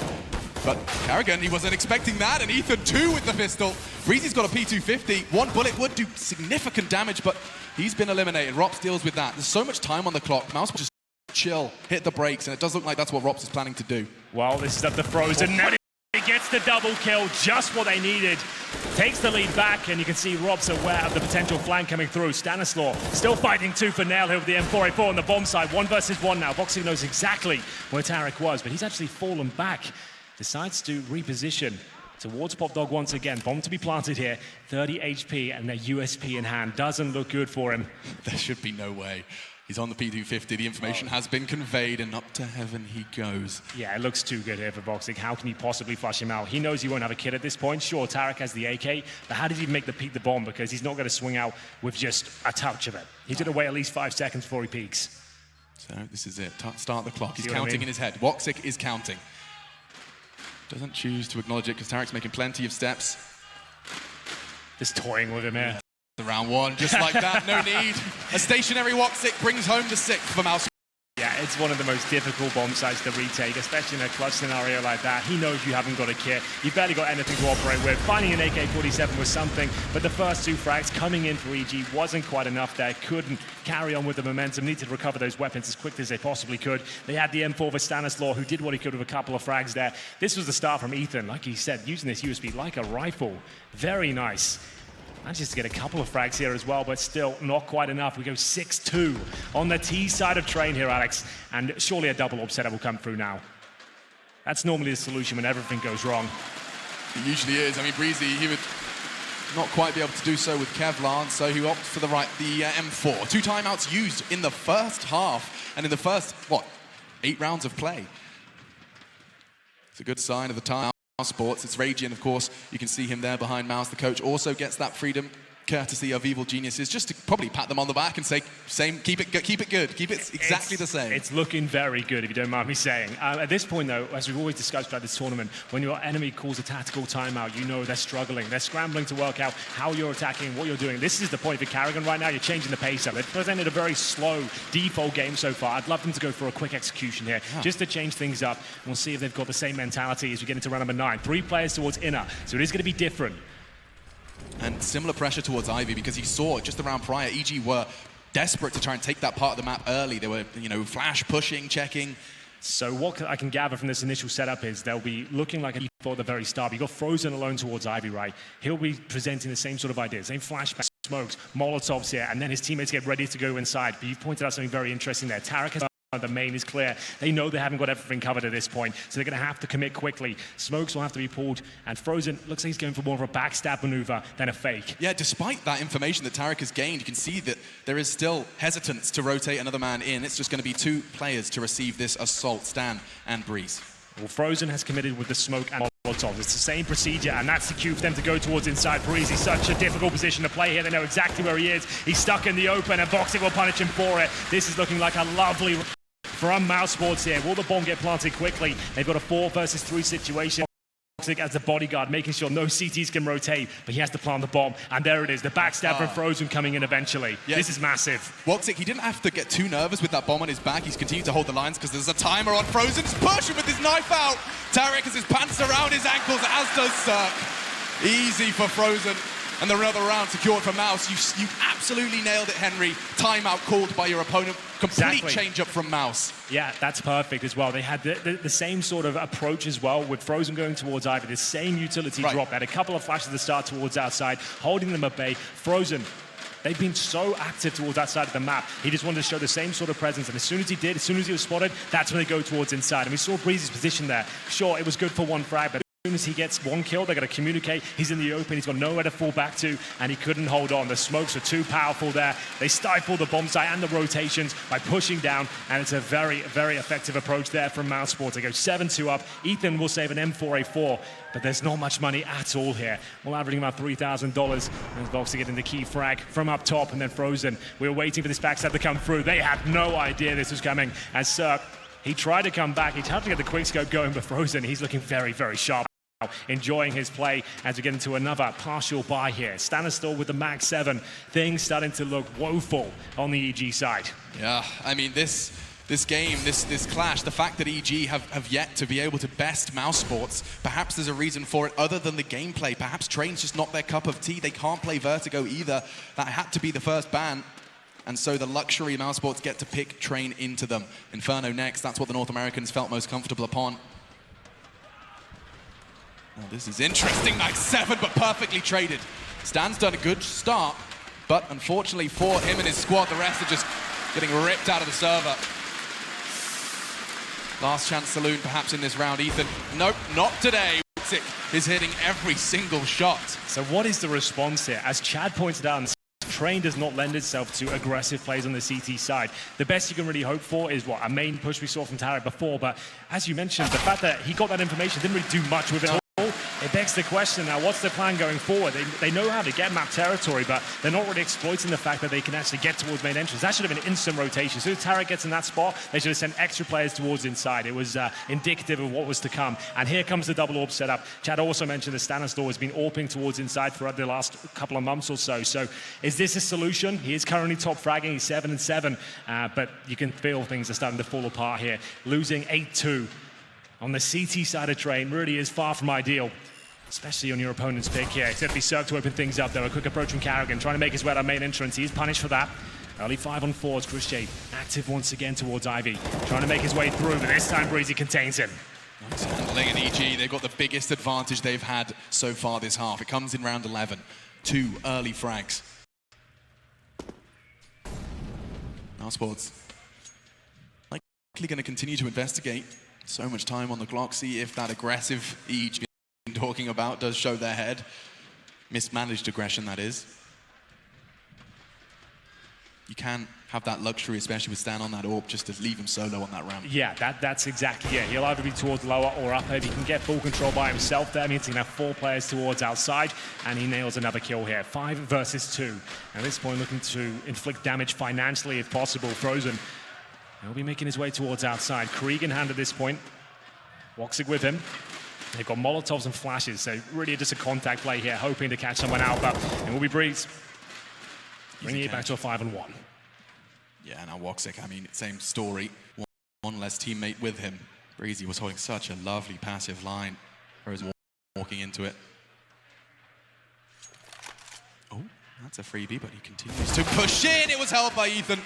But Carrigan, he wasn't expecting that. And Ethan, 2 with the pistol. Breezy's got a P250. 1 bullet would do significant damage, but he's been eliminated. Rops deals with that. There's so much time on the clock. Mouse just chill, hit the brakes, and it does look like that's what Rops is planning to do. Well, this is up the Frozen. Now he gets the double kill, just what they needed. Takes the lead back, and you can see Rob's aware of the potential flank coming through. Stanislaw still fighting tooth for nail here with the M4A4 on the bomb side. 1 versus 1 now. Voxic knows exactly where Tarek was, but he's actually fallen back. Decides to reposition towards Pop Dog once again. Bomb to be planted here. 30 HP and their USP in hand. Doesn't look good for him. There should be no way. He's on the P250. The information has been conveyed, and up to heaven he goes. Yeah, it looks too good here for Voxic. How can he possibly flush him out? He knows he won't have a kid at this point. Sure, Tarek has the AK, but how did he make the peak the bomb? Because he's not going to swing out with just a touch of it. He's going to wait at least 5 seconds before he peaks. So this is it. Start the clock. He's See what I counting mean? in his head. Voxic is counting. Doesn't choose to acknowledge it because Tarek's making plenty of steps. Just toying with him here. The round one, just like that, no need. A stationary Voxic brings home the 6th for Mouse. Yeah, it's one of the most difficult bomb sites to retake, especially in a clutch scenario like that. He knows you haven't got a kit. You've barely got anything to operate with. Finding an AK-47 was something, but the first 2 frags coming in for EG wasn't quite enough there. Couldn't carry on with the momentum. Needed to recover those weapons as quickly as they possibly could. They had the M4 for Stanislaw, who did what he could with a couple of frags there. This was the start from Ethan, like he said, using this USB like a rifle. Very nice. Manages to get a couple of frags here as well, but still not quite enough. We go 6-2 on the T side of train here, Alex, and surely a double orb setup will come through now. That's normally the solution when everything goes wrong. It usually is. I mean, Breezy, he would not quite be able to do so with Kevlar, so he opts for the M4. 2 timeouts used in the first half, and in the first, 8 rounds of play. It's a good sign of the time. Sports. It's Ragian, of course. You can see him there behind Mouse. The coach also gets that freedom, courtesy of Evil Geniuses, just to probably pat them on the back and say, keep it good, keep it exactly the same. It's looking very good, if you don't mind me saying. At this point, though, as we've always discussed throughout this tournament, when your enemy calls a tactical timeout, you know they're struggling. They're scrambling to work out how you're attacking, what you're doing. This is the point for Karrigan right now. You're changing the pace up. They've presented a very slow default game so far. I'd love them to go for a quick execution here, just to change things up. We'll see if they've got the same mentality as we get into round number 9. 3 players towards inner, so it is going to be different. And similar pressure towards Ivy, because he saw just the round prior, EG were desperate to try and take that part of the map early. They were, flash pushing, checking. So what I can gather from this initial setup is they'll be looking like a default at the very start. You've got Frozen alone towards Ivy, right? He'll be presenting the same sort of ideas, same flashbacks, smokes, Molotovs here, and then his teammates get ready to go inside. But you've pointed out something very interesting there. Tarek has the main is clear. They know they haven't got everything covered at this point, so they're going to have to commit quickly. Smokes will have to be pulled, and Frozen looks like he's going for more of a backstab maneuver than a fake. Yeah, despite that information that Tarek has gained, you can see that there is still hesitance to rotate another man in. It's just going to be 2 players to receive this assault, Stan and Breeze. Well, Frozen has committed with the smoke and Molotov. It's the same procedure, and that's the cue for them to go towards inside. Breeze, he's such a difficult position to play here. They know exactly where he is. He's stuck in the open, and Voxic will punish him for it. This is looking like a lovely from Mousesports here. Will the bomb get planted quickly? They've got a 4 versus 3 situation. Voxic as the bodyguard, making sure no CTs can rotate, but he has to plant the bomb. And there it is, the backstab from Frozen coming in eventually. Yes. This is massive. Voxic, he didn't have to get too nervous with that bomb on his back. He's continued to hold the lines because there's a timer on Frozen's push with his knife out. Tarek has his pants around his ankles, as does Cirque. Easy for Frozen. And another round secured for Mouse. You absolutely nailed it, Henry. Timeout called by your opponent. Complete change up from Mouse. Yeah, that's perfect as well. They had the same sort of approach as well, with Frozen going towards Ivy. The same utility drop. They had a couple of flashes at the start towards outside, holding them at bay. Frozen, they've been so active towards that side of the map. He just wanted to show the same sort of presence. And as soon as he did, as soon as he was spotted, that's when they go towards inside. And we saw Breezy's position there. Sure, it was good for 1 frag, but as soon as he gets 1 kill, they're going to communicate. He's in the open. He's got nowhere to fall back to, and he couldn't hold on. The smokes are too powerful there. They stifle the bomb site and the rotations by pushing down, and it's a very, very effective approach there from Mousesports. They go 7-2 up. Ethan will save an M4A4, but there's not much money at all here. We're averaging about $3,000. And Voxic getting the key frag from up top, and then Frozen. We were waiting for this backstab to come through. They had no idea this was coming, as Cirque, he tried to come back. He tried to get the quick scope going, but Frozen, he's looking very, very sharp. Enjoying his play as we get into another partial buy here. Stanislaw with the Mag 7. Things starting to look woeful on the EG side. Yeah, I mean, this game, this clash, the fact that EG have yet to be able to best Mousesports, perhaps there's a reason for it other than the gameplay. Perhaps Train's just not their cup of tea. They can't play Vertigo either. That had to be the first ban. And so the luxury Mousesports get to pick Train into them. Inferno next, that's what the North Americans felt most comfortable upon. Oh, this is interesting, Mag 7, but perfectly traded. Stan's done a good start, but unfortunately for him and his squad, the rest are just getting ripped out of the server. Last chance saloon perhaps in this round, Ethan. Nope, not today. Voxic is hitting every single shot. So what is the response here? As Chad pointed out, Train does not lend itself to aggressive plays on the CT side. The best you can really hope for is what a main push we saw from Tarek before, but as you mentioned, the fact that he got that information didn't really do much with it all. It begs the question now, what's the plan going forward? They know how to get map territory, but they're not really exploiting the fact that they can actually get towards main entrance. That should have been instant rotation. So if Tarek gets in that spot, they should have sent extra players towards inside. It was indicative of what was to come. And here comes the double AWP setup. Chad also mentioned that Stanislaw has been AWPing towards inside for the last couple of months or so. So is this a solution? He is currently top fragging. He's 7-7, but you can feel things are starting to fall apart here. Losing 8-2 on the CT side of Train really is far from ideal, especially on your opponent's pick here. It's going to be Cirque to open things up, though. A quick approach from Karrigan, trying to make his way to main entrance. He's punished for that. Early 5-on-4s. Chris J active once again towards Ivy, trying to make his way through, but this time Breezy contains him. Nice handling in EG. They've got the biggest advantage they've had so far this half. It comes in round 11. 2 early frags. mousesports likely going to continue to investigate. So much time on the clock. See if that aggressive EG been talking about does show their head. Mismanaged aggression, that is. You can have that luxury, especially with Stan on that AWP, just to leave him solo on that ramp. Yeah, that's exactly it. He'll either be towards lower or up. If he can get full control by himself, that means he can have 4 players towards outside, and he nails another kill here. 5 versus 2. At this point, looking to inflict damage financially if possible. Frozen, he'll be making his way towards outside. Krieg in hand at this point. Woxic with him. They've got Molotovs and flashes, so really just a contact play here, hoping to catch someone out, but it will be Breeze. Bringing it back to a 5-on-1. Yeah, now Woxic, I mean, same story. One less teammate with him. Breezy was holding such a lovely passive line. Rose walking into it. Oh, that's a freebie, but he continues to push in. It was held by Ethan.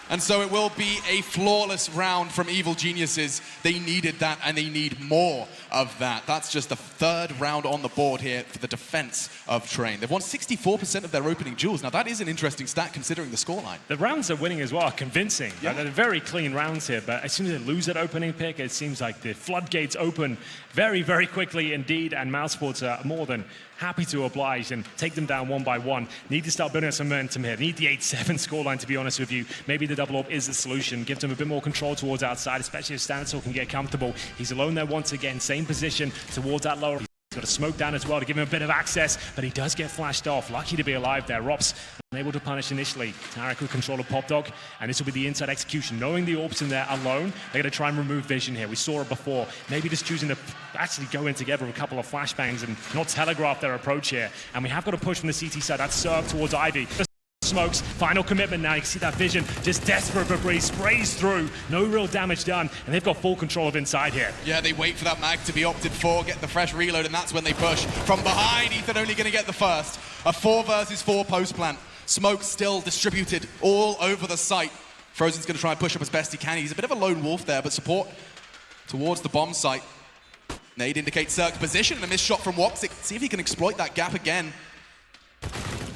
And so it will be a flawless round from Evil Geniuses. They needed that, and they need more of that. That's just the 3rd round on the board here for the defense of Train. They've won 64% of their opening duels. Now, that is an interesting stat considering the scoreline. The rounds are winning as well, convincing. Yeah. They're very clean rounds here, but as soon as they lose that opening pick, it seems like the floodgates open very, very quickly indeed, and mousesports are more than happy to oblige and take them down one by one. Need to start building some momentum here. Need the 8-7 scoreline, to be honest with you. Maybe the double AWP is the solution. Gives them a bit more control towards outside, especially if Stanislaw can get comfortable. He's alone there once again. Same position towards that lower. He's got a smoke down as well to give him a bit of access, but he does get flashed off. Lucky to be alive there. Rops unable to punish initially. Tarek with control of Pop Dog, and this will be the inside execution. Knowing the AWP's in there alone, they're going to try and remove vision here. We saw it before. Maybe just choosing to actually go in together with a couple of flashbangs and not telegraph their approach here. And we have got to push from the CT side. That's served towards Ivy. Smokes, final commitment now. You can see that vision, just desperate for Breeze, sprays through, no real damage done, and they've got full control of inside here. Yeah, they wait for that mag to be opted for, get the fresh reload, and that's when they push. From behind, Ethan only going to get the first. A 4 versus 4 post plant. Smoke still distributed all over the site. Frozen's going to try and push up as best he can. He's a bit of a lone wolf there, but support towards the bomb site. Nade indicates Cirque's position, and a missed shot from Woxic. See if he can exploit that gap again.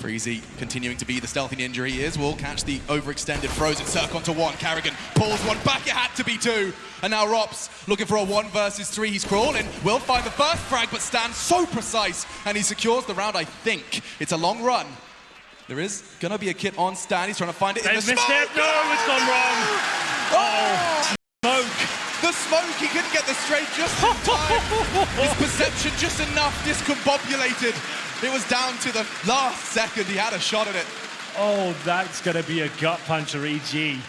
Breezy continuing to be the stealthy ninja he is, will catch the overextended Frozen. Cirque onto 1, Karrigan pulls one back, it had to be 2. And now Rops looking for a 1 versus 3, he's crawling, will find the first frag, but stands so precise, and he secures the round, I think. It's a long run. There is gonna be a kit on Stan, he's trying to find it in the smoke! No, it's gone wrong! Oh! Smoke! The smoke, he couldn't get the straight just in time. His perception just enough discombobulated. It was down to the last second. He had a shot at it. Oh, that's going to be a gut puncher, EG.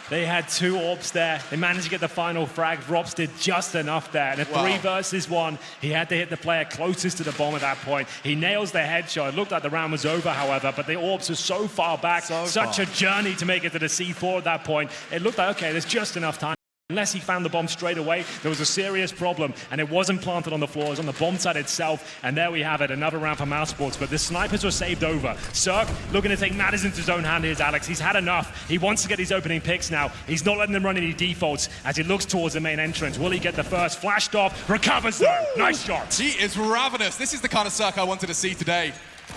They had 2 AWPs there. They managed to get the final frag. Rops did just enough there. And a 3 versus 1, he had to hit the player closest to the bomb at that point. He nails the headshot. It looked like the round was over, however, but the AWPs were so far back. Such a journey to make it to the C4 at that point. It looked like, okay, there's just enough time. Unless he found the bomb straight away, there was a serious problem, and it wasn't planted on the floor, it was on the bomb site itself, and there we have it, another round for mousesports, but the snipers were saved over. Cirque looking to take matters into his own hand. Here's Alex, he's had enough. He wants to get his opening picks now. He's not letting them run any defaults as he looks towards the main entrance. Will he get the first? Flashed off, recovers though. Nice shot. He is ravenous. This is the kind of Cirque I wanted to see today.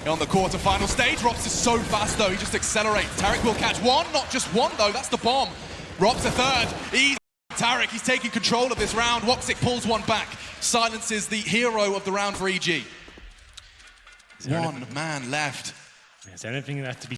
On the quarterfinal stage, Rops is so fast though, he just accelerates. Tarek will catch 1, not just 1 though, that's the bomb. Rops a 3rd. Tarek, he's taking control of this round. Woxic pulls 1 back, silences the hero of the round for EG. 1 man left. Is there anything left to be